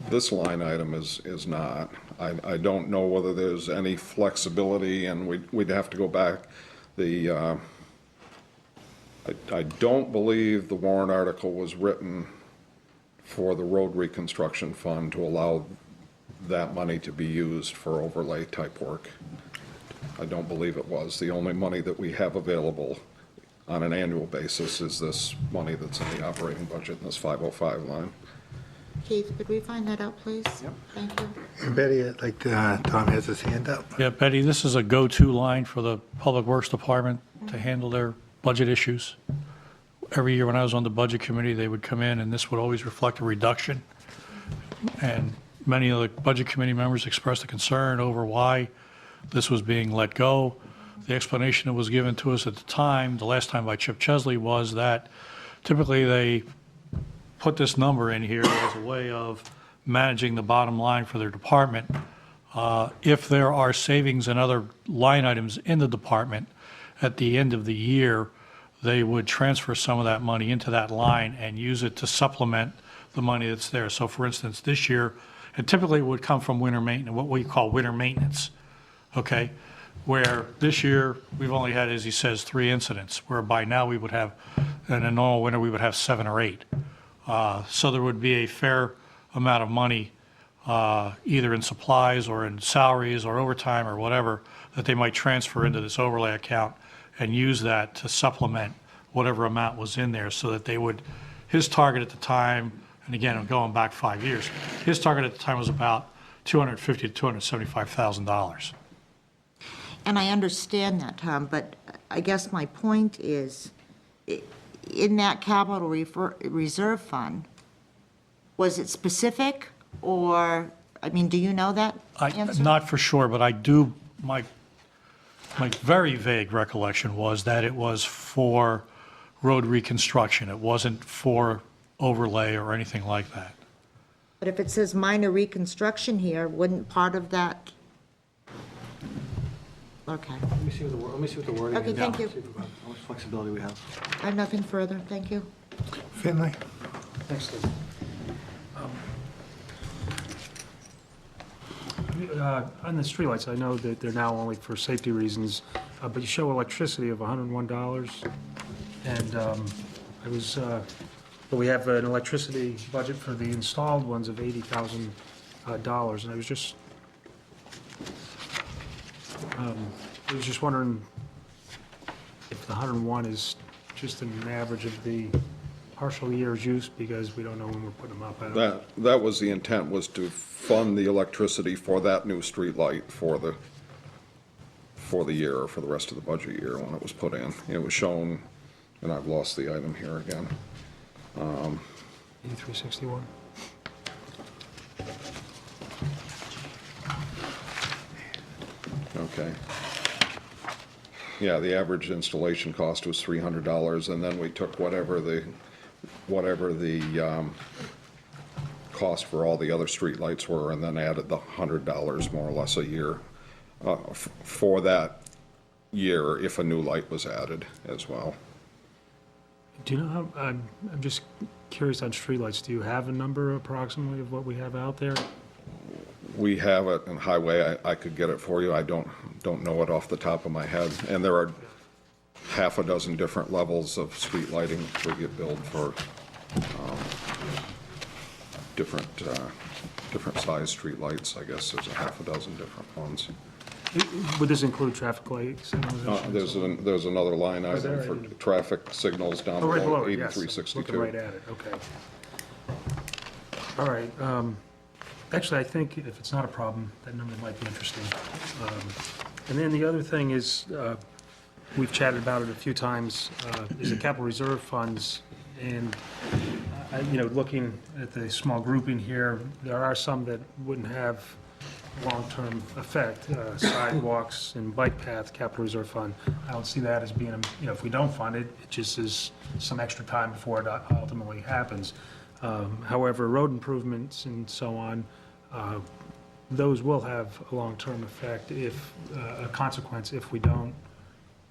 This line item is not. I don't know whether there's any flexibility, and we'd have to go back. I don't believe the warrant article was written for the road reconstruction fund to allow that money to be used for overlay type work. I don't believe it was. The only money that we have available on an annual basis is this money that's in the operating budget in this 505 line. Keith, could we find that out, please? Yep. Thank you. And Betty, like Tom has his hand up. Yeah, Betty, this is a go-to line for the Public Works Department to handle their budget issues. Every year when I was on the Budget Committee, they would come in, and this would always reflect a reduction. And many of the Budget Committee members expressed a concern over why this was being let go. The explanation that was given to us at the time, the last time by Chip Chesley, was that typically they put this number in here as a way of managing the bottom line for their department. If there are savings and other line items in the department, at the end of the year, they would transfer some of that money into that line and use it to supplement the money that's there. So for instance, this year, it typically would come from winter maintenance, what we call winter maintenance, okay? Where this year, we've only had, as he says, 3 incidents, whereby now we would have, in a normal winter, we would have 7 or 8. So there would be a fair amount of money, either in supplies or in salaries or overtime or whatever, that they might transfer into this overlay account and use that to supplement whatever amount was in there, so that they would, his target at the time, and again, I'm going back 5 years, his target at the time was about $250,000 to $275,000. And I understand that, Tom, but I guess my point is, in that capital reserve fund, was it specific, or, I mean, do you know that answer? Not for sure, but I do, my very vague recollection was that it was for road reconstruction. It wasn't for overlay or anything like that. But if it says minor reconstruction here, wouldn't part of that? Okay, Let me see what the wording is. Okay, thank you. See how much flexibility we have. I have nothing further, thank you. Finley? Thanks, Steve. On the streetlights, I know that they're now only for safety reasons, but you show electricity of $101, and but we have an electricity budget for the installed ones of $80,000, and I was just the 101 is just an average of the partial year's use because we don't know when we're putting them up. I don't- That was the intent, was to fund the electricity for that new street light for the year, or for the rest of the budget year when it was put in. It was shown, and I've lost the item here again. 8361. Okay. Yeah, the average installation cost was $300, and then we took whatever the cost for all the other streetlights were, and then added the $100 more or less a year for that year if a new light was added as well. Do you know how, I'm just curious on streetlights, do you have a number approximately of what we have out there? We have it in highway. I could get it for you. I don't know it off the top of my head. And there are half a dozen different levels of street lighting. We get billed for different size street lights. I guess there's a half a dozen different ones. Would this include traffic lights? There's another line Oh, there, item I for didn't- traffic signals down Oh, right below below it, yes. 8362. Looking right at it, okay. All right, actually, I think if it's not a problem, that number might be interesting. And then the other thing is, we've chatted about it a few times, is the capital reserve funds. And, looking at the small grouping here, there are some that wouldn't have long-term effect, sidewalks and bike path capital reserve fund. I don't see that as being, if we don't fund it, it just is some extra time before it ultimately happens. However, road improvements and so on, those will have a long-term effect if, a consequence if we don't,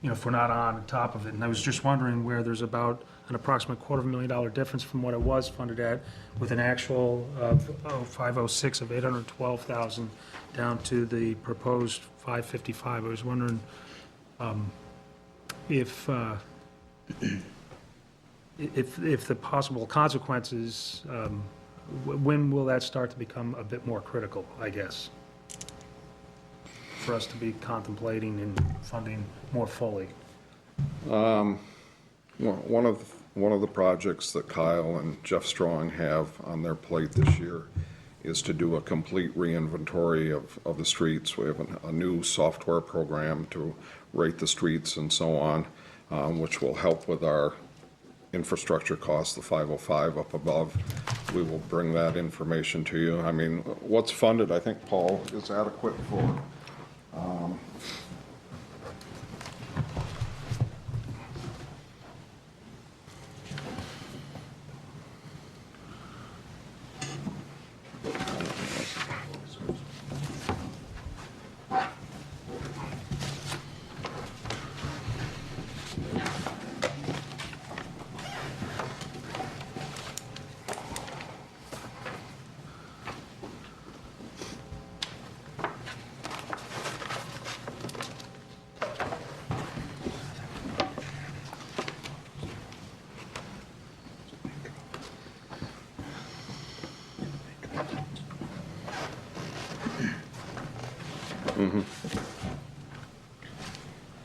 if we're not on top of it. And I was just wondering where there's about an approximate $250,000 difference from what it was funded at, with an actual of 506 of 812,000 down to the proposed 555. I was wondering if the possible consequences, when will that start to become a bit more critical, I guess, for us to be contemplating and funding more fully? Well, one of the projects that Kyle and Jeff Strong have on their plate this year is to do a complete reinventory of the streets. We have a new software program to rate the streets and so on, which will help with our infrastructure costs, the 505 up above. We will bring that information to you. I mean, what's funded, I think, Paul, is adequate for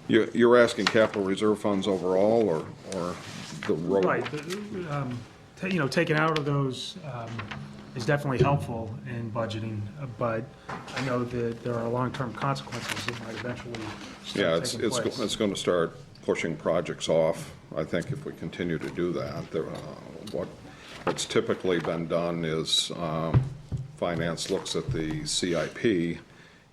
You're asking capital reserve funds overall, or the road? Right, taking out of those is definitely helpful in budgeting, but I know that there are long-term consequences that might eventually Yeah, start taking place. it's going to start pushing projects off, I think, if we continue to do that. What's typically been done is finance looks at the CIP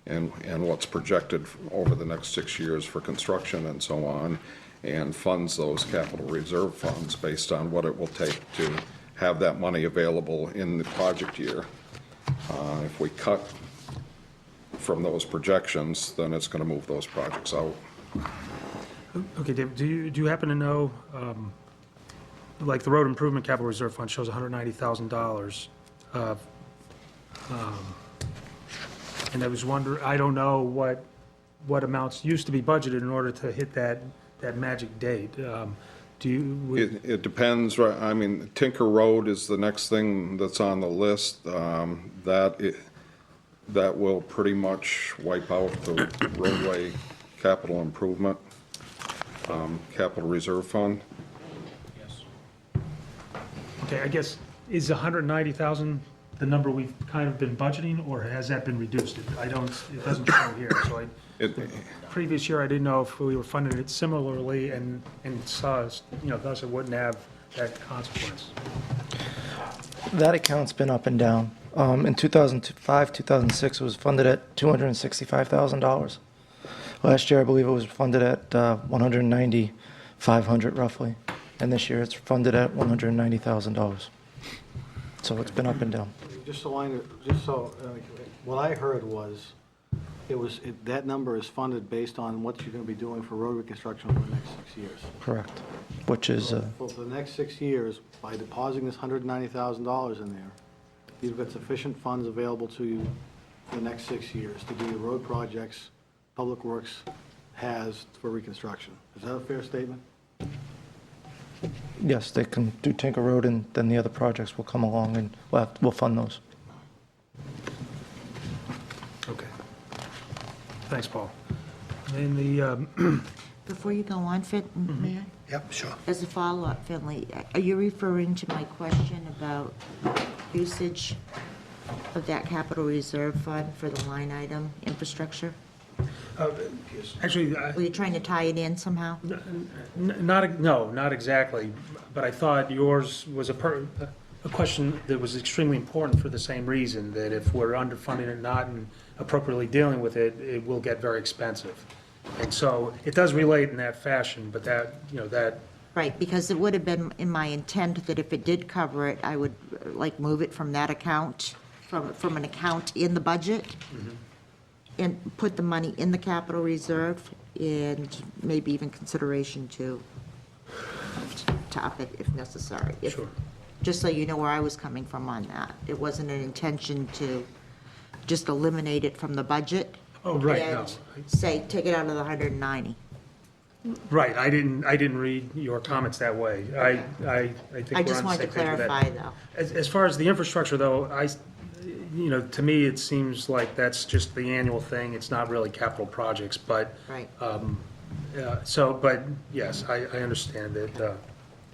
and what's projected over the next 6 years for construction and so on, and funds those capital reserve funds based on what it will take to have that money available in the project year. If we cut from those projections, then it's going to move those projects out. Okay, David, do you happen to know, like the road improvement capital reserve fund shows $190,000. And I was wondering, I don't know what amounts used to be budgeted in order to hit that magic date. It depends, right? I mean, Tinker Road is the next thing that's on the list. That will pretty much wipe out the roadway capital improvement. Capital Reserve Fund. Yes. Okay, I guess, is 190,000 the number we've kind of been budgeting, or has that been reduced? It doesn't show here, so previous year, I didn't know if we were funding it similarly and saw, thus it wouldn't have that consequence. That account's been up and down. In 2005, 2006, it was funded at $265,000. Last year, I believe it was funded at $190,500 roughly, and this year it's funded at $190,000. So it's been up and down. What I heard was, that number is funded based on what you're going to be doing for road reconstruction over the next 6 years. Correct. Which is, For the next 6 years, by depositing this $190,000 in there, you've got sufficient funds available to you for the next 6 years to do the road projects Public Works has for reconstruction. Is that a fair statement? yes, they can do Tinker Road, and then the other projects will come along, and we'll fund those. Okay. Thanks, Paul. And the, Before you go on, May I? Yep, sure. As a follow-up, Finley, are you referring to my question about usage of that capital reserve fund for the line item infrastructure? actually, Were you trying to tie it in somehow? not exactly, but I thought yours was a question that was extremely important for the same reason, that if we're underfunding it not and appropriately dealing with it, it will get very expensive. And so it does relate in that fashion, but that. Right, because it would have been in my intent that if it did cover it, I would move it from that account, from an account in the budget, and put the money in the capital reserve, and maybe even consideration to up it if necessary. Sure. Just so you know where I was coming from on that. It wasn't an intention to just eliminate it from the budget. Oh, right, no. And say, take it out of the 190. Right, I didn't read your comments that way. I think we're I on just the wanted to same page with that. clarify, though. As far as the infrastructure, though, to me, it seems like that's just the annual thing. It's not really capital projects, but. Right. But yes, I understand that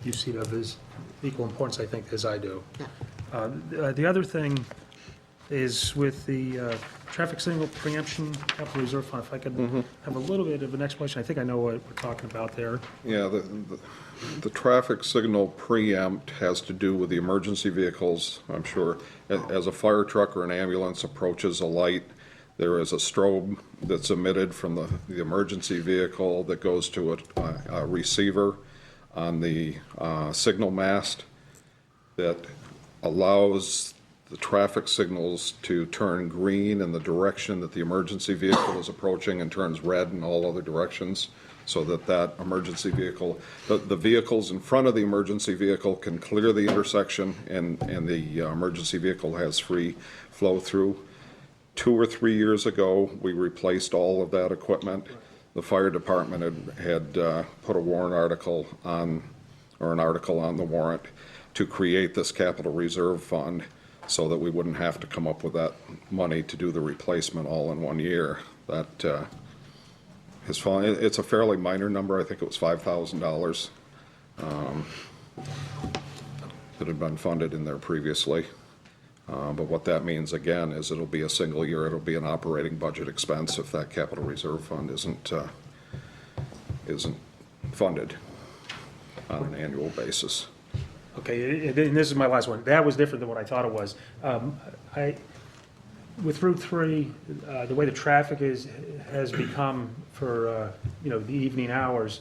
you see that as equal importance, I think, as I do. Yeah. The other thing is with the traffic signal preemption capital reserve fund, if I could have a little bit of an explanation. I think I know what we're talking about there. Yeah, the traffic signal preempt has to do with the emergency vehicles, I'm sure. As a fire truck or an ambulance approaches a light, there is a strobe that's emitted from the emergency vehicle that goes to a receiver on the signal mast that allows the traffic signals to turn green in the direction that the emergency vehicle is approaching and turns red in all other directions, so that emergency vehicle, the vehicles in front of the emergency vehicle can clear the intersection, and the emergency vehicle has free flow through. 2 or 3 years ago, we replaced all of that equipment. The fire department had put a warrant article on, or an article on the warrant to create this capital reserve fund, so that we wouldn't have to come up with that money to do the replacement all in 1 year. That has fallen. It's a fairly minor number. I think it was $5,000 that had been funded in there previously. But what that means, again, is it'll be a single year. It'll be an operating budget expense if that capital reserve fund isn't funded on an annual basis. Okay, and this is my last one. That was different than what I thought it was. With Route 3, the way the traffic has become for, the evening hours,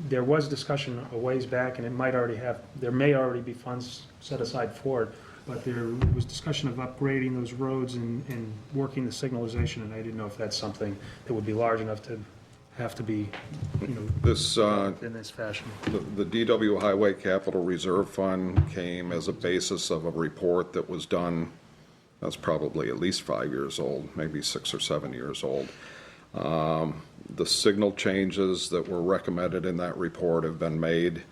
there was discussion a ways back, and there may already be funds set aside for it, but there was discussion of upgrading those roads and working the signalization, and I didn't know if that's something that would be large enough to have to be, in this fashion. The DW Highway Capital Reserve Fund came as a basis of a report that was done, that's probably at least 5 years old, maybe 6 or 7 years old. The signal changes that were recommended in that report have been made.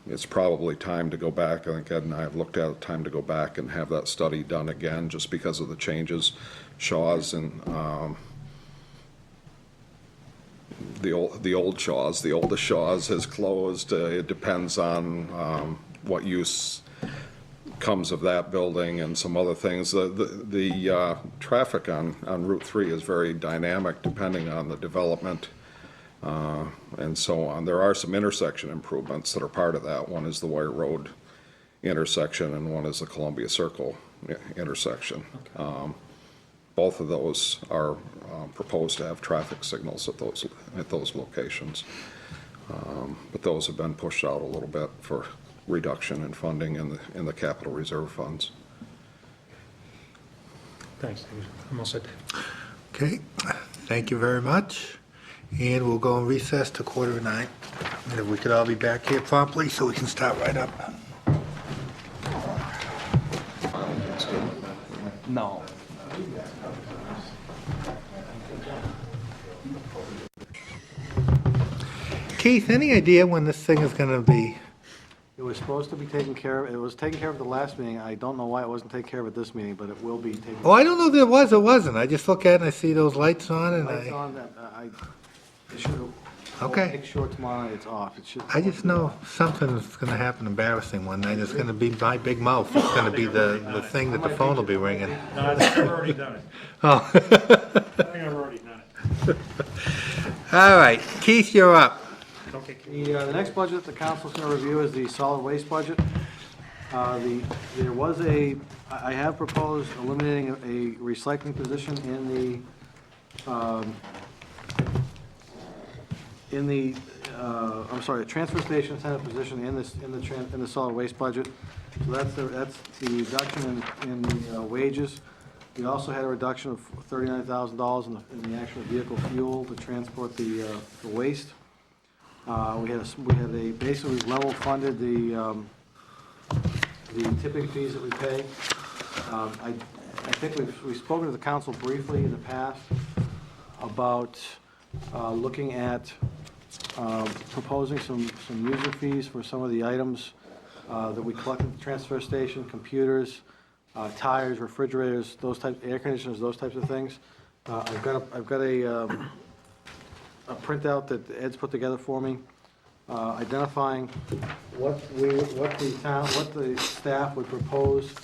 It's probably time to go back. I think Ed and I have looked at it, time to go back and have that study done again, just because of the changes. Shaw's and the old Shaw's. The oldest Shaw's has closed. It depends on what use comes of that building and some other things. The traffic on Route 3 is very dynamic depending on the development and so on. There are some intersection improvements that are part of that. One is the Wire Road intersection and one is the Columbia Circle intersection. Both of those are proposed to have traffic signals at those locations. But those have been pushed out a little bit for reduction in funding in the capital reserve funds. Thanks, David. I'm all set, Dave. Okay, thank you very much. And we'll go in recess to 8:45. And if we could all be back here promptly so we can start right up. No. Keith, any idea when this thing is gonna be? It was supposed to be taken care of, it was taken care of the last meeting. I don't know why it wasn't taken care of at this meeting, but it will be taken. Oh, I don't know if it was or wasn't. I just look at it and I see those lights on and Lights I on, it should have. Okay. Make sure tomorrow night it's off. It should. just know something's gonna happen embarrassing one night. It's gonna be my big mouth. It's gonna be the thing that the phone will be ringing. No, I think I've already done it. Oh. I think I've already done it. All right, Keith, you're up. Okay. The next budget the council's going to review is the solid waste budget. I have proposed eliminating a recycling position a transfer station attendant position in the solid waste budget. So that's the reduction in the wages. We also had a reduction of $39,000 in the actual vehicle fuel to transport the waste. Basically we've level funded the tipping fees that we pay. I think we've spoken to the council briefly in the past about looking at proposing some user fees for some of the items that we collect at the transfer station, computers, tires, refrigerators, air conditioners, those types of things. I've got a printout that Ed's put together for me, identifying what the staff would propose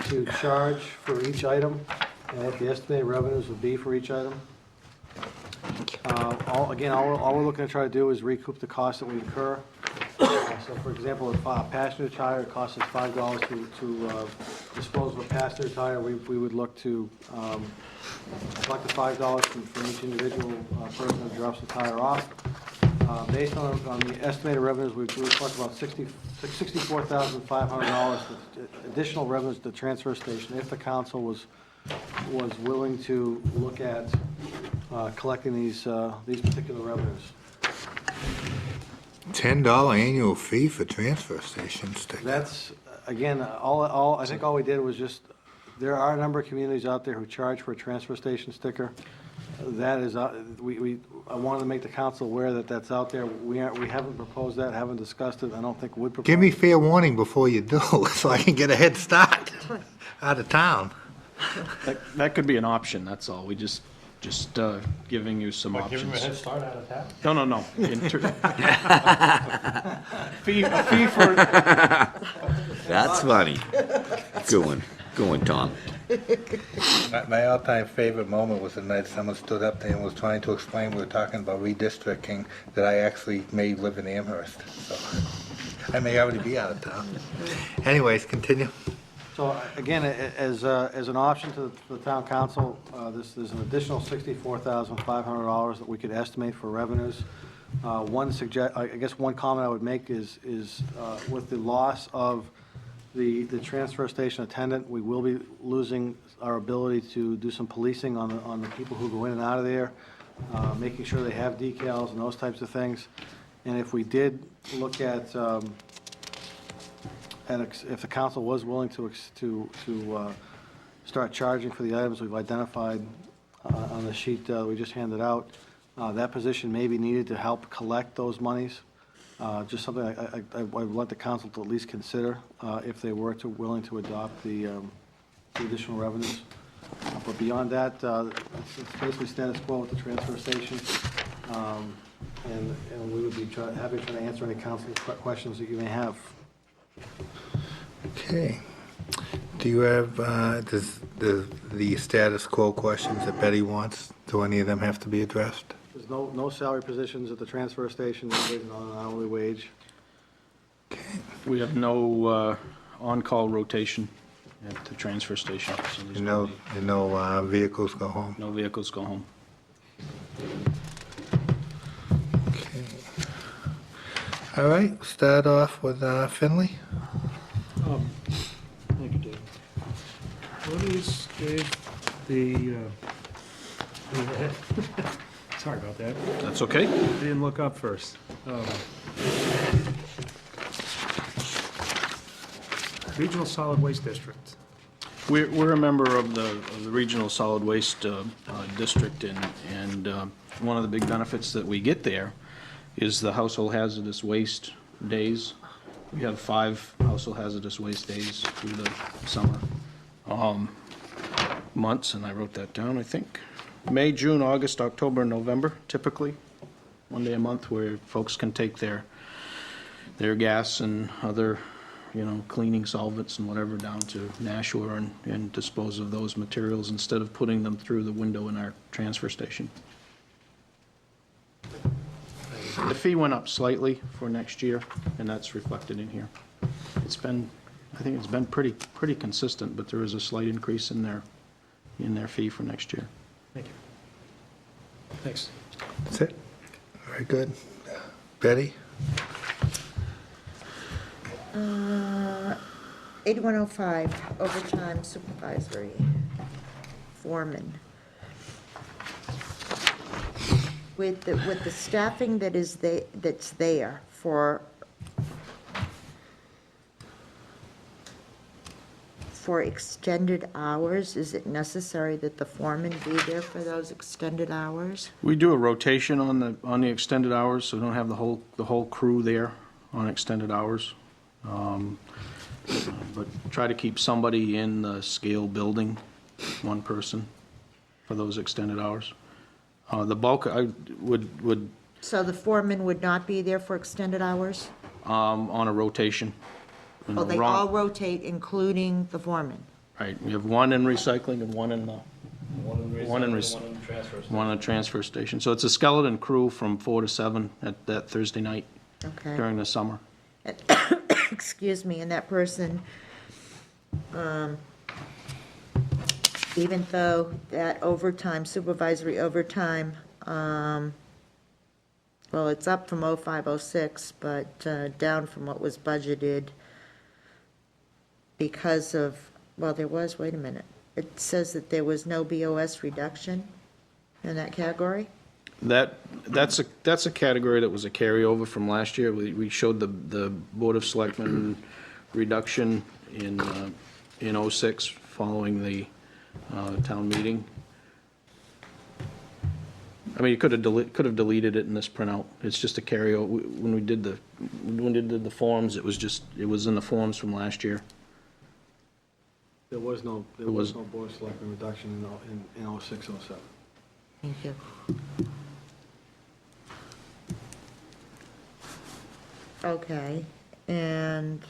to charge for each item and what the estimated revenues would be for each item. All we're looking to try to do is recoup the costs that we incur. So for example, if a passenger tire costs us $5 to dispose of a passenger tire, we would look to collect the $5 from each individual person who drops the tire off. Based on the estimated revenues, we collect about $64,500 additional revenues to the transfer station if the council was willing to look at collecting these particular revenues. $10 annual fee for transfer stations. That's, again, I think all we did was just, there are a number of communities out there who charge for a transfer station sticker. That is, I wanted to make the council aware that that's out there. We haven't proposed that, haven't discussed it. I don't think would propose. Give me fair warning before you do, so I can get a head start out of town. That could be an option, that's all. We just giving you some options. Give him a head start out of town? No. A fee for, That's funny. Going, Tom. My all-time favorite moment was the night someone stood up there and was trying to explain, we were talking about redistricting, that I actually may live in Amherst, so I may already be out of town. Anyways, continue. So again, as an option to the town council, there's an additional $64,500 that we could estimate for revenues. I guess one comment I would make is with the loss of the transfer station attendant, we will be losing our ability to do some policing on the people who go in and out of there, making sure they have decals and those types of things. And if we did look at if the council was willing to start charging for the items we've identified on the sheet we just handed out, that position may be needed to help collect those monies. Just something I would want the council to at least consider if they were willing to adopt the additional revenues. But beyond that, it's basically status quo with the transfer station. And we would be happy to answer any council questions that you may have. Okay. Do you have, does the status quo questions that Betty wants, do any of them have to be addressed? There's no salary positions at the transfer station, everybody's on an hourly wage. We have no on-call rotation at the transfer station. So there's No vehicles go home? no vehicles go home. Okay. All right, start off with Finley. Thank you, Dave. What is, Dave, the, sorry about that. That's okay. I didn't look up first. Regional Solid Waste District. We're a member of the Regional Solid Waste District, and one of the big benefits that we get there is the household hazardous waste days. We have 5 household hazardous waste days through the summer months, and I wrote that down, I think. May, June, August, October, and November, typically. One day a month where folks can take their gas and other, cleaning solvents and whatever down to Nashua and dispose of those materials instead of putting them through the window in our transfer station. The fee went up slightly for next year, and that's reflected in here. I think it's been pretty consistent, but there is a slight increase in their fee for next year. Thank you. Thanks. That's it? Very good. Betty? 8105, overtime supervisory foreman. With the staffing that's there for extended hours, is it necessary that the foreman be there for those extended hours? We do a rotation on the extended hours, so we don't have the whole crew there on extended hours. But try to keep somebody in the scale building, one person, for those extended hours. The bulk, I would So the foreman would not be there for extended hours? on a rotation. Oh, they all rotate, including the foreman? Right, we have one in recycling and one in the transfer station. So it's a skeleton crew from 4 to 7 at that Thursday night Okay. during the summer. Excuse me, and that person, even though that overtime, supervisory overtime, well, it's up from 0506, but down from what was budgeted because of, well, there was, wait a minute. It says that there was no BOS reduction in that category? That's a category that was a carryover from last year. We showed the Board of Selectmen reduction in 06 following the town meeting. I mean, you could have deleted it in this printout. It's just a carryover. When we did the forms, it was in the forms from last year. There was no board of selectmen reduction in 06, 07. Thank you. Okay, and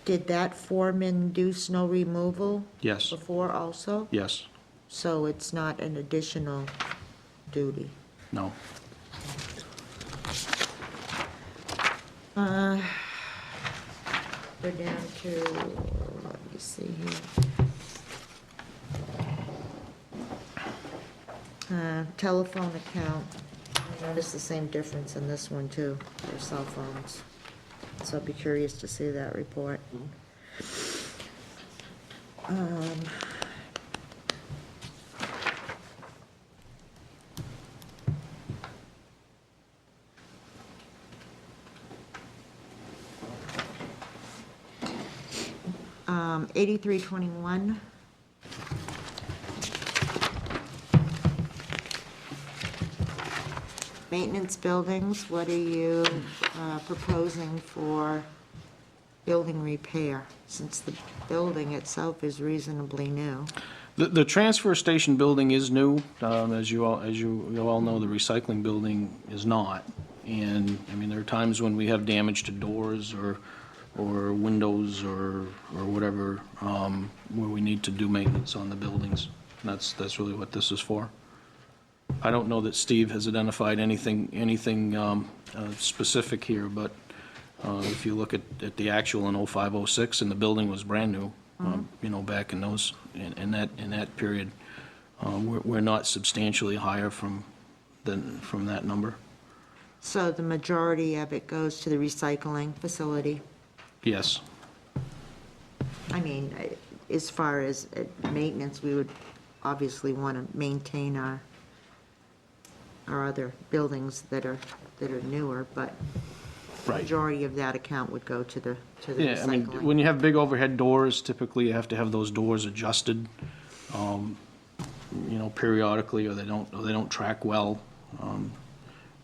did that foreman do snow removal Yes, before also? yes, So it's not an additional duty? no. Go down to, let me see here. Telephone account. I noticed the same difference in this one too, their cell phones. So I'd be curious to see that report. Um, um, 8321. Maintenance buildings, what are you proposing for building repair, since the building itself is reasonably new? The transfer station building is new. As you all know, the recycling building is not. And, I mean, there are times when we have damage to doors or windows or whatever, where we need to do maintenance on the buildings. And that's really what this is for. I don't know that Steve has identified anything specific here, but if you look at the actual in 0506, and the building was brand new, back in that period, we're not substantially higher from that number. So the majority of it goes to the recycling facility? Yes. I mean, as far as maintenance, we would obviously want to maintain our other buildings that are newer, but the Right. majority of that account would go to the Yeah, I mean, recycling. when you have big overhead doors, typically you have to have those doors adjusted, periodically, or they don't track well.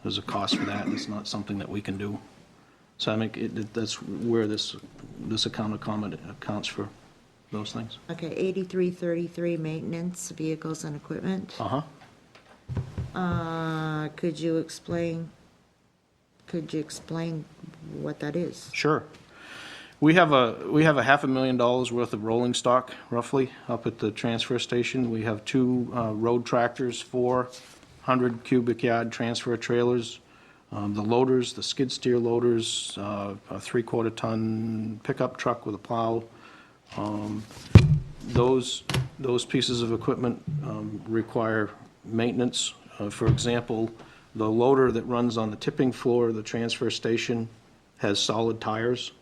There's a cost for that, and it's not something that we can do. So I mean, that's where this account accounts for those things. Okay, 8333, maintenance, vehicles and equipment. Uh-huh. Could you explain what that is? Sure. We have a $500,000 worth of rolling stock, roughly, up at the transfer station. We have 2 road tractors, 400 cubic yard transfer trailers, the loaders, the skid steer loaders, a 3/4 ton pickup truck with a plow. Those pieces of equipment require maintenance. For example, the loader that runs on the tipping floor of the transfer station has solid tires.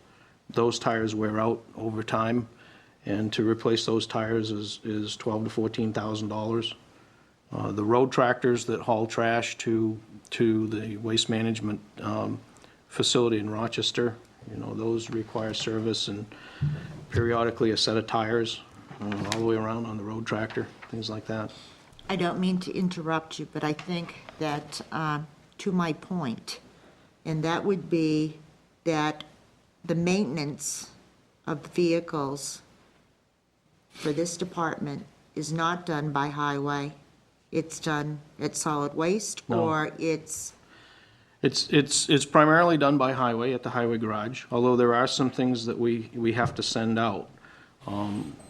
Those tires wear out over time, and to replace those tires is $12,000 to $14,000. The road tractors that haul trash to the waste management facility in Rochester, those require service and periodically a set of tires all the way around on the road tractor, things like that. I don't mean to interrupt you, but I think that, to my point, and that would be that the maintenance of vehicles for this department is not done by highway. It's done at solid waste, No. or it's, It's primarily done by highway at the highway garage, although there are some things that we have to send out.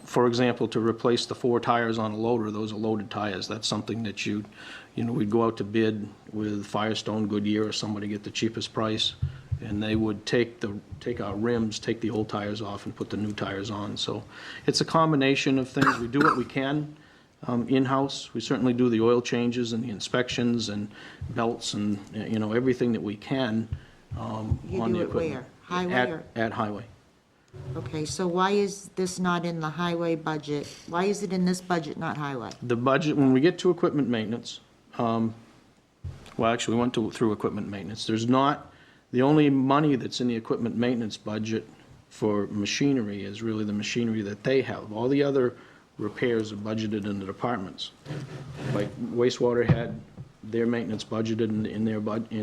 For example, to replace the 4 tires on a loader, those are loaded tires. That's something that we'd go out to bid with Firestone, Goodyear, or somebody, get the cheapest price, and they would take our rims, take the old tires off, and put the new tires on. So it's a combination of things. We do what we can in-house. We certainly do the oil changes and the inspections and belts and, everything that we can on the you equipment. do it where? Highway or? At highway. Okay, so why is this not in the highway budget? Why is it in this budget, not highway? The budget, when we get to equipment maintenance, actually, we went through equipment maintenance. The only money that's in the equipment maintenance budget for machinery is really the machinery that they have. All the other repairs are budgeted in the departments. Like wastewater had their maintenance budgeted in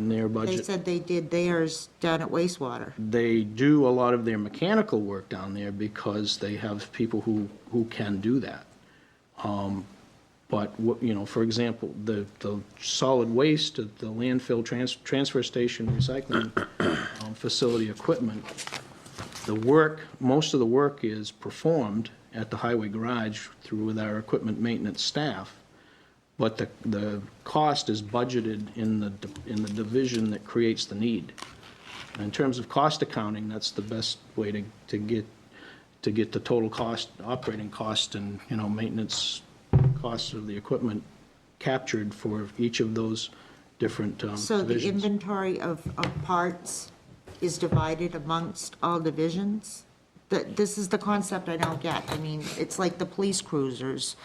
their budget. They said they did theirs down at wastewater. They do a lot of their mechanical work down there because they have people who can do that. But, for example, the solid waste, the landfill transfer station recycling facility equipment, most of the work is performed at the highway garage with our equipment maintenance staff. But the cost is budgeted in the division that creates the need. In terms of cost accounting, that's the best way to get the total cost, operating cost, and maintenance costs of the equipment captured for each of those different So the divisions. inventory of parts is divided amongst all divisions? This is the concept I don't get. I mean, it's like the police cruisers.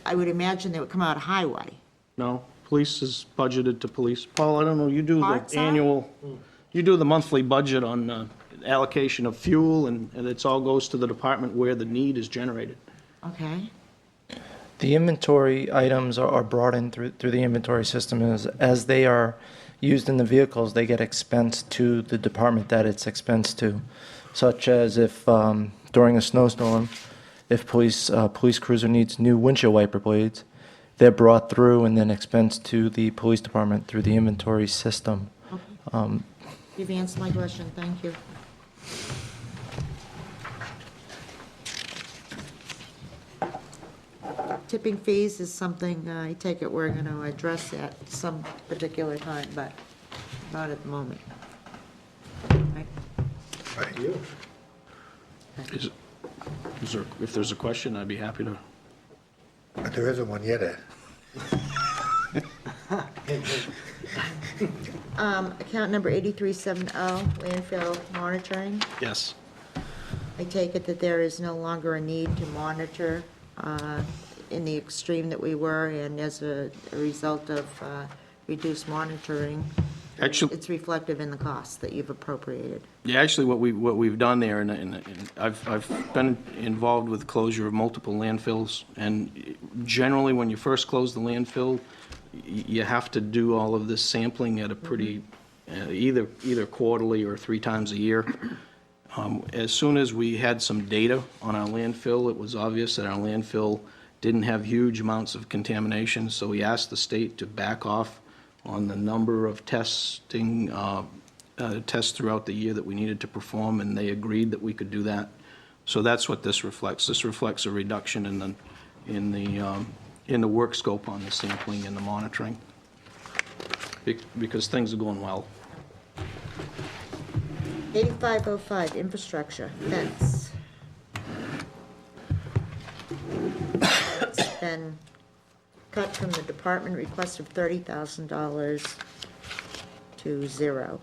I would imagine they would come out of highway. No, police is budgeted to police. Paul, I don't know, you do Parts the are? annual, you do the monthly budget on allocation of fuel, and it all goes to the department where the need is generated. Okay. The inventory items are brought in through the inventory system as they are used in the vehicles, they get expensed to the department that it's expensed to, such as if during a snowstorm, if police cruiser needs new windshield wiper blades, they're brought through and then expensed to the police department through the inventory system. You've answered my question, thank you. Tipping fees is something, I take it we're going to address at some particular time, but not at the moment. Right? If there's a question, I'd be happy to. But there isn't one yet, Ed. Account number 8370, landfill monitoring. Yes. I take it that there is no longer a need to monitor in the extreme that we were, and as a result of reduced monitoring, Actually, it's reflective in the costs that you've appropriated. yeah, actually, what we've done there, and I've been involved with closure of multiple landfills, and generally, when you first close the landfill, you have to do all of this sampling at a pretty, either quarterly or 3 times a year. As soon as we had some data on our landfill, it was obvious that our landfill didn't have huge amounts of contamination, so we asked the state to back off on the number of tests throughout the year that we needed to perform, and they agreed that we could do that. So that's what this reflects. This reflects a reduction in the work scope on the sampling and the monitoring, because things are going well. 8505, infrastructure, fence. It's been cut from the department request of $30,000 to 0.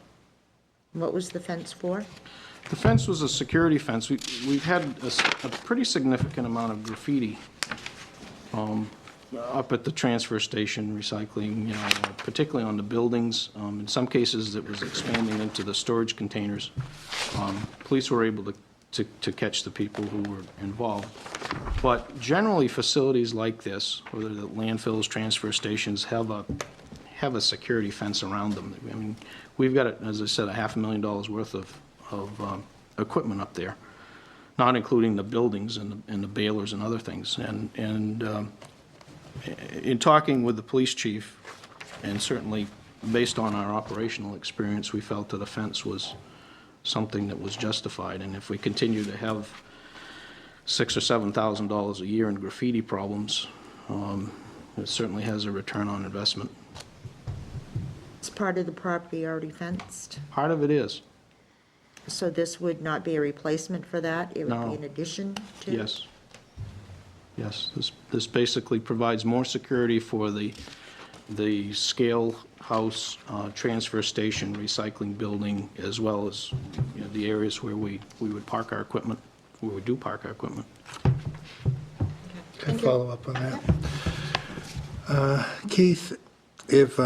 What was the fence for? The fence was a security fence. We've had a pretty significant amount of graffiti up at the transfer station, recycling, you know, particularly on the buildings. In some cases, it was expanding into the storage containers. Police were able to catch the people who were involved. But generally, facilities like this, whether the landfills, transfer stations, have a security fence around them. I mean, we've got, as I said, $500,000 worth of equipment up there, not including the buildings and the balers and other things. And in talking with the police chief, and certainly based on our operational experience, we felt that a fence was something that was justified. And if we continue to have $6,000 or $7,000 a year in graffiti problems, it certainly has a return on investment. Is part of the property already fenced? Part of it is, So this would not be a replacement for that? It would No. be in addition to? yes. Yes, this basically provides more security for the scale house, transfer station, recycling building, as well as, you know, the areas where we would park our equipment, where we do park our equipment. Can I follow up on that? Keith, if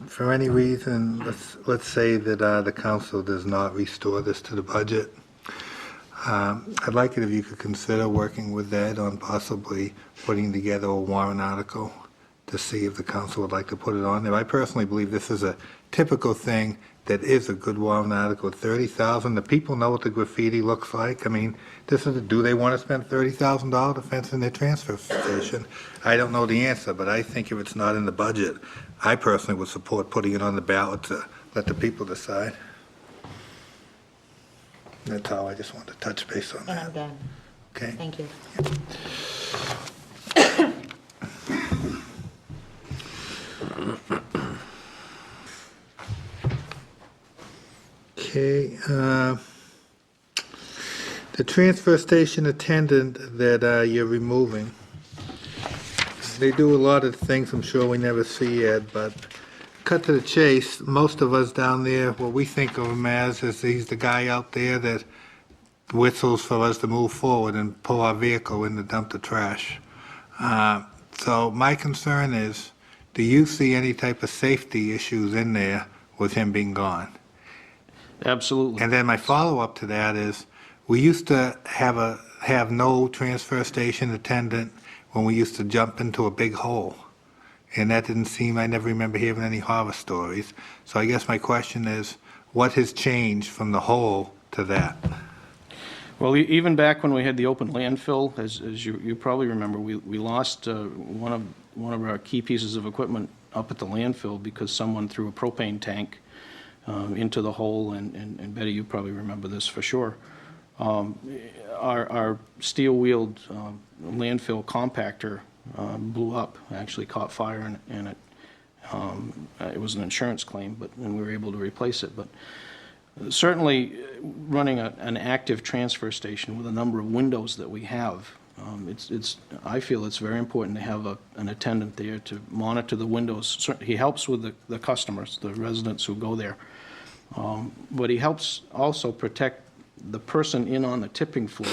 for any reason, let's say that the council does not restore this to the budget, I'd like it if you could consider working with Ed on possibly putting together a warrant article to see if the council would like to put it on there. I personally believe this is a typical thing that is a good warrant article. 30,000, the people know what the graffiti looks like. I mean, do they want to spend $30,000 to fence in their transfer station? I don't know the answer, but I think if it's not in the budget, I personally would support putting it on the ballot to let the people decide. That's all. I just wanted to touch base on And I'm that. done. Okay? Thank you. Okay, the transfer station attendant that you're removing, they do a lot of things I'm sure we never see, Ed, but cut to the chase, most of us down there, what we think of him as is he's the guy out there that whistles for us to move forward and pull our vehicle in to dump the trash. So my concern is, do you see any type of safety issues in there with him being gone? Absolutely. And then my follow-up to that is, we used to have no transfer station attendant when we used to jump into a big hole. and that didn't seem, I never remember hearing any horror stories. So I guess my question is, what has changed from the whole to that? Well, even back when we had the open landfill, as you probably remember, we lost one of our key pieces of equipment up at the landfill because someone threw a propane tank into the hole, and Betty, you probably remember this for sure. Our steel-wheeled landfill compactor blew up, actually caught fire, and it was an insurance claim, and we were able to replace it. But certainly, running an active transfer station with a number of windows that we have, I feel it's very important to have an attendant there to monitor the windows. He helps with the customers, the residents who go there. But he helps also protect the person in on the tipping floor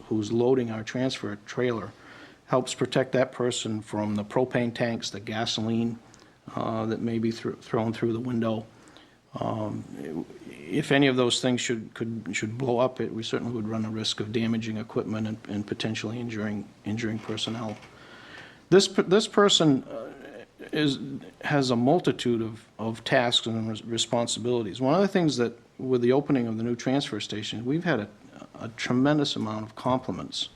who's loading our transfer trailer, helps protect that person from the propane tanks, the gasoline that may be thrown through the window. If any of those things should blow up, we certainly would run a risk of damaging equipment and potentially injuring personnel. This person has a multitude of tasks and responsibilities. One of the things that, with the opening of the new transfer station, we've had a tremendous amount of compliments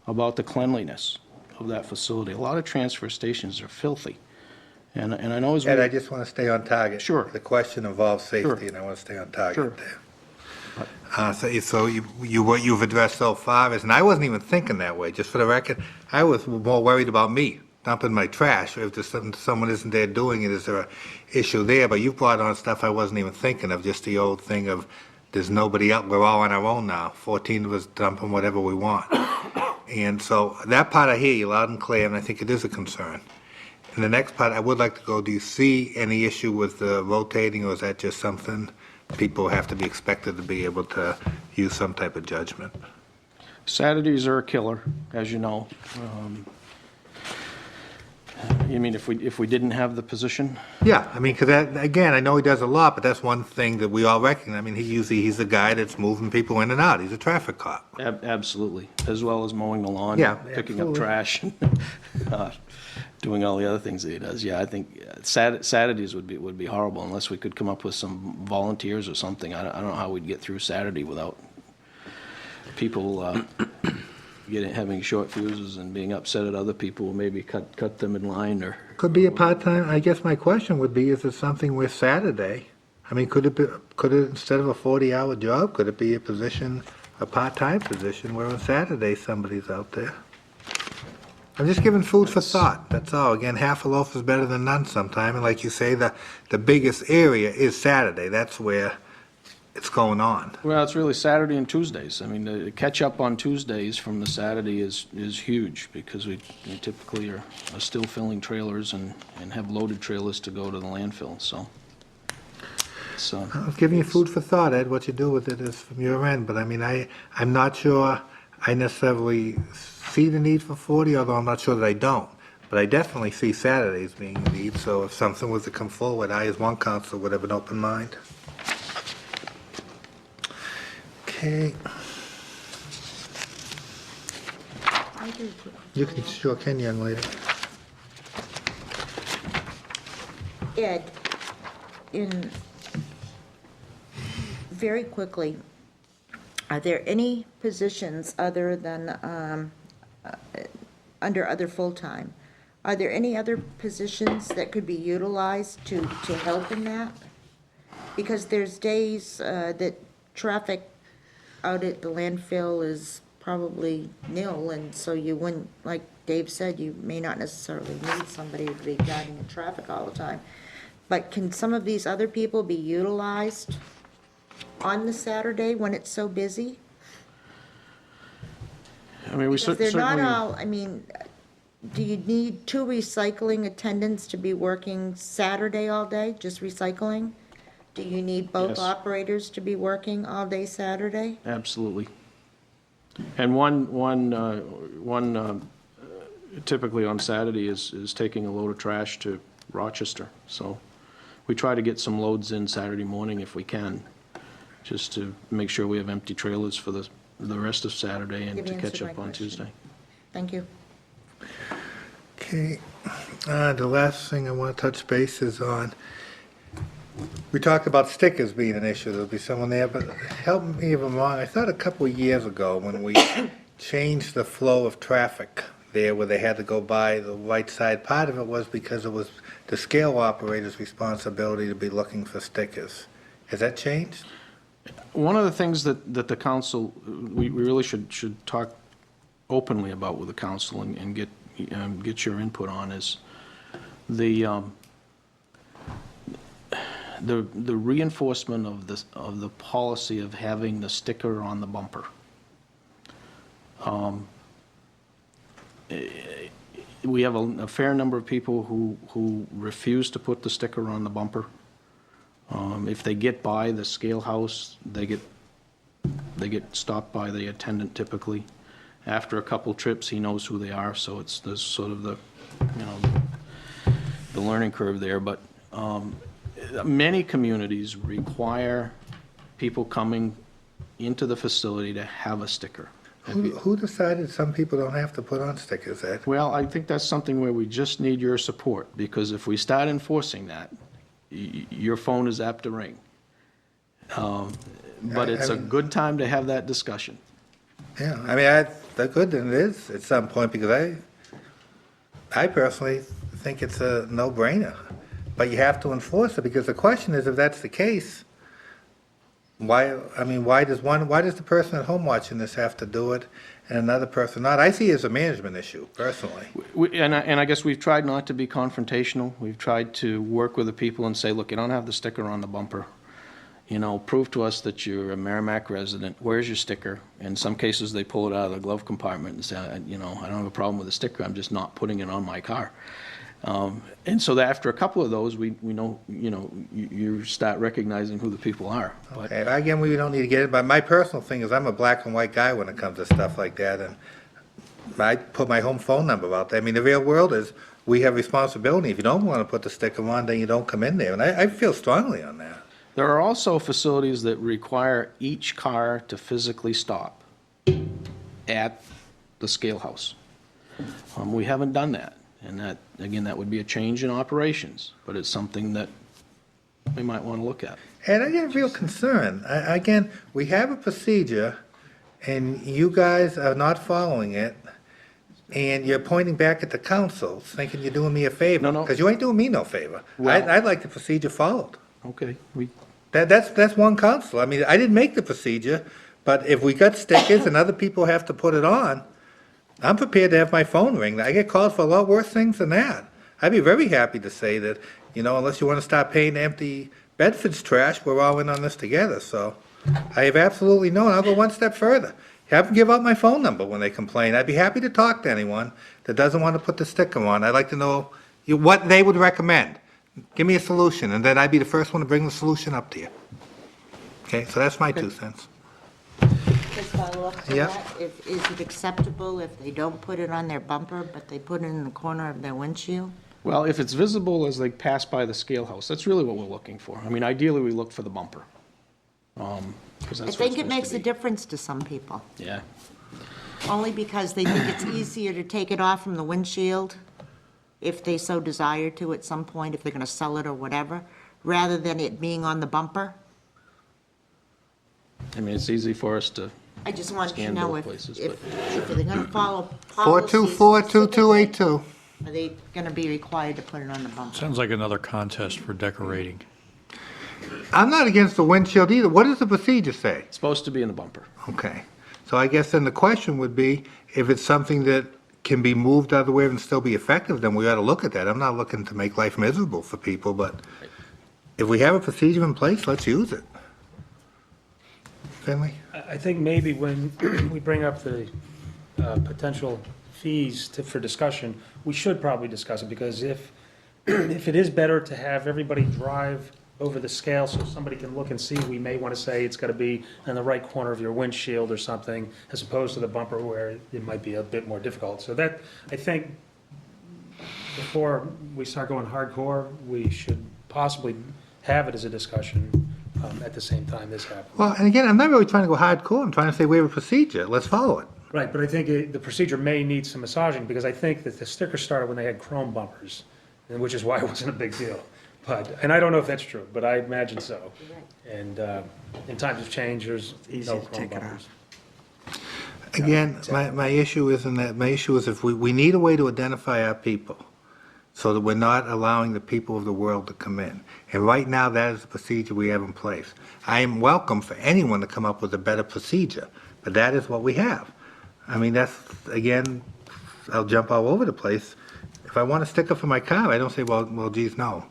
about the cleanliness of that facility. A lot of transfer stations are filthy. And I know as Ed, I just want to stay on target. Sure. The question involves safety, Sure. and I want to stay on target Sure. there. So what you've addressed so far is, and I wasn't even thinking that way, just for the record, I was more worried about me dumping my trash. If there's someone isn't there doing it, is there an issue there? But you brought on stuff I wasn't even thinking of, just the old thing of there's nobody out, we're all on our own now. 14 of us dumping whatever we want. And so that part I hear you loud and clear, and I think it is a concern. And the next part, I would like to go, do you see any issue with the rotating, or is that just something people have to be expected to be able to use some type of judgment? Saturdays are a killer, as you know. You mean if we didn't have the position? Yeah, I mean, because again, I know he does a lot, but that's one thing that we all recognize. I mean, he's the guy that's moving people in and out. He's a traffic cop. Absolutely, as well as mowing the lawn, Yeah, picking absolutely. up trash, doing all the other things that he does. Yeah, I think Saturdays would be horrible unless we could come up with some volunteers or something. I don't know how we'd get through Saturday without people having short fuses and being upset at other people, maybe cut them in line or. Could be a part-time, I guess my question would be, is it something with Saturday? I mean, could it, instead of a 40-hour job, could it be a position, a part-time position where on Saturday somebody's out there? I'm just giving food for thought, that's all. Again, half a loaf is better than none sometime, and like you say, the biggest area is Saturday. That's where it's going on. Well, it's really Saturday and Tuesdays. I mean, the catch-up on Tuesdays from the Saturday is huge because we typically are still filling trailers and have loaded trailers to go to the landfill, so. I was giving you food for thought, Ed. What you do with it is from your end, but I mean, I'm not sure I necessarily see the need for 40, although I'm not sure that I don't. But I definitely see Saturdays being a need, so if something was to come forward, I, as one counselor, would have an open mind. Okay. You can, sure can, young lady. Ed, very quickly, are there any positions other than, under other full-time? Are there any other positions that could be utilized to help in that? Because there's days that traffic out at the landfill is probably nil, and so you wouldn't, like Dave said, you may not necessarily need somebody to be guiding the traffic all the time. But can some of these other people be utilized on the Saturday when it's so busy? I mean, we Because they're not certainly. all, I mean, do you need 2 recycling attendants to be working Saturday all day, just recycling? Do you need both Yes. operators to be working all day Saturday? Absolutely. And one typically on Saturday is taking a load of trash to Rochester. So we try to get some loads in Saturday morning if we can, just to make sure we have empty trailers for the rest of Saturday and You've to catch answered my up on question. Tuesday. Thank you. Okay. The last thing I want to touch base is on, we talked about stickers being an issue, there'll be someone there, but help me if I'm wrong, I thought a couple of years ago when we changed the flow of traffic there where they had to go by the right side, part of it was because it was the scale operator's responsibility to be looking for stickers. Has that changed? One of the things that the council, we really should talk openly about with the council and get your input on is the reinforcement of the policy of having the sticker on the bumper. We have a fair number of people who refuse to put the sticker on the bumper. If they get by the scale house, they get stopped by the attendant typically. After a couple trips, he knows who they are, so there's sort of the learning curve there. But many communities require people coming into the facility to have a sticker. Who decided some people don't have to put on stickers, Ed? Well, I think that's something where we just need your support, because if we start enforcing that, your phone is apt to ring. But it's a good time to have that discussion. Yeah, I mean, the good thing is at some point, because I personally think it's a no-brainer. But you have to enforce it, because the question is, if that's the case, why does the person at home watching this have to do it and another person not? I see it as a management issue, personally. And I guess we've tried not to be confrontational. We've tried to work with the people and say, look, you don't have the sticker on the bumper. Prove to us that you're a Merrimack resident. Where's your sticker? In some cases, they pull it out of the glove compartment and say, I don't have a problem with the sticker. I'm just not putting it on my car. And so that after a couple of those, we know, you start recognizing who the people are. But Okay, again, we don't need to get it, but my personal thing is I'm a black and white guy when it comes to stuff like that, and I put my home phone number out there. I mean, the real world is, we have responsibility. If you don't want to put the sticker on, then you don't come in there, and I feel strongly on that. there are also facilities that require each car to physically stop at the scale house. We haven't done that. And that, again, that would be a change in operations, but it's something that we might want to look at. And I get a real concern. Again, we have a procedure, and you guys are not following it, and you're pointing back at the council, thinking you're doing me a favor. No. Because you ain't doing me no favor. Well- I'd like the procedure followed. Okay, That's one council. I mean, I didn't make the procedure, but if we got stickers and other people have to put it on, I'm prepared to have my phone ring. I get calls for a lot worse things than that. I'd be very happy to say that, unless you want to stop paying to empty Bedford's trash, we're all in on this together. So I have absolutely no, and I'll go one step further. Have them give out my phone number when they complain. I'd be happy to talk to anyone that doesn't want to put the sticker on. I'd like to know what they would recommend. Give me a solution, and then I'd be the first one to bring the solution up to you. Okay, so that's my 2 cents. Just follow up to Yep. that. Is it acceptable if they don't put it on their bumper, but they put it in the corner of their windshield? well, if it's visible as they pass by the scale house, that's really what we're looking for. I mean, ideally, we look for the bumper. 'Cause that's I what it's think it supposed makes to a be. difference to some people, Yeah. only because they think it's easier to take it off from the windshield if they so desire to at some point, if they're going to sell it or whatever, rather than it being on the bumper. I mean, it's easy for us to, I just want to Scan know both if places, if they're going to follow policies 424-2282. Are they going to be required to put it on the bumper? Sounds like another contest for decorating. I'm not against the windshield either. What does the procedure say? it's supposed to be in the bumper. Okay. So I guess then the question would be, if it's something that can be moved out of the way and still be effective, then we ought to look at that. I'm not looking to make life miserable for people, but if we have a procedure in place, let's use it. Finley? I think maybe when we bring up the potential fees for discussion, we should probably discuss it, because if it is better to have everybody drive over the scale so somebody can look and see, we may want to say it's got to be in the right corner of your windshield or something, as opposed to the bumper where it might be a bit more difficult. So that, I think, before we start going hardcore, we should possibly have it as a discussion at the same time this happens. Well, and again, I'm not really trying to go hardcore. I'm trying to say we have a procedure. Let's follow it. Right, but I think the procedure may need some massaging, because I think that the sticker started when they had chrome bumpers, and which is why it wasn't a big deal. But, and I don't know if that's true, but I imagine so. And in times of change, there's Easy no to chrome take it bumpers. Again, my issue isn't that, my issue is if we need a way to identify our people so that we're not allowing the people of the world to come in. And right now, that is the procedure we have in place. I am welcome for anyone to come up with a better procedure, but that is what we have. I mean, that's, again, I'll jump all over the place. If I want a sticker for my car, I don't say, well, geez, no.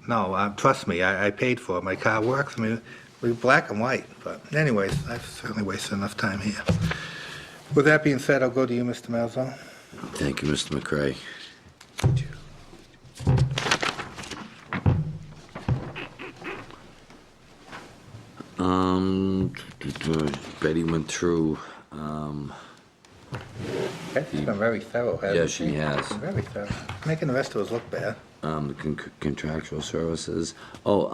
No, trust me, I paid for it. My car works. I mean, we're black and white. But anyways, I've certainly wasted enough time here. With that being said, I'll go to you, Mr. Malzahn. Thank you, Mr. McCray. Betty went through, Betty's been very thorough, hasn't yeah, she? she has. Very thorough. Making the rest of us look bad. The contractual services. Oh,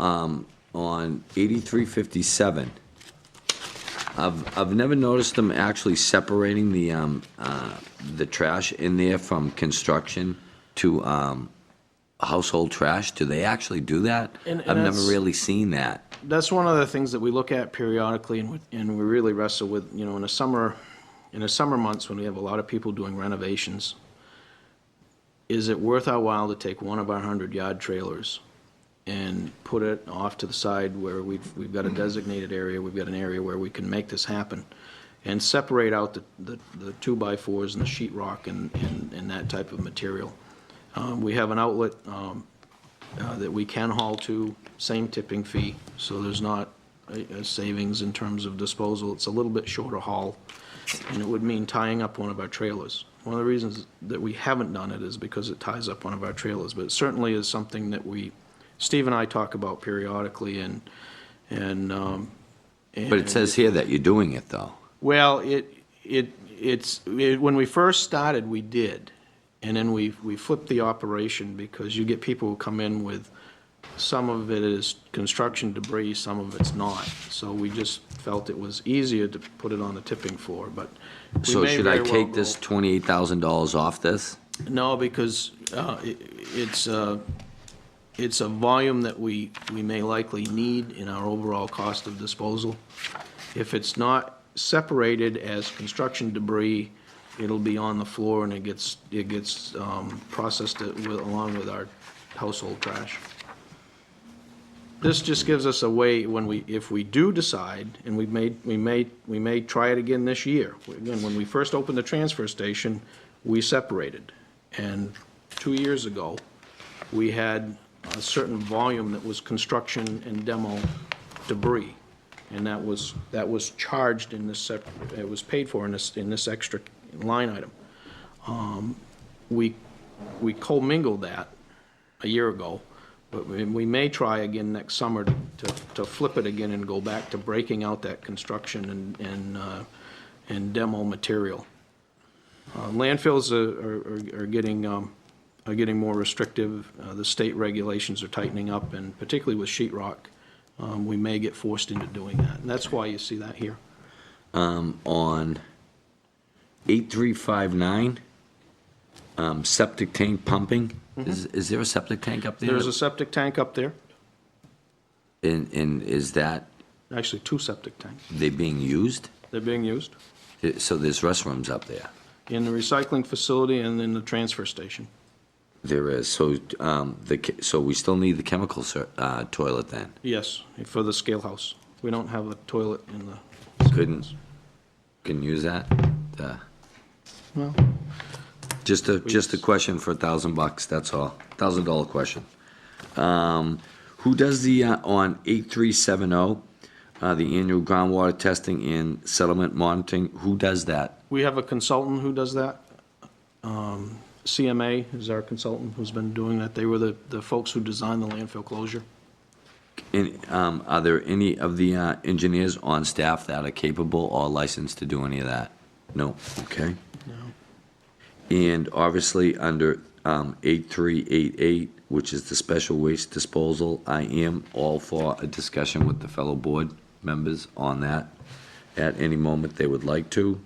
on 8357, I've never noticed them actually separating the trash in there from construction to household trash. Do they actually do that? And I've never that's- really seen that. That's one of the things that we look at periodically, and we really wrestle with, you know, in the summer months when we have a lot of people doing renovations. Is it worth our while to take one of our 100-yard trailers and put it off to the side where we've got a designated area, we've got an area where we can make this happen, and separate out the 2x4s and the sheetrock and that type of material? We have an outlet that we can haul to, same tipping fee, so there's not a savings in terms of disposal. It's a little bit shorter haul, and it would mean tying up one of our trailers. One of the reasons that we haven't done it is because it ties up one of our trailers, but it certainly is something that Steve and I talk about periodically, and But it says here that you're doing it, though. well, when we first started, we did. And then we flipped the operation because you get people who come in with, some of it is construction debris, some of it's not. So we just felt it was easier to put it on the tipping floor, but we So may should I very well take go- this $28,000 off this? No, because it's a volume that we may likely need in our overall cost of disposal. If it's not separated as construction debris, it'll be on the floor and it gets processed along with our household trash. This just gives us a way if we do decide, and we may try it again this year. Again, when we first opened the transfer station, we separated. And 2 years ago, we had a certain volume that was construction and demo debris. And that was charged in this, it was paid for in this extra line item. We commingled that a year ago, but we may try again next summer to flip it again and go back to breaking out that construction and demo material. Landfills are getting more restrictive. The state regulations are tightening up, and particularly with sheetrock, we may get forced into doing that, and that's why you see that here. On 8359, septic tank pumping, is there a septic tank up there? There's a septic tank up there, And is that, actually 2 septic tanks. they being used? They're being used So there's restrooms up there? in the recycling facility and in the transfer station. There is, so, so we still need the chemical toilet then? Yes, for the scale house. We don't have a toilet in the. Can use that? Well, Just a question for $1,000, that's all. $1,000 question. Who does the, on 8370, the annual groundwater testing and settlement monitoring, who does that? we have a consultant who does that. CMA is our consultant who's been doing that. They were the folks who designed the landfill closure. And, are there any of the engineers on staff that are capable or licensed to do any of that? No, okay. No. And obviously, under 8388, which is the special waste disposal, I am all for a discussion with the fellow board members on that at any moment they would like to.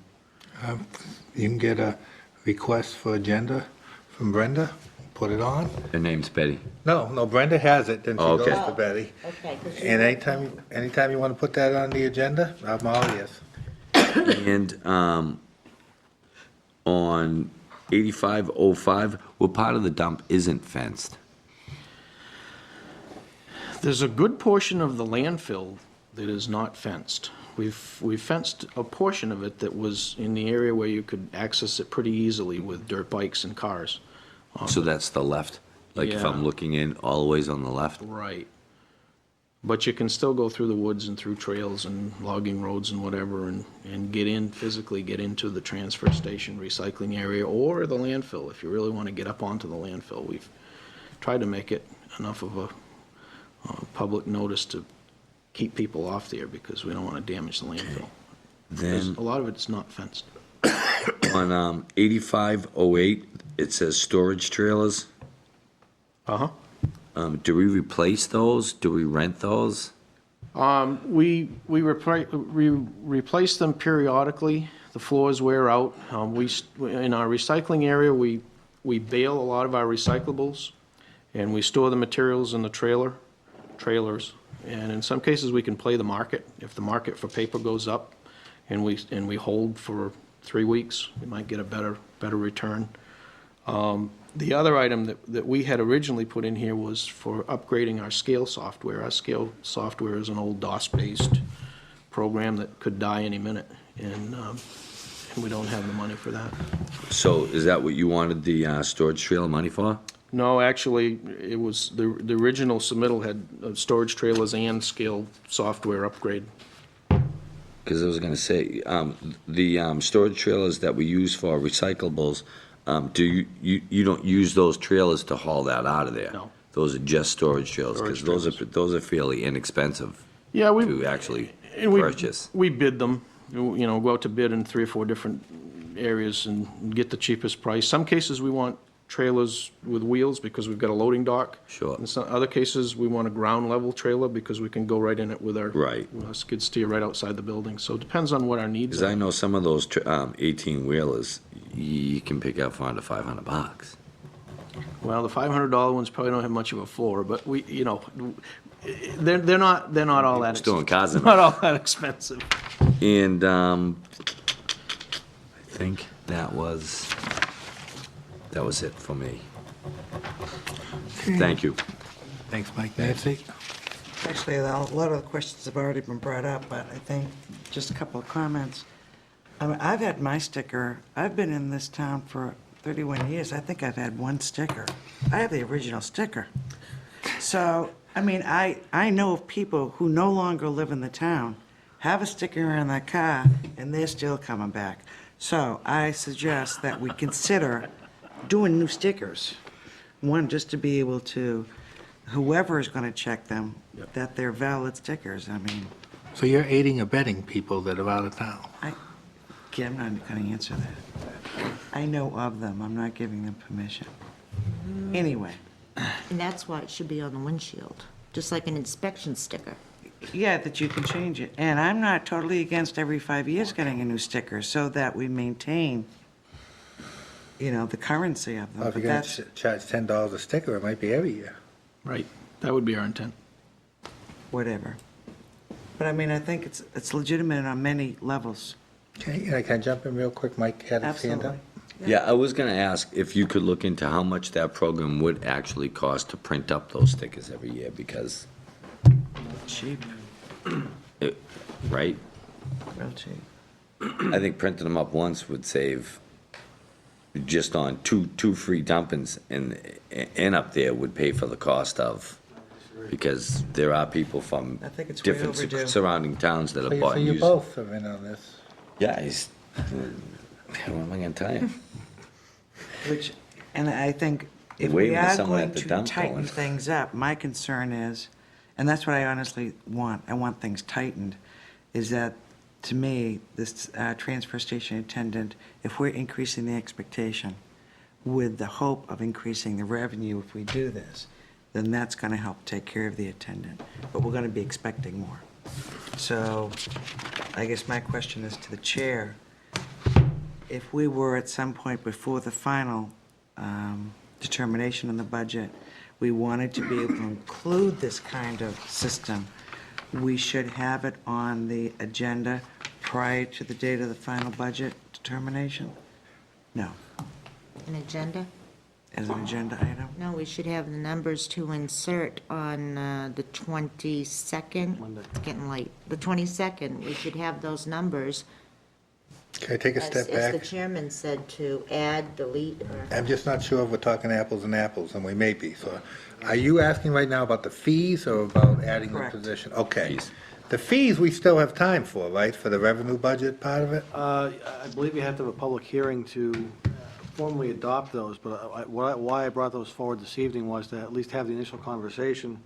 You can get a request for agenda from Brenda, put it on. Her name's Betty. No, Brenda has it, then she Oh, goes okay. to Betty. Okay. 'cause you- And anytime you want to put that on the agenda, I'm all ears. And on 8505, what part of the dump isn't fenced? There's a good portion of the landfill that is not fenced. We've fenced a portion of it that was in the area where you could access it pretty easily with dirt bikes and cars. So that's the left? Like if Yeah. I'm looking in, all the ways on the left? Right. But you can still go through the woods and through trails and logging roads and whatever and physically get into the transfer station recycling area or the landfill. If you really want to get up onto the landfill, we've tried to make it enough of a public notice to keep people off there because we don't want to damage the landfill. Because Then a lot of it's not fenced. on 8508, it says storage trailers. Uh-huh. Do we replace those? Do we rent those? We replace them periodically. The floors wear out. In our recycling area, we bale a lot of our recyclables, and we store the materials in the trailers. And in some cases, we can play the market. If the market for paper goes up, and we hold for 3 weeks, we might get a better return. The other item that we had originally put in here was for upgrading our scale software. Our scale software is an old DOS-based program that could die any minute, and we don't have the money for that. So is that what you wanted the storage trailer money for? No, actually, it was, the original submittal had storage trailers and scale software upgrade. Because I was going to say, the storage trailers that we use for recyclables, do you don't use those trailers to haul that out of there? No. Those are just storage trailers, because those are fairly inexpensive Yeah, to actually and purchase. We bid them, go out to bid in 3 or 4 different areas and get the cheapest price. Some cases, we want trailers with wheels because we've got a loading dock. Sure. In some other cases, we want a ground level trailer because we can go right in it with our skid steer right outside the building. So it depends on what our needs Because are. I know some of those 18-wheelers, you can pick up for under $500. Well, the $500 ones probably don't have much of a floor, but they're not all that Storing cars in not all that expensive. And I think that was it for me. Thank you. Thanks, Mike. Nancy? Actually, a lot of the questions have already been brought up, but I think just a couple of comments. I mean, I've had my sticker, I've been in this town for 31 years, I think I've had one sticker. I have the original sticker. So, I mean, I know of people who no longer live in the town, have a sticker on their car, and they're still coming back. So I suggest that we consider doing new stickers. One, just to be able to, whoever is going to check them, that they're valid stickers. I mean, So you're aiding and abetting people that are out of town? I'm not going to answer that. I know of them, I'm not giving them permission. Anyway, And that's why it should be on the windshield, just like an inspection sticker. yeah, that you can change it. And I'm not totally against every 5 years getting a new sticker so that we maintain, the currency of them. Well, if But you're going that's, to charge $10 a sticker, it might be every year. Right, that would be our intent. whatever. But I mean, I think it's legitimate on many levels. Okay, and I can jump in real quick? Mike had his hand up. Absolutely. Yeah, I was going to ask if you could look into how much that program would actually cost to print up those stickers every year, because, Cheap, right? real cheap. I think printing them up once would save, just on two free dumpings and up there would pay for the cost of, because there are people from I think it's way different overdue. surrounding towns that So have you bought so and you used. both are in on this. Yeah, what am I going to tell you? Which, and I think if Waiting we for are someone going at the to dump tighten going. things up, my concern is, and that's what I honestly want, I want things tightened, is that, to me, this transfer station attendant, if we're increasing the expectation with the hope of increasing the revenue if we do this, then that's going to help take care of the attendant. But we're going to be expecting more. So I guess my question is to the chair, if we were at some point before the final determination on the budget, we wanted to be able to include this kind of system, we should have it on the agenda prior to the date of the final budget determination? No, An agenda? as an agenda item? No, we should have the numbers to insert on the 22nd. Monday. It's getting late. The 22nd, we should have those numbers. Can I take a step As the back? chairman said, to add, delete, or... I'm just not sure if we're talking apples and apples, and we may be. So are you asking right now about the fees or about adding the Correct. position? Okay. The fees, we still have time for, right, for the revenue budget part of it? I believe you have to have a public hearing to formally adopt those, but why I brought those forward this evening was to at least have the initial conversation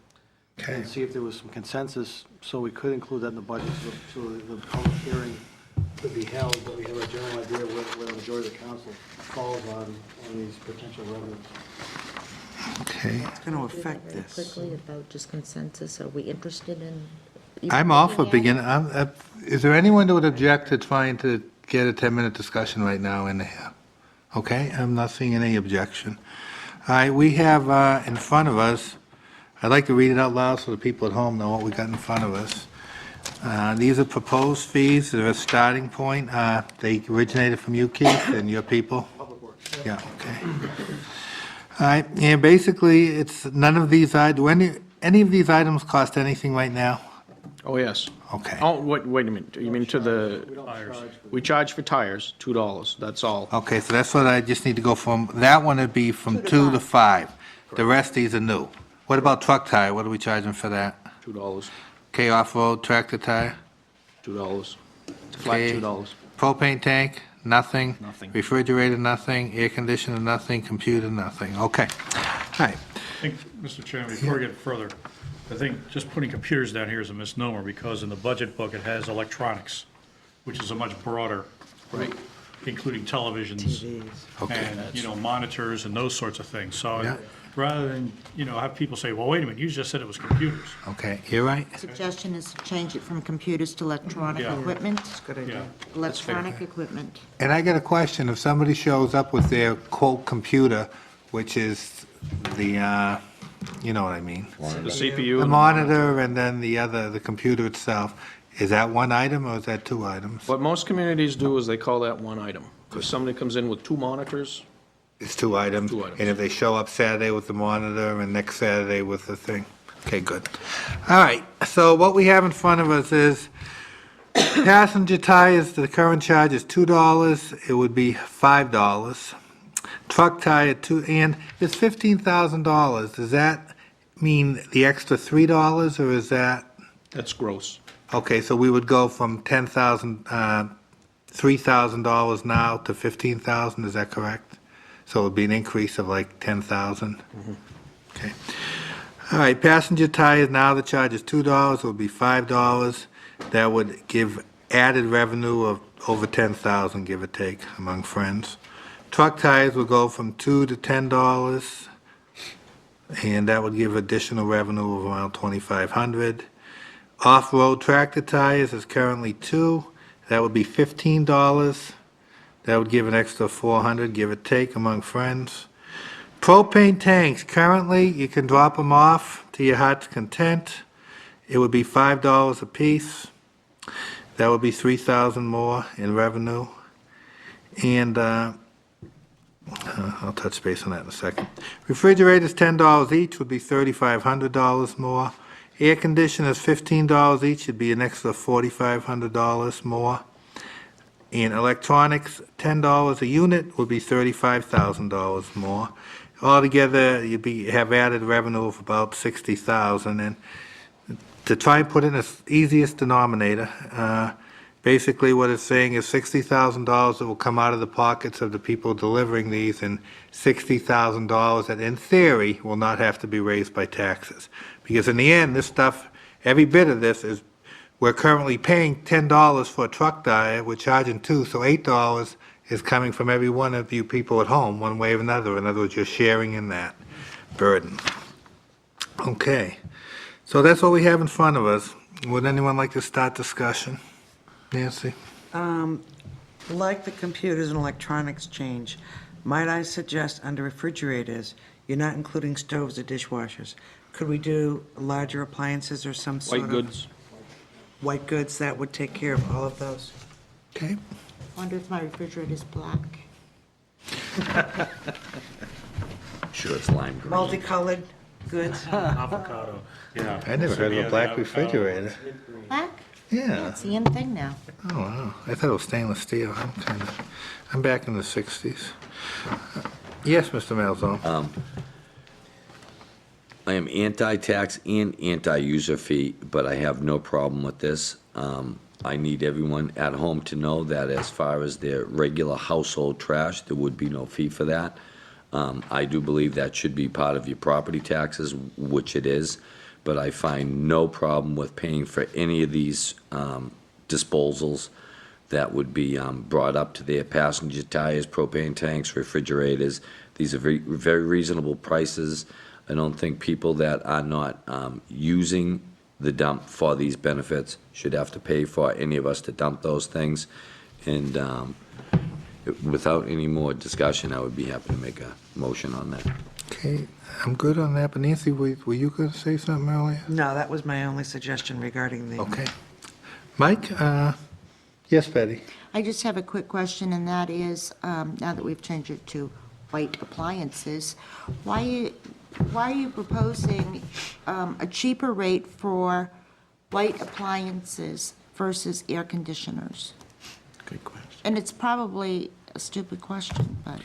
Okay. and see if there was some consensus, so we could include that in the budget, so the public hearing could be held, but we have a general idea where the majority of the council falls on these potential revenues. Okay. It's going to affect Very this. quickly about just consensus. Are we interested in? I'm all for looking at it? beginning, is there anyone that would object to trying to get a 10-minute discussion right now in here? Okay, I'm not seeing any objection. All right, we have in front of us, I'd like to read it out loud so the people at home know what we got in front of us. These are proposed fees, they're a starting point. They originated from you, Keith, and your people? Public Works. Yeah, okay. All right, and basically, it's none of these, do any of these items cost anything right now? Oh, yes. Okay. Oh, wait a minute, you mean to the, We don't charge for we charge for tires, $2, that's all. Okay, so that's what I just need to go from, that one would be from 2 to 5. The rest, these are new. What about truck tire? What are we charging for that? $2, Okay, off-road tractor tire? $2. Flat Okay. $2. Propane tank, nothing. Nothing. Refrigerator, nothing. Air conditioner, nothing. Computer, nothing. Okay. All right. I think, Mr. Chairman, before we get further, I think just putting computers down here is a misnomer, because in the budget book, it has electronics, which is a much broader, Right. including televisions TVs. Okay. and, monitors and those sorts of things. So Yeah. rather than, have people say, well, wait a minute, you just said it was computers. Okay, you're right. Suggestion is to change it from computers to electronic Yeah. equipment. Good Yeah. idea. Electronic equipment. And I got a question. If somebody shows up with their quote computer, which is the, you know what I mean? The CPU. The and monitor and then the computer itself, is that one item or is that two items? What most communities do is they call that one item. If somebody comes in with 2 monitors, It's 2 items. 2 items. And if they show up Saturday with the monitor and next Saturday with the thing? Okay, good. All right, so what we have in front of us is passenger tires, the current charge is $2, it would be $5. Truck tire, and it's $15,000. Does that mean the extra $3 or is that? that's gross. Okay, so we would go from $3,000 now to $15,000, is that correct? So it would be an increase of like $10,000? Okay. All right, passenger tires, now the charge is $2, it would be $5. That would give added revenue of over $10,000, give or take, among friends. Truck tires would go from $2 to $10, and that would give additional revenue of around $2,500. Off-road tractor tires is currently $2, that would be $15. That would give an extra $400, give or take, among friends. Propane tanks, currently, you can drop them off to your heart's content. It would be $5 apiece. That would be $3,000 more in revenue. And I'll touch base on that in a second. Refrigerators, $10 each, would be $3,500 more. Air conditioners, $15 each, would be an extra $4,500 more. And electronics, $10 a unit, would be $35,000 more. Altogether, have added revenue of about $60,000. And to try and put in the easiest denominator, basically what it's saying is $60,000 that will come out of the pockets of the people delivering these, and $60,000 that in theory will not have to be raised by taxes. Because in the end, this stuff, every bit of this is, we're currently paying $10 for a truck tire, we're charging $2, so $8 is coming from every one of you people at home, one way or another. In other words, you're sharing in that burden. Okay, so that's what we have in front of us. Would anyone like to start discussion? Nancy? Like the computers and electronics change, might I suggest under refrigerators, you're not including stoves or dishwashers? Could we do larger appliances or some sort of? White goods. White goods, that would take care of all of those? Okay. Wonder if my refrigerator's black. Sure, it's lime green. Multicolored goods? Avocado, yeah. I never heard of a black refrigerator. Black? Yeah. It's the in thing now. Oh, wow. I thought it was stainless steel. I'm back in the 60s. Yes, Mr. Malzone. I am anti-tax and anti-user fee, but I have no problem with this. I need everyone at home to know that as far as their regular household trash, there would be no fee for that. I do believe that should be part of your property taxes, which it is, but I find no problem with paying for any of these disposals that would be brought up to their passenger tires, propane tanks, refrigerators. These are very, very reasonable prices. I don't think people that are not using the dump for these benefits should have to pay for any of us to dump those things. And without any more discussion, I would be happy to make a motion on that. Okay, I'm good on that, but Nancy, were you going to say something earlier? No, that was my only suggestion regarding the. Okay. Mike? Yes, Betty? I just have a quick question, and that is, now that we've changed it to white appliances, why are you proposing a cheaper rate for white appliances versus air conditioners? Good question. And it's probably a stupid question, but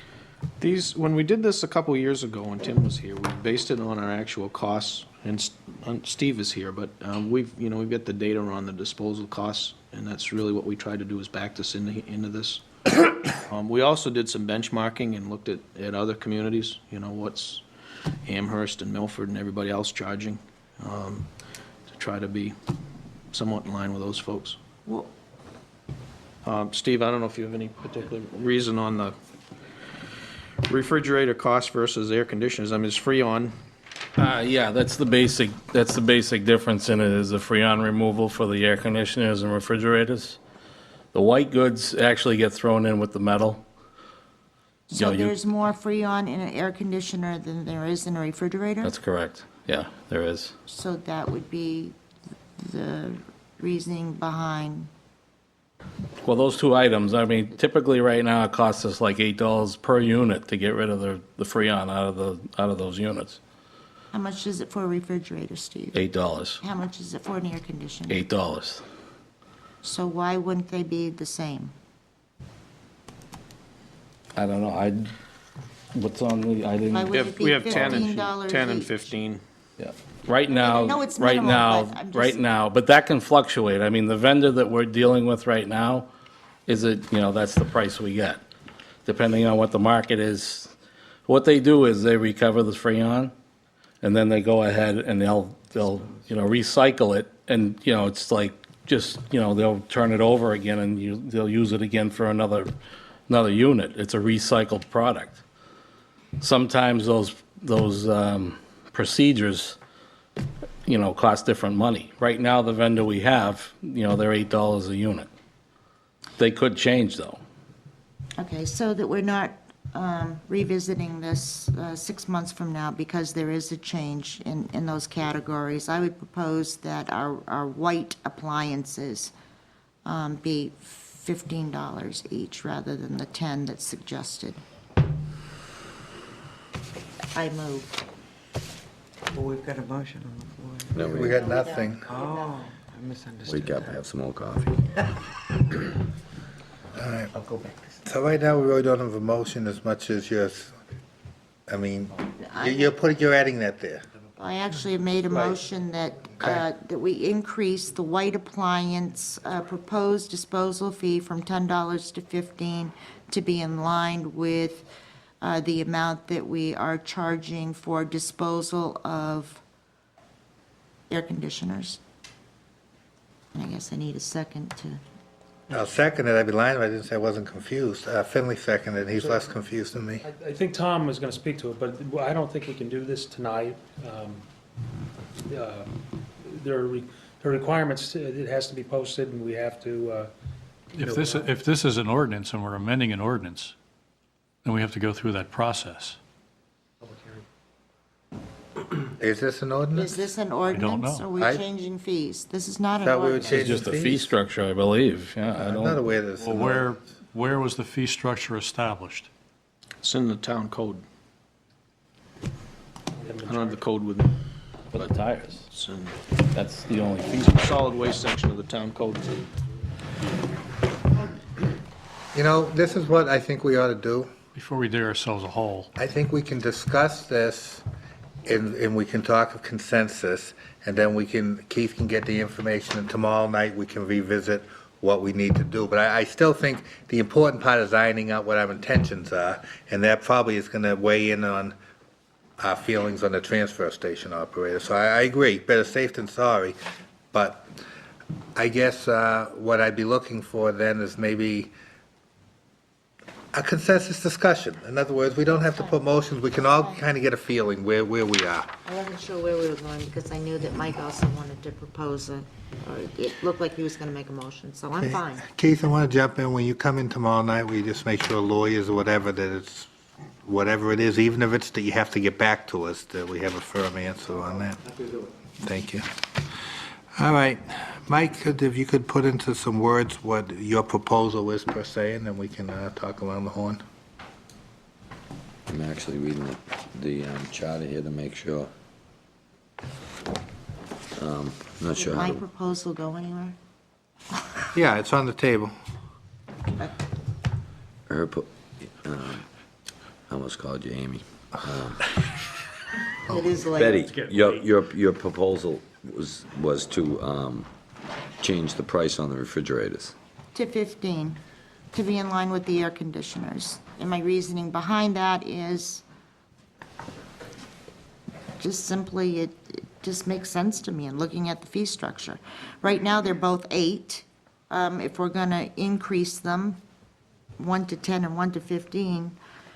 These, when we did this a couple years ago when Tim was here, we based it on our actual costs, and Steve is here, but we've got the data on the disposal costs, and that's really what we tried to do, is back this into this. We also did some benchmarking and looked at other communities, what's Amherst and Milford and everybody else charging, to try to be somewhat in line with those folks. well, Steve, I don't know if you have any particular reason on the refrigerator cost versus air conditioners. I mean, it's Freon. Yeah, that's the basic difference in it, is the Freon removal for the air conditioners and refrigerators. The white goods actually get thrown in with the metal. so there's more Freon in an air conditioner than there is in a refrigerator? That's correct. Yeah, there is. So that would be the reasoning behind, Well, those two items, I mean, typically right now it costs us like $8 per unit to get rid of the Freon out of those units. how much is it for a refrigerator, Steve? $8. How much is it for an air conditioner? $8. So why wouldn't they be the same? I don't know, what's on the, I Why didn't, would it be We have 10 $15 and each? 15. yeah. Right now, I know it's minimal, but I'm just- but that can fluctuate. I mean, the vendor that we're dealing with right now that's the price we get, depending on what the market is. What they do is they recover the Freon, and then they go ahead and they'll recycle it, and, it's like, they'll turn it over again, and they'll use it again for another unit. It's a recycled product. Sometimes those procedures, cost different money. Right now, the vendor we have, they're $8 a unit. They could change, though. Okay, so that we're not revisiting this 6 months from now because there is a change in those categories, I would propose that our white appliances be $15 each rather than the 10 that's suggested. I move. Well, we've got a motion on the floor. No, We got nothing. Oh, I misunderstood. Wake up, have some more coffee. All right. So right now, we really don't have a motion as much as yours. I mean, you're adding that there. I actually made a motion that, Okay. that we increase the white appliance proposed disposal fee from $10 to $15 to be in line with the amount that we are charging for disposal of air conditioners. And I guess I need a second to, I'll second it. I'd be lying if I didn't say I wasn't confused. Finley seconded. He's less confused than me. I think Tom was going to speak to it, but I don't think we can do this tonight. There are requirements, it has to be posted, and we have to If this is an ordinance and we're amending an ordinance, then we have to go through that process. Public hearing. Is this an ordinance? Is this an ordinance, know. or are we I- changing fees? This is not an Thought we were ordinance. It's just a fee structure, I believe, yeah, I I'm not don't, aware that it's Well, an where, ordinance. where was the fee structure established? It's in the town code. I don't have the code with me. for the tires. It's in That's the only fee. the solid waste section of the town code. You know, this is what I think we ought to do. Before we dig ourselves a hole. I think we can discuss this, and we can talk of consensus, and then Keith can get the information, and tomorrow night we can revisit what we need to do. But I still think the important part is ironing out what our intentions are, and that probably is gonna weigh in on our feelings on the transfer station operator. So I agree, better safe than sorry, but I guess what I'd be looking for then is maybe a consensus discussion. In other words, we don't have to put motions, we can all kind of get a feeling where we are. I wasn't sure where we were going, because I knew that Mike also wanted to propose or it looked like he was gonna make a motion, so I'm fine. Keith, I want to jump in. When you come in tomorrow night, will you just make sure lawyers or whatever, that it's, whatever it is, even if it's that you have to get back to us, that we have a firm answer on that? Happy to do it. Thank you. All right. Mike, if you could put into some words what your proposal is per se, and then we can talk around the horn. I'm actually reading the charter here to make sure. Not sure Did how my to, proposal go anywhere? Yeah, it's on the table. her, I almost called you Amy. It is late. Betty, getting your proposal was to change the price on the refrigerators. To 15, to be in line with the air conditioners. And my reasoning behind that is just simply, it just makes sense to me in looking at the fee structure. Right now, they're both 8. If we're going to increase them, 1 to 10 and 1 to 15,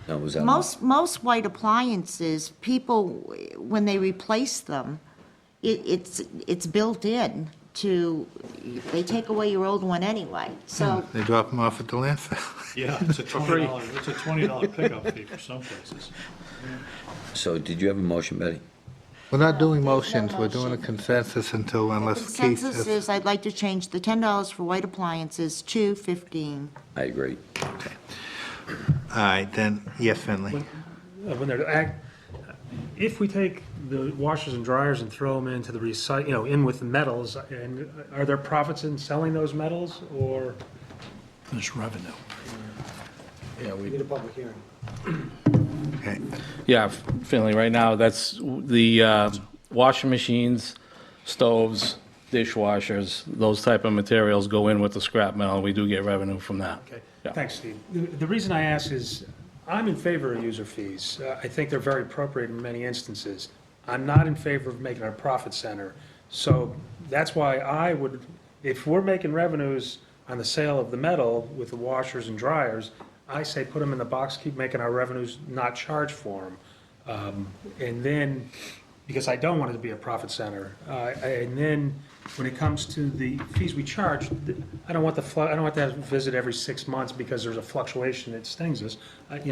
Now, was that? most white appliances, people, when they replace them, it's built in to, they take away your old one anyway, so. They drop them off at the landfill. Yeah, it's a $20 pickup fee for some places. So did you have a motion, Betty? We're not doing There's no motions, we're doing a motion. consensus unless Keith Consensus says. is I'd like to change the $10 for white appliances to 15. I agree. All right, then, yes, Finley. When they're, if we take the washers and dryers and throw them into the in with the metals, and are there profits in selling those metals, or? There's revenue. Yeah, We need a public hearing. Okay. Yeah, Finley, right now, that's the washing machines, stoves, dishwashers, those type of materials go in with the scrap metal, we do get revenue from that. Okay, Yeah. thanks, Steve. The reason I ask is, I'm in favor of user fees. I think they're very appropriate in many instances. I'm not in favor of making it a profit center. So that's why I would, if we're making revenues on the sale of the metal with the washers and dryers, I say put them in the box, keep making our revenues, not charge for them. And then, because I don't want it to be a profit center. And then, when it comes to the fees we charge, I don't want I don't want to have to visit every 6 months because there's a fluctuation that stings us.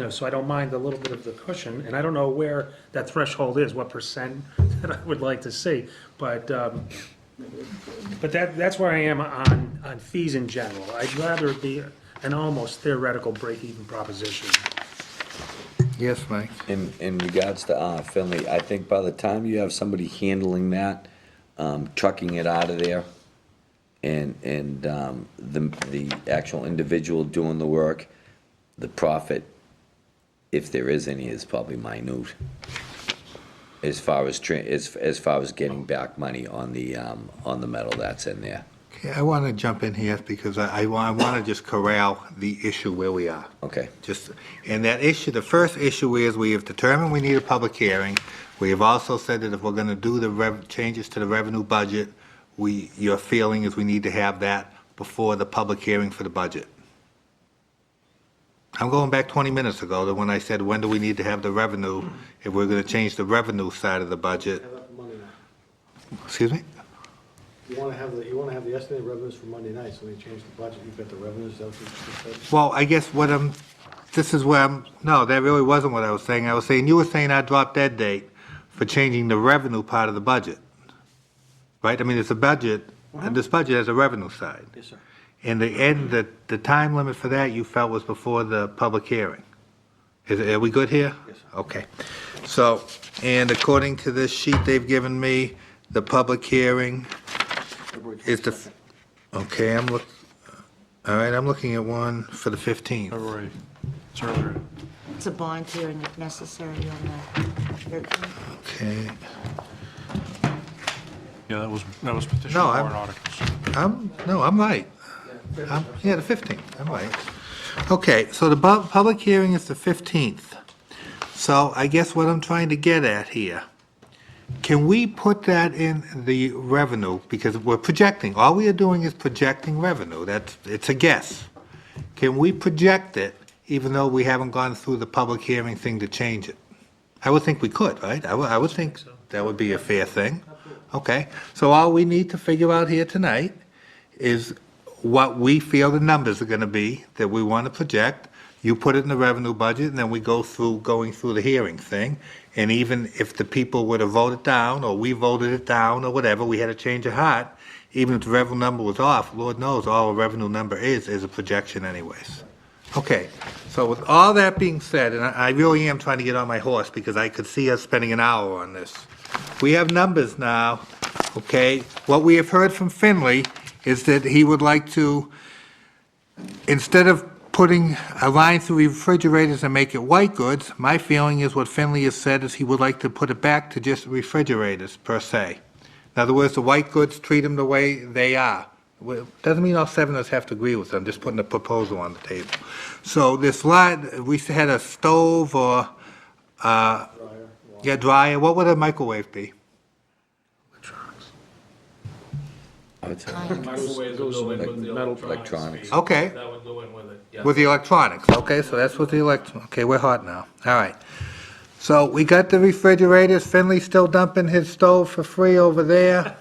So I don't mind a little bit of the cushion, and I don't know where that threshold is, what percent that I would like to see. But that's where I am on fees in general. I'd rather it be an almost theoretical break-even proposition. Yes, Mike. In regards to Finley, I think by the time you have somebody handling that, trucking it out of there, and the actual individual doing the work, the profit, if there is any, is probably minute. As far as as far as getting back money on the metal that's in there. Okay, I want to jump in here because I want to just corral the issue where we are. Okay. And that issue, the first issue is we have determined we need a public hearing. We have also said that if we're going to do the changes to the revenue budget, your feeling is we need to have that before the public hearing for the budget. I'm going back 20 minutes ago to when I said, when do we need to have the revenue, if we're going to change the revenue side of the budget? Have that for Monday night. Excuse me? You want to have the estimated revenues for Monday night, so when you change the budget, you've got the revenues, is that what you said? Well, I guess this is where no, that really wasn't what I was saying. I was saying, you were saying I dropped dead date for changing the revenue part of the budget, right? I mean, it's a budget, and this budget has a revenue side. Yes, sir. And the time limit for that you felt was before the public hearing. Are we good here? Yes, sir. Okay. So, and according to this sheet they've given me, the public hearing is the, okay, all right, I'm looking at one for the 15th. February, it's earlier. It's a bond hearing if necessary on the 13th. Okay. Yeah, that was petition No, warrant articles. I'm right. Yeah, the 15th, I'm right. Okay, so the public hearing is the 15th. So I guess what I'm trying to get at here, can we put that in the revenue? Because we're projecting, all we are doing is projecting revenue. It's a guess. Can we project it even though we haven't gone through the public hearing thing to change it? I would think we could, right? I would think that would be a fair thing. Okay, so all we need to figure out here tonight is what we feel the numbers are gonna be that we want to project. You put it in the revenue budget, and then we going through the hearing thing. And even if the people would have voted down, or we voted it down, or whatever, we had a change of heart, even if the revenue number was off, Lord knows, all a revenue number is a projection anyways. Okay, so with all that being said, and I really am trying to get on my horse, because I could see us spending an hour on this. We have numbers now, okay? What we have heard from Finley is that he would like to, instead of putting a line through refrigerators and make it white goods, my feeling is what Finley has said is he would like to put it back to just refrigerators per se. In other words, the white goods, treat them the way they are. Well, doesn't mean all seven of us have to agree with them, just putting a proposal on the table. So this lot, we had a stove or, dryer, what would a microwave be? I would say Microwaves would go in with the electronics. Okay. That would go in with it, yeah. With the electronics, okay, so that's with the okay, we're hot now, all right. So we got the refrigerators, Finley's still dumping his stove for free over there.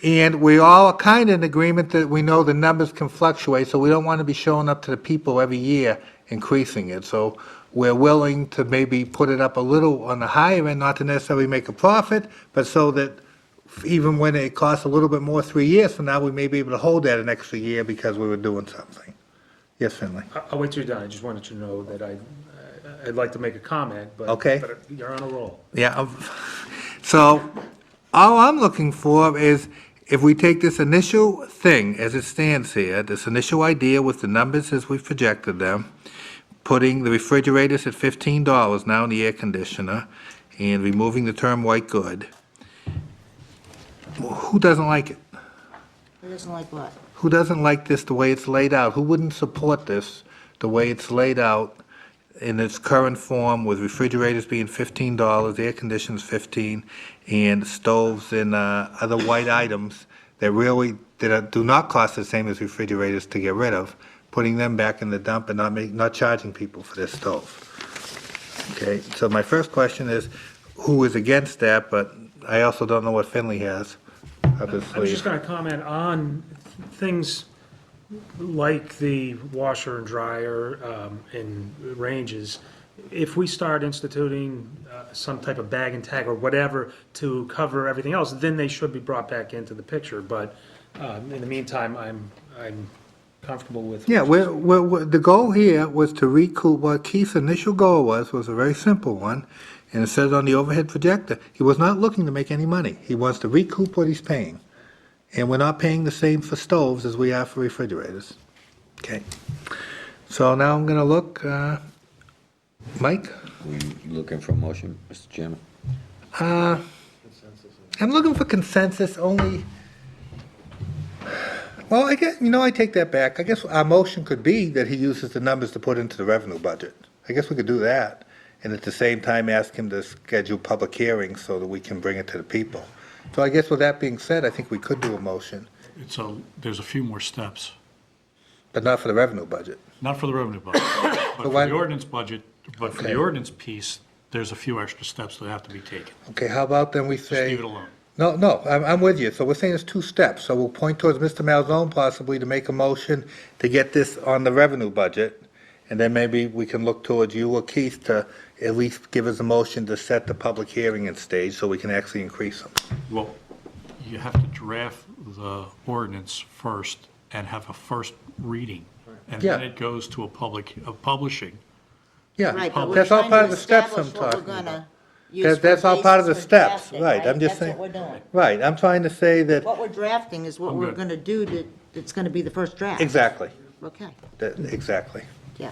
And we all are kind of in agreement that we know the numbers can fluctuate, so we don't want to be showing up to the people every year increasing it. So we're willing to maybe put it up a little on the higher end, not to necessarily make a profit, but so that even when it costs a little bit more 3 years from now, we may be able to hold that an extra year because we were doing something. Yes, Finley? I'll wait till you're done. I just wanted you to know that I'd like to make a comment, but Okay. but you're on a roll. Yeah, so all I'm looking for is if we take this initial thing as it stands here, this initial idea with the numbers as we've projected them, putting the refrigerators at $15 now in the air conditioner, and removing the term white good, who doesn't like it? Who doesn't like what? Who doesn't like this the way it's laid out? Who wouldn't support this the way it's laid out in its current form with refrigerators being $15, air conditioners $15, and stoves and other white items that really do not cost the same as refrigerators to get rid of, putting them back in the dump and not charging people for their stove? Okay, so my first question is, who is against that? But I also don't know what Finley has up his I was just sleeve. going to comment on things like the washer and dryer and ranges. If we start instituting some type of bag and tag or whatever to cover everything else, then they should be brought back into the picture. But in the meantime, I'm comfortable with. Yeah, the goal here was to recoup, what Keith's initial goal was a very simple one, and it says on the overhead projector, he was not looking to make any money. He wants to recoup what he's paying. And we're not paying the same for stoves as we are for refrigerators. Okay. So now I'm gonna look, Mike? We looking for a motion, Mr. Chairman? I'm looking for consensus only. Well, I guess, I take that back. I guess our motion could be that he uses the numbers to put into the revenue budget. I guess we could do that, and at the same time ask him to schedule public hearings so that we can bring it to the people. So I guess with that being said, I think we could do a motion, There's a few more steps, but not for the revenue budget. not for the revenue budget, but for why- the ordinance budget, but for Okay. the ordinance piece, there's a few extra steps that have to be taken. Okay, how about then we Just say, leave it alone. No, I'm with you. So we're saying it's two steps. So we'll point towards Mr. Malzone possibly to make a motion to get this on the revenue budget. And then maybe we can look towards you or Keith to at least give us a motion to set the public hearing and stage so we can actually increase them. Well, you have to draft the ordinance first and have a first reading. And then Yeah. it goes to a publishing. Yeah, Right, but we're that's all trying part to of the steps I'm establish what we're talking about. gonna use for That's all part of the basis for steps, drafting, right, I'm just saying. That's what we're doing. Right, I'm trying to say that, What we're drafting is what I'm we're good. gonna do to, it's gonna be the first draft. exactly, Okay, exactly. yeah.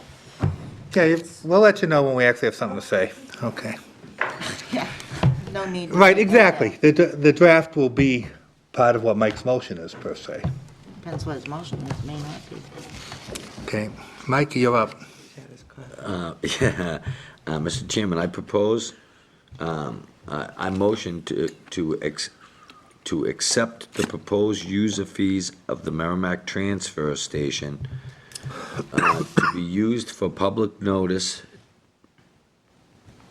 Yeah, we'll let you know when we actually have something to say. Okay. Yeah. No need. to Right, worry about exactly. The draft will be part of what Mike's motion is, per se. that. Depends what his motion is, may not be. Okay, Mike, you're up. Yeah, Mr. Chairman, I propose, I motion to accept the proposed user fees of the Merrimack Transfer Station to be used for public notice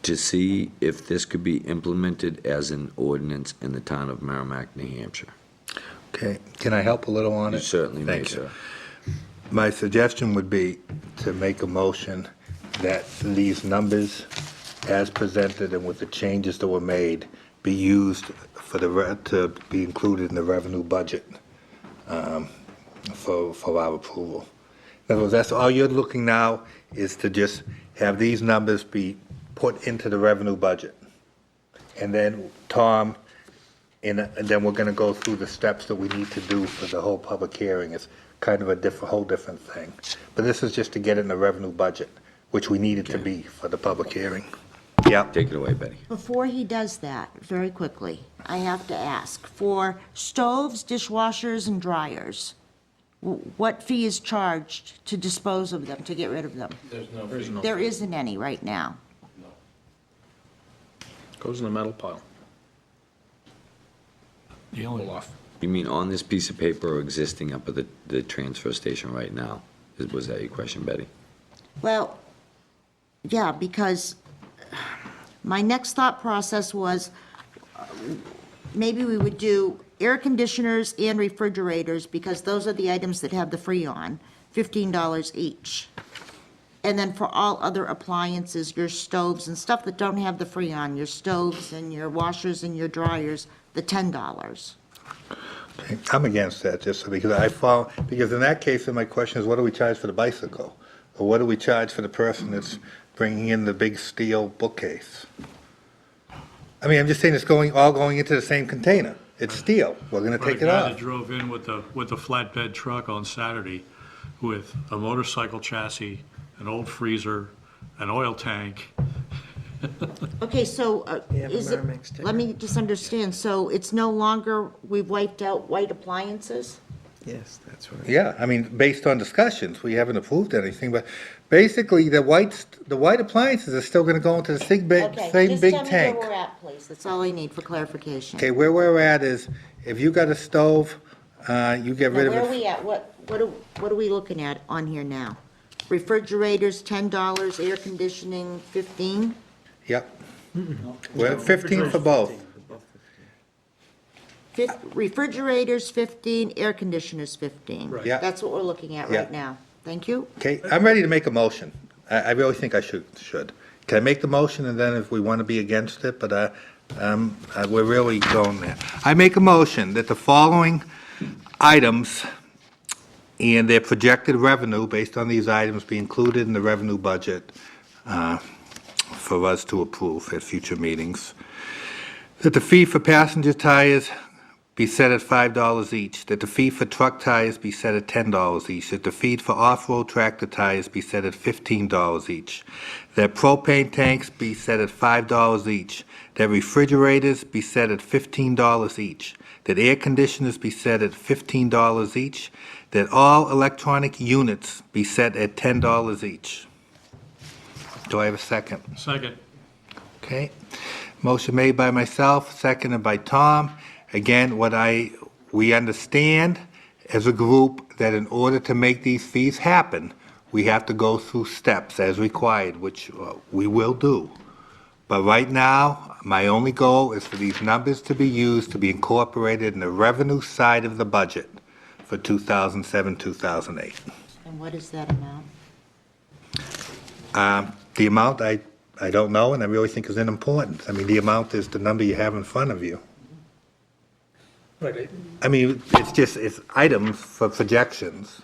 to see if this could be implemented as an ordinance in the town of Merrimack, New Hampshire. Okay, can I help a little on it? You certainly may, Thank you. sir. My suggestion would be to make a motion that these numbers, as presented and with the changes that were made, be used for to be included in the revenue budget for our approval. In other words, that's all you're looking now is to just have these numbers be put into the revenue budget. And then, Tom, and then we're gonna go through the steps that we need to do for the whole public hearing. It's kind of a whole different thing. But this is just to get it in the revenue budget, which we need it to be for the public hearing. Yeah. Take it away, Betty. Before he does that, very quickly, I have to ask, for stoves, dishwashers, and dryers, what fee is charged to dispose of them, to get rid of them? There's no. There isn't any right now. Goes in the metal pile. The only, Pull off. You mean on this piece of paper or existing up at the transfer station right now? Was that your question, Betty? Well, yeah, because my next thought process was maybe we would do air conditioners and refrigerators, because those are the items that have the Freon, $15 each. And then for all other appliances, your stoves and stuff that don't have the Freon, your stoves and your washers and your dryers, the $10. Okay, I'm against that, just because because in that case, then my question is, what do we charge for the bicycle? Or what do we charge for the person that's bringing in the big steel bookcase? I mean, I'm just saying it's all going into the same container. It's steel. We're gonna take it the guy that off. drove in with the flatbed truck on Saturday with a motorcycle chassis, an old freezer, an oil tank. Okay, so is it, let me just understand, so it's no longer, we've wiped out white appliances? Yes, that's right. Yeah, I mean, based on discussions, we haven't approved anything, but basically, the white appliances are still gonna go into the same big Okay, just tank. tell me where we're at, please, that's all I need for clarification. Okay, where we're at is, if you got a stove, you get Now, rid of where are we it. at, what are we looking at on here now? Refrigerators, $10, air conditioning, 15? Yep. We're at 15 for both. Refrigerators, 15, air conditioners, 15. Right. Yeah. That's what we're looking at Yeah. right now. Thank you. Okay, I'm ready to make a motion. I really think I should. Can I make the motion, and then if we want to be against it, but we're really going there. I make a motion that the following items and their projected revenue based on these items be included in the revenue budget for us to approve at future meetings. That the fee for passenger tires be set at $5 each, that the fee for truck tires be set at $10 each, that the fee for off-road tractor tires be set at $15 each, that propane tanks be set at $5 each, that refrigerators be set at $15 each, that air conditioners be set at $15 each, that all electronic units be set at $10 each. Do I have a second? Second. Okay. Motion made by myself, seconded by Tom. Again, we understand as a group that in order to make these fees happen, we have to go through steps as required, which we will do. But right now, my only goal is for these numbers to be used to be incorporated in the revenue side of the budget for 2007, 2008. And what is that amount? The amount, I don't know, and I really think is unimportant. I mean, the amount is the number you have in front of you. Right, I mean, it's items for projections.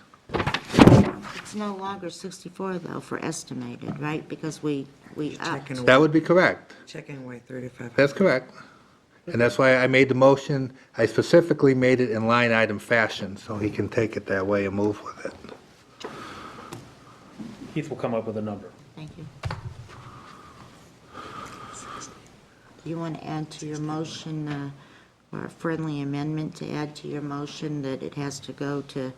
It's no longer 64, though, for estimated, right? Because we upped. Checking away, That would be correct. checking away 3,500. That's correct. And that's why I made the motion, I specifically made it in line item fashion, so he can take it that way and move with it. Keith will come up with a number. Thank you. Do you want to add to your motion, or a friendly amendment to add to your motion that it has to go to,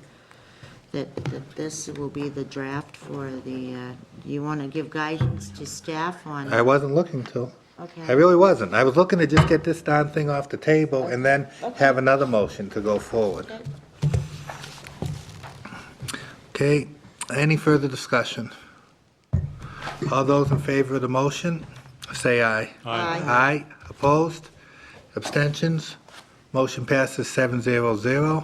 that this will be the draft for the, do you want to give guidance to staff on? I wasn't looking to. I Okay, really wasn't. I was looking to just get this darn thing off the table and then have another motion to go forward. Okay, any further discussion? All those in favor of the motion, say aye. Aye. Aye, opposed, abstentions, motion passes 700.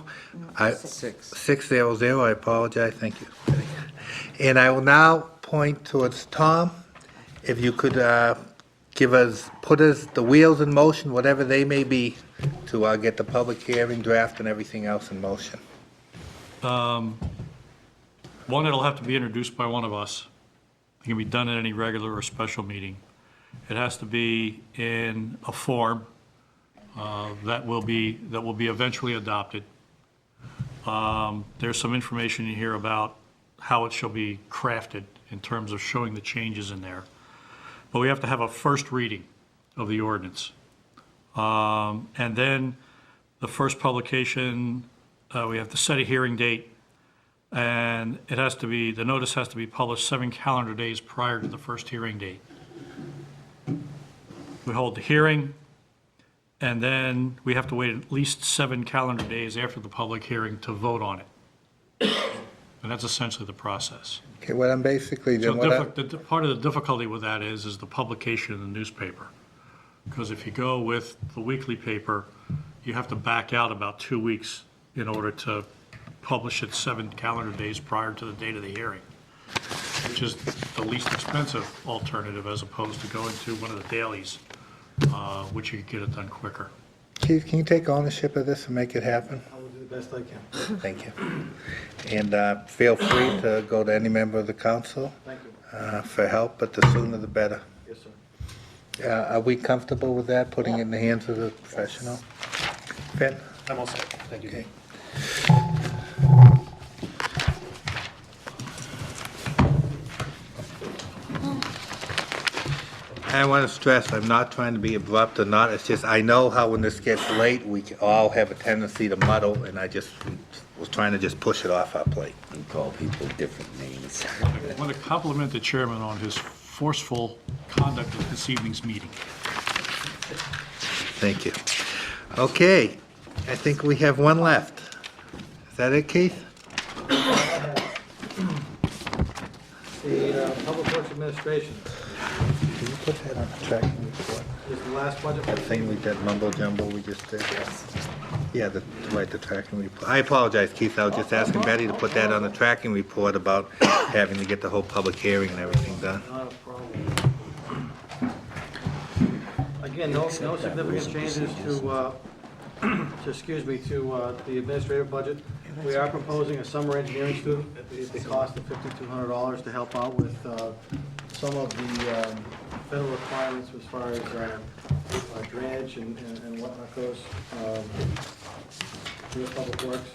Six. 600, I apologize, thank you. And I will now point towards Tom, if you could put us the wheels in motion, whatever they may be, to get the public hearing draft and everything else in motion. One, it'll have to be introduced by one of us. It can be done at any regular or special meeting. It has to be in a form that will be eventually adopted. There's some information in here about how it shall be crafted in terms of showing the changes in there. But we have to have a first reading of the ordinance. And then the first publication, we have to set a hearing date, and it has to be, the notice has to be published 7 calendar days prior to the first hearing date. We hold the hearing, and then we have to wait at least 7 calendar days after the public hearing to vote on it. And that's essentially the process. Okay, what I'm basically So doing, part of the difficulty with that is the publication in the newspaper. Because if you go with the weekly paper, you have to back out about 2 weeks in order to publish it 7 calendar days prior to the date of the hearing, which is the least expensive alternative as opposed to going to one of the dailies, which you could get it done quicker. Keith, can you take ownership of this and make it happen? I will do the best I can. Thank you. And feel free to go to any member of the council Thank you. for help, but the sooner the better. Yes, sir. Are we comfortable with that, putting it in the hands of the professional? Finn? I'm all set. Thank you. Okay. I want to stress, I'm not trying to be abrupt or not, it's just, I know how when this gets late, we all have a tendency to muddle, and I just was trying to just push it off our plate. And call people different names. I want to compliment the chairman on his forceful conduct of this evening's meeting. Thank you. Okay, I think we have one left. Is that it, Keith? The Public Works Administration Can you put that on the tracking report? is the last budget. That thing we did, mumbo jumbo we just did? Yeah, the tracking report. I apologize, Keith, I was just asking Betty to put that on the tracking report about having to get the whole public hearing and everything done. Not a problem. Again, no significant changes to, to the administrative budget. We are proposing a summer engineering student at the cost of $5,200 to help out with some of the federal requirements as far as drainage and whatnot goes, with Public Works.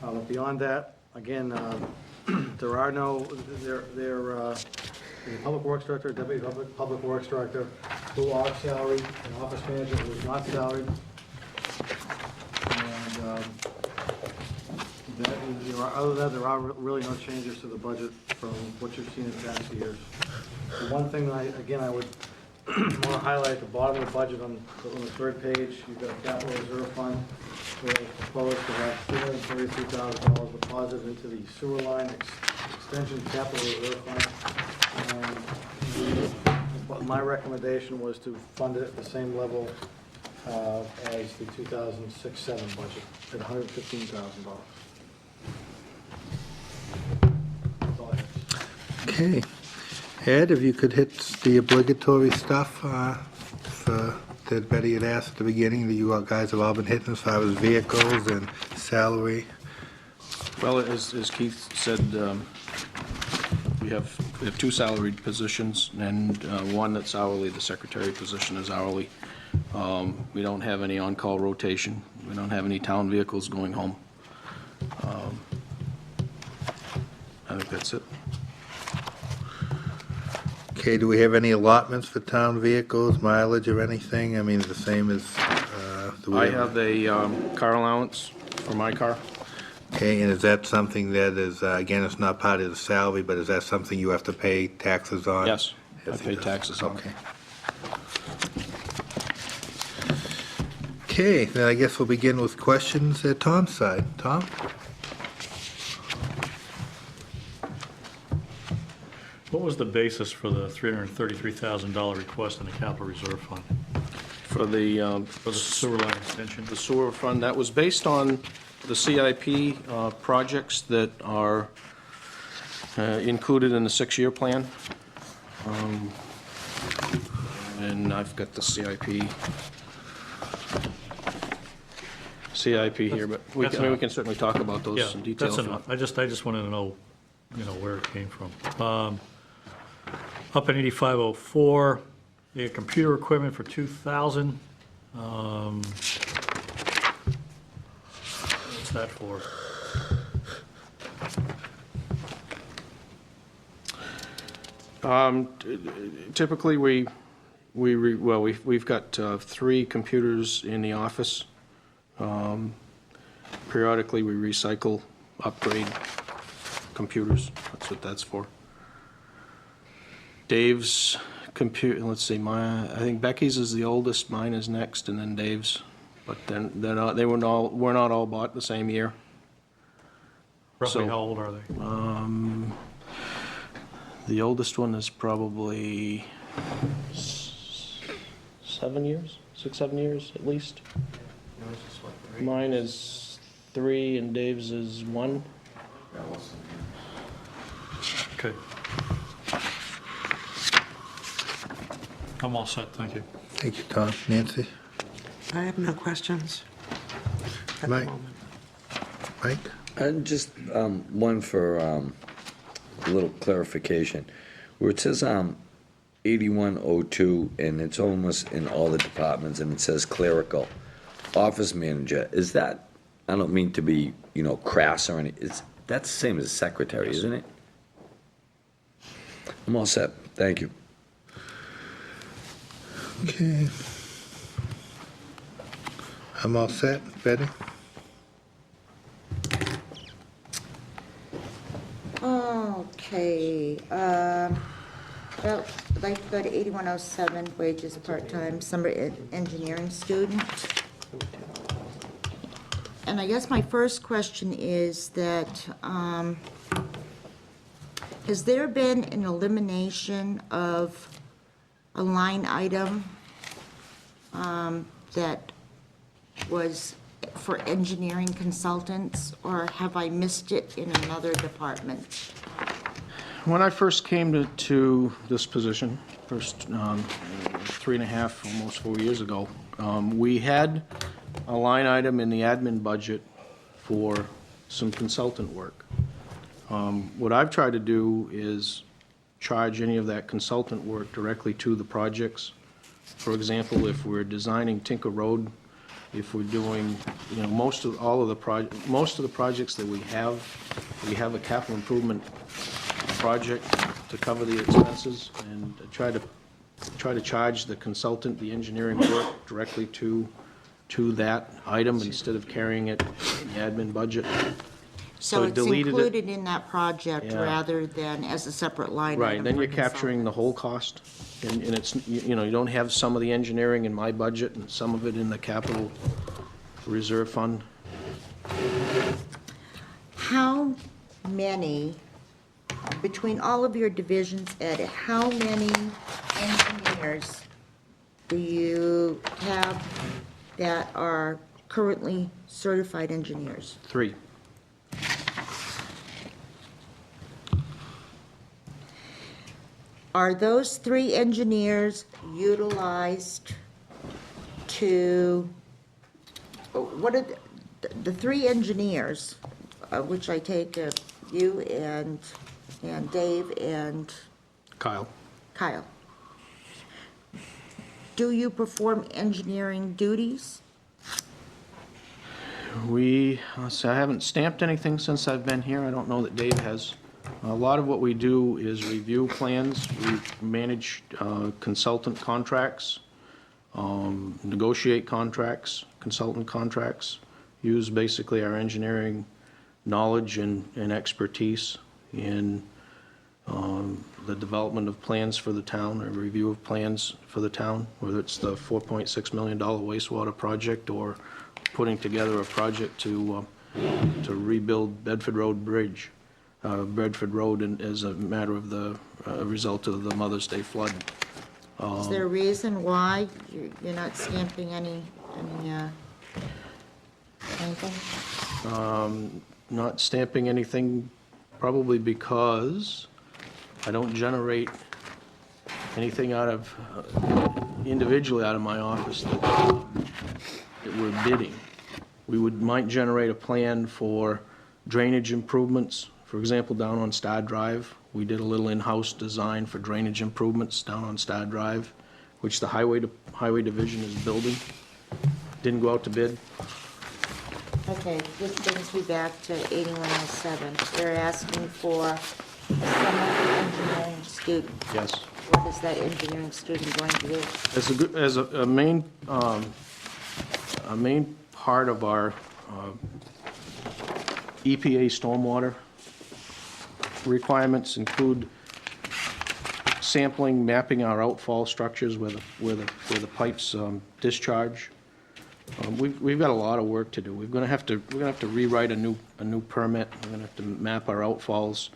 But beyond that, again, there are no, the Public Works Director, Deputy Public Works Director, who are salaried, an office manager who is not salaried. And other than that, there are really no changes to the budget from what you've seen in past years. The one thing that I would want to highlight at the bottom of the budget on the third page, you've got a capital reserve fund, where it's proposed to have $333,000 deposited into the sewer line extension capital reserve fund. And My recommendation was to fund it at the same level as the 2006-07 budget, at $115,000. That's all I have. Okay. Ed, if you could hit the obligatory stuff that Betty had asked at the beginning, that you guys have all been hitting as far as vehicles and salary. Well, as Keith said, we have two salaried positions and one that's hourly. The secretary position is hourly. We don't have any on-call rotation. We don't have any town vehicles going home. I think that's it. Okay, do we have any allotments for town vehicles, mileage or anything? I mean, the same as, do we I have a car allowance for my car. Okay, and is that something that is, again, it's not part of the salary, but is that something you have to pay taxes on? Yes, I Yes, pay it does. taxes on it. Okay. Okay, then I guess we'll begin with questions at Tom's side. Tom? What was the basis for the $333,000 request in the capital reserve fund For the for the sewer line extension? the sewer fund, that was based on the CIP projects that are included in the 6-year plan. And I've got the CIP here, but we That's can, I mean, we enough. can certainly talk about those Yeah, in detail. that's if you enough. want. I just wanted to know, where it came from. Up in 8504, you had computer equipment for 2,000. What's that for? Typically, we've got 3 computers in the office. Periodically, we recycle, upgrade computers. That's what that's for. Dave's computer, let's see, I think Becky's is the oldest, mine is next, and then Dave's. But then they were not all bought the same year. Roughly So- how old are they? The oldest one is probably 7 years, 6, 7 years at least. Mine is 3 and Dave's is 1. Okay. I'm all set, thank you. Thank you, Tom. Nancy? I have no questions at the Mike? moment. Mike? Just one for a little clarification. Where it says 8102, and it's almost in all the departments, and it says clerical, office manager, is that, I don't mean to be, crass or anything, that's the same as secretary, isn't it? I'm all set, thank you. Okay. I'm all set. Betty? Okay, well, I'd like to go to 8107, wages part-time, summer engineering student. And I guess my first question is that, has there been an elimination of a line item that was for engineering consultants, or have I missed it in another department? When I first came to this position, first 3.5, almost 4 years ago, we had a line item in the admin budget for some consultant work. What I've tried to do is charge any of that consultant work directly to the projects. For example, if we're designing Tinker Road, if we're doing, most of the projects that we have a capital improvement project to cover the expenses, and try to charge the consultant the engineering work directly to that item instead of carrying it in the admin budget. So it's deleted it. included in that project Yeah. rather than as a separate line item? Right, then for you're capturing the whole cost, and it's, you don't have some of the engineering in my budget and some of it in the capital reserve fund. How many, between all of your divisions, Ed, how many engineers that are currently certified engineers? 3. Are those 3 engineers utilized to, what are the 3 engineers, which I take you and Dave and Kyle? Kyle? Do you perform engineering duties? So I haven't stamped anything since I've been here. I don't know that Dave has. A lot of what we do is review plans. We manage consultant contracts, negotiate contracts, consultant contracts, use basically our engineering knowledge and expertise in the development of plans for the town, or review of plans for the town, whether it's the $4.6 million wastewater project or putting together a project to rebuild Bedford Road Bridge, Bedford Road as a matter of the result of the Mother's Day flood. Is there a reason why you're not stamping anything? Not stamping anything, probably because I don't generate anything individually out of my office that we're bidding. We might generate a plan for drainage improvements. For example, down on Star Drive, we did a little in-house design for drainage improvements down on Star Drive, which the Highway Division is building. Didn't go out to bid. Okay, this brings me back to 8107. They're asking for a summer engineering student. Yes. What is that engineering student going to do? As a main part of our EPA stormwater requirements include sampling, mapping our outfall structures where the pipes discharge. We've got a lot of work to do. We're gonna have to rewrite a new permit. We're gonna have to map our outfalls.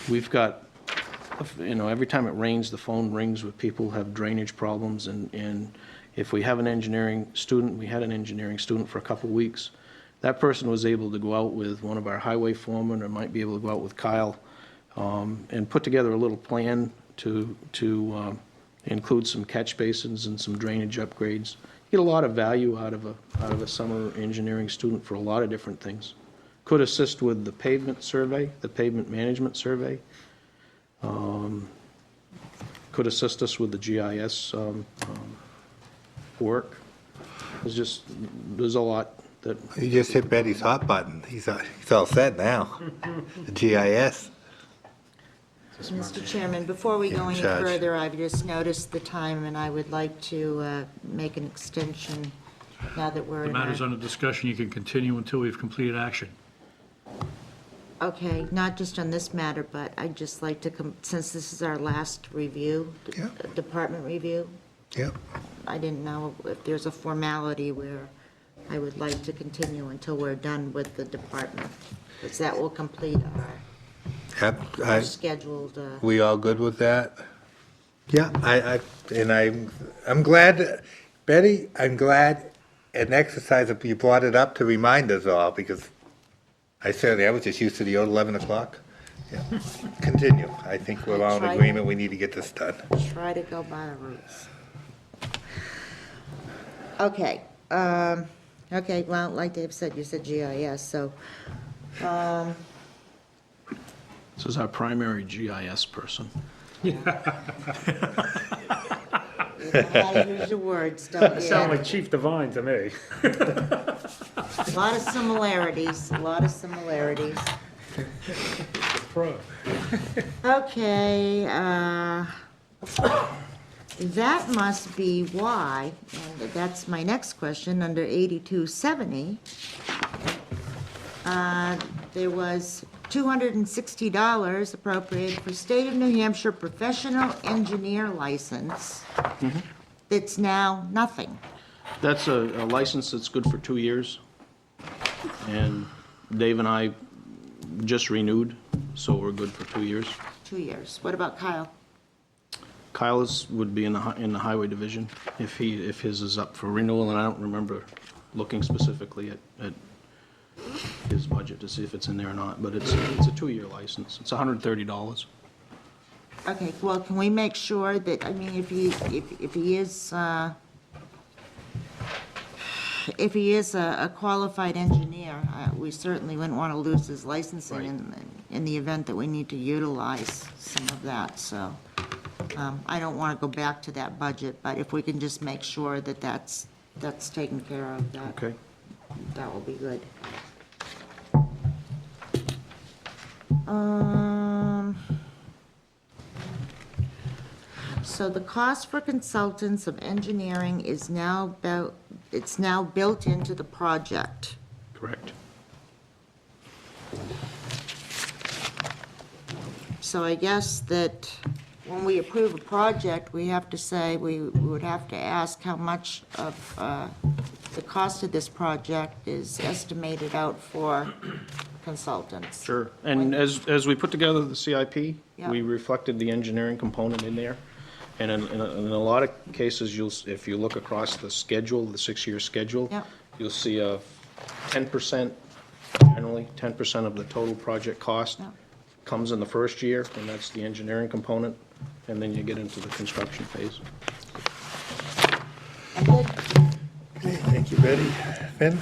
We've got, every time it rains, the phone rings with people who have drainage problems, and if we have an engineering student, we had an engineering student for a couple weeks, that person was able to go out with one of our highway foremen, or might be able to go out with Kyle, and put together a little plan to include some catch basins and some drainage upgrades. You get a lot of value out of a summer engineering student for a lot of different things. Could assist with the pavement survey, the pavement management survey. Could assist us with the GIS work. There's a lot that. You just hit Betty's hot button. He's all set now. The GIS. Mr. Chairman, before we go any Charge. further, I've just noticed the time, and I would like to make an extension now that we're The in matter's our... under discussion. You can continue until we've completed action. Okay, not just on this matter, but I'd just like to, since this is our last review, Yeah. department review, Yep. I didn't know if there's a formality where I would like to continue until we're done with the department, because that will complete Yep. our scheduled... We all good with that? Yeah, I'm glad, Betty, I'm glad an exercise that you brought it up to remind us all, because I was just used to the old 11 o'clock. Yeah. Continue. I think we're all in agreement, we need to get this done. Try to go by the rules. Okay, okay, well, like Dave said, you said GIS, so, This is our primary GIS person. you know how to use your words, don't you? Sound like Chief Divine to me. A lot of similarities, a lot of similarities. Pro. Okay, that must be why, and that's my next question, under 8270, there was $260 appropriated for State of New Hampshire professional engineer license. It's now nothing. That's a license that's good for 2 years. And Dave and I just renewed, so we're good for 2 years. 2 years. What about Kyle? Would be in the highway division if his is up for renewal, and I don't remember looking specifically at his budget to see if it's in there or not, but it's a 2-year license. It's $130. Okay, well, can we make sure that, I mean, if he is a qualified engineer, we certainly wouldn't want to lose his licensing in the event that we need to utilize some of that, so I don't want to go back to that budget, but if we can just make sure that that's taken care of, Okay. that will be good. So the cost for consultants of engineering is now it's now built into the project. Correct. So I guess that when we approve a project, we have to say, we would have to ask how much of the cost of this project is estimated out for consultants. Sure. And as we put together the CIP, Yeah. we reflected the engineering component in there. And in a lot of cases, if you look across the schedule, the 6-year schedule, Yeah. you'll see a 10%, generally 10% of the total project cost Yeah. comes in the first year, and that's the engineering component, and then you get into the construction phase. And then, Okay, thank you, Betty. Finn?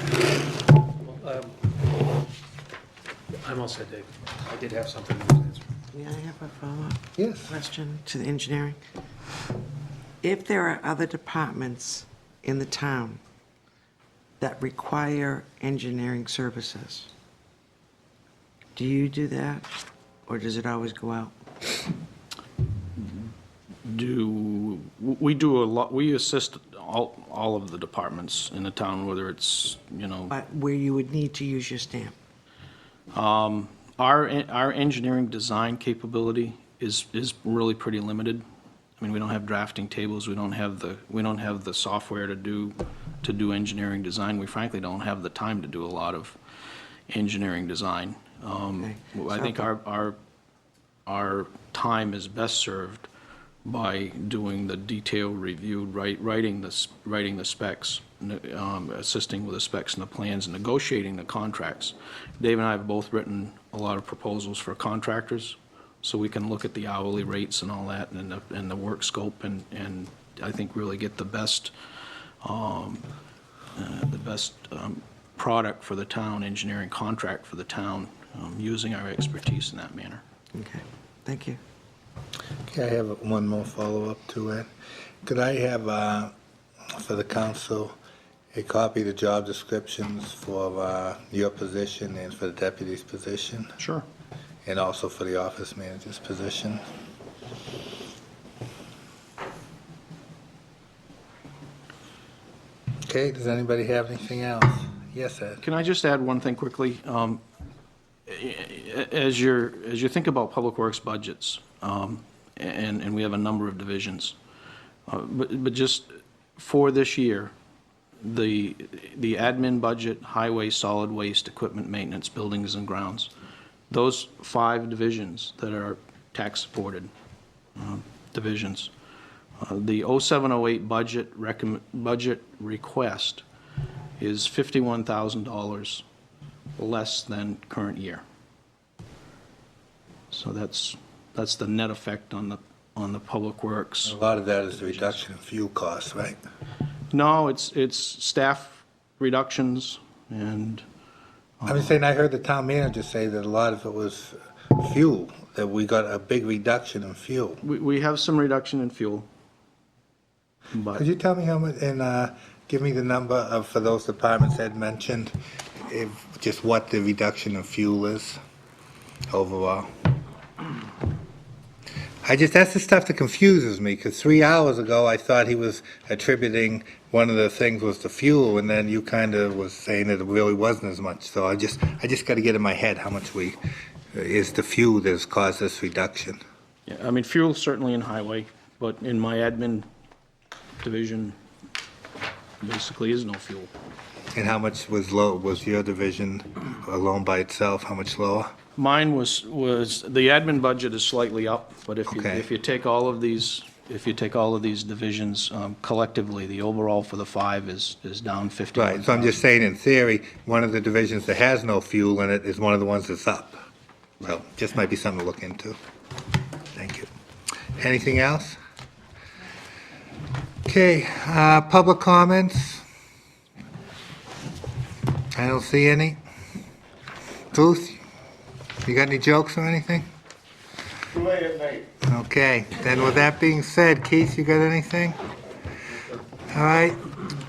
I'm all set, Dave. I did have something. May I have a follow-up Yes. question to the engineering? If there are other departments in the town that require engineering services, do you do that, or does it always go out? We do a lot, we assist all of the departments in the town, whether it's, But where you would need to use your stamp? Our engineering design capability is really pretty limited. I mean, we don't have drafting tables, we don't have the software to do engineering design. We frankly don't have the time to do a lot of engineering design. I think our time is best served by doing the detailed review, writing the specs, assisting with the specs and the plans, and negotiating the contracts. Dave and I have both written a lot of proposals for contractors, so we can look at the hourly rates and all that, and the work scope, and I think really get the best product for the town, engineering contract for the town, using our expertise in that manner. Okay, thank you. Okay, I have one more follow-up to it. Could I have, for the council, a copy of the job descriptions for your position and for the deputy's position, Sure. and also for the office manager's position? Okay, does anybody have anything else? Yes, Ed? Can I just add one thing quickly? As you think about Public Works budgets, and we have a number of divisions, but just for this year, the admin budget, highway, solid waste, equipment maintenance, buildings and grounds, those 5 divisions that are tax-supported divisions, the 0708 budget request is $51,000 less than current year. So that's the net effect on the Public Works. A lot of that is the reduction in fuel costs, right? No, it's staff reductions and. I'm just saying, I heard the town manager say that a lot of it was fuel, that we got a big reduction in fuel. We have some reduction in fuel, but Could you tell me how much, and give me the number of, for those departments Ed mentioned, just what the reduction in fuel is overall? That's the stuff that confuses me, because 3 hours ago, I thought he was attributing one of the things was the fuel, and then you kind of was saying that it really wasn't as much. So I just got to get in my head how much is the fuel that has caused this reduction. yeah, I mean, fuel certainly in highway, but in my admin division, basically is no fuel. And how much was your division alone by itself? How much lower? Mine was the admin budget is slightly up, but if Okay. you take all of these if you take all of these divisions collectively, the overall for the 5 is down 51,000. Right, so I'm just saying, in theory, one of the divisions that has no fuel in it is one of the ones that's up. So, just might be something to look into. Thank you. Anything else? Okay, public comments? I don't see any. Bruce, you got any jokes or anything? Too late at night. Okay, then with that being said, Keith, you got anything? All right,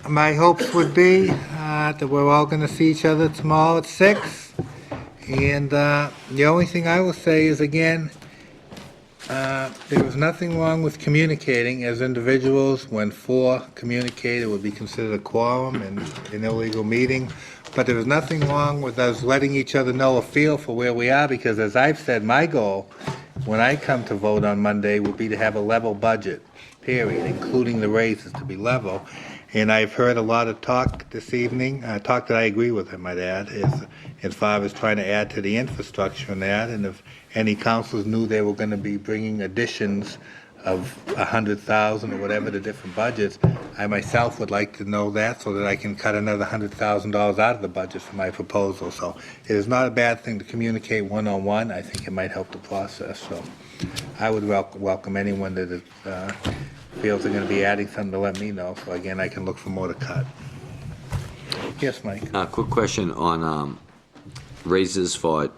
my hopes would be that we're all going to see each other tomorrow at 6. And the only thing I will say is, again, there is nothing wrong with communicating as individuals. When 4 communicate, it would be considered a quorum and an illegal meeting. But there is nothing wrong with us letting each other know a feel for where we are, because as I've said, my goal, when I come to vote on Monday, would be to have a level budget, period, including the raises to be level. And I've heard a lot of talk this evening, talk that I agree with, I might add, is as far as trying to add to the infrastructure and that, and if any councils knew they were going to be bringing additions of 100,000 or whatever the different budgets, I myself would like to know that so that I can cut another $100,000 out of the budget for my proposal. So it is not a bad thing to communicate one-on-one. I think it might help the process. So I would welcome anyone that is, feels they're going to be adding something to let me know. So again, I can look for more to cut. Yes, Mike? Quick question on raises for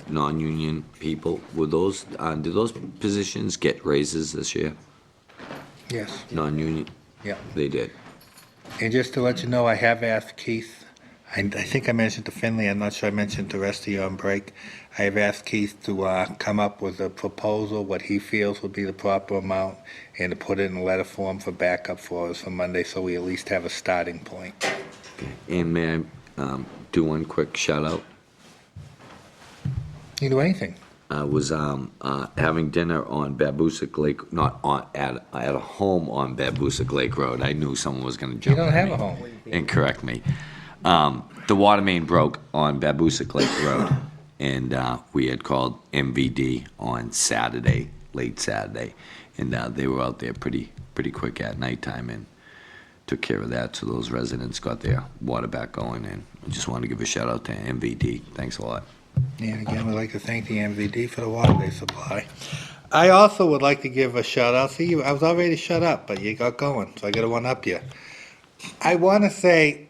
non-union people. Did those positions get raises this year? Yes. Non-union? Yeah. They did. And just to let you know, I have asked Keith, I think I mentioned to Finley, I'm not sure I mentioned to the rest of you on break, I have asked Keith to come up with a proposal, what he feels would be the proper amount, and to put it in a letter form for backup for us for Monday, so we at least have a starting point. And may I do one quick shout out? You can do anything. I was having dinner on Babusick Lake, not on at a home on Babusick Lake Road. I knew someone was going to You jump don't at have me a home. and correct me. The water main broke on Babusick Lake Road, and we had called MVD on Saturday, late Saturday, and they were out there pretty quick at nighttime and took care of that. So those residents got their water back going, and I just wanted to give a shout out to MVD. Thanks a lot. And again, we'd like to thank the MVD for the water they supply. I also would like to give a shout out. See, I was already shut up, but you got going, so I got to one-up you. I want to say,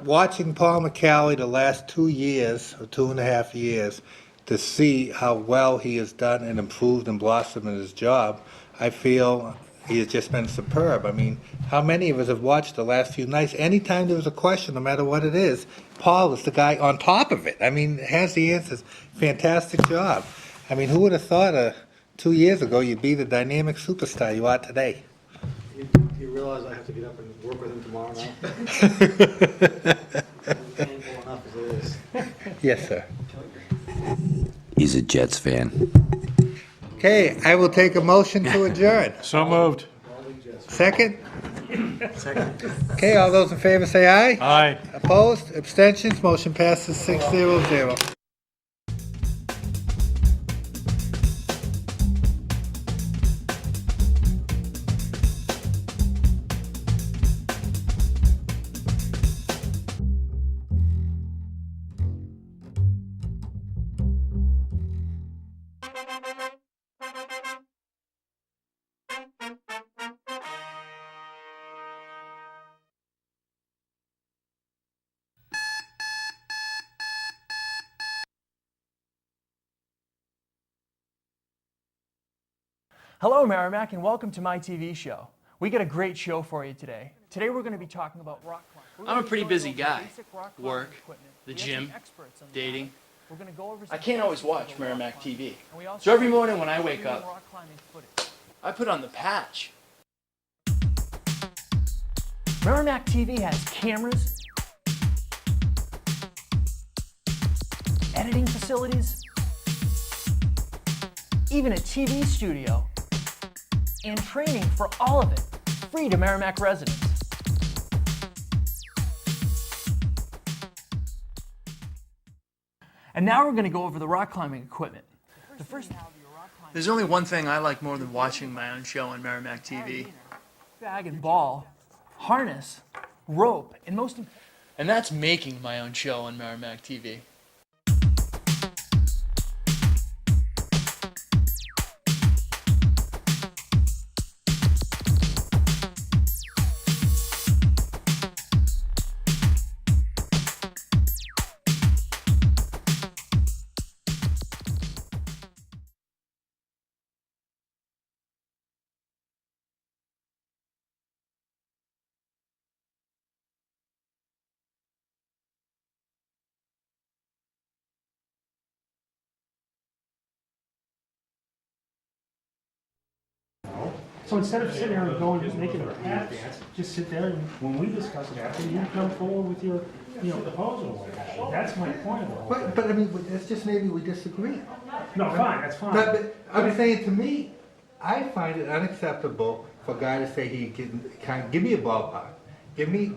watching Paul McCallie the last 2 years, or 2.5 years, to see how well he has done and improved and blossomed in his job, I feel he has just been superb. I mean, how many of us have watched the last few nights? Anytime there was a question, no matter what it is, Paul is the guy on top of it. I mean, has the answers. Fantastic job. I mean, who would have thought 2 years ago you'd be the dynamic superstar you are today? You realize I have to get up and work with him tomorrow now? Painful enough as it is. Yes, sir. He's a Jets fan. Okay, I will take a motion to adjourn. So moved. Second? Second. Okay, all those in favor say aye. Aye. Opposed? Abstentions? Motion passes 6-0-0. Hello, Merrimack, and welcome to my TV show. We got a great show for you today. Today we're going to be talking about rock climbing. I'm a pretty busy guy. Work, the gym, dating. I can't always watch Merrimack TV. So every morning when I wake up, I put on the patch. Merrimack TV has cameras, editing facilities, even a TV studio, and training for all of it, free to Merrimack residents. And now we're going to go over the rock climbing equipment. The first There's only one thing I like more than watching my own show on Merrimack TV. Bag and ball, harness, rope, and that's making my own show on Merrimack TV. So instead of sitting there and going, just making a tap dance, just sit there and when we discuss it after, you come forward with your, proposal or whatever. That's my point of the whole thing. But I mean, that's just maybe we disagree. No, fine, that's fine. But I'm saying, to me, I find it unacceptable for a guy to say he can't give me a ballpark. Give me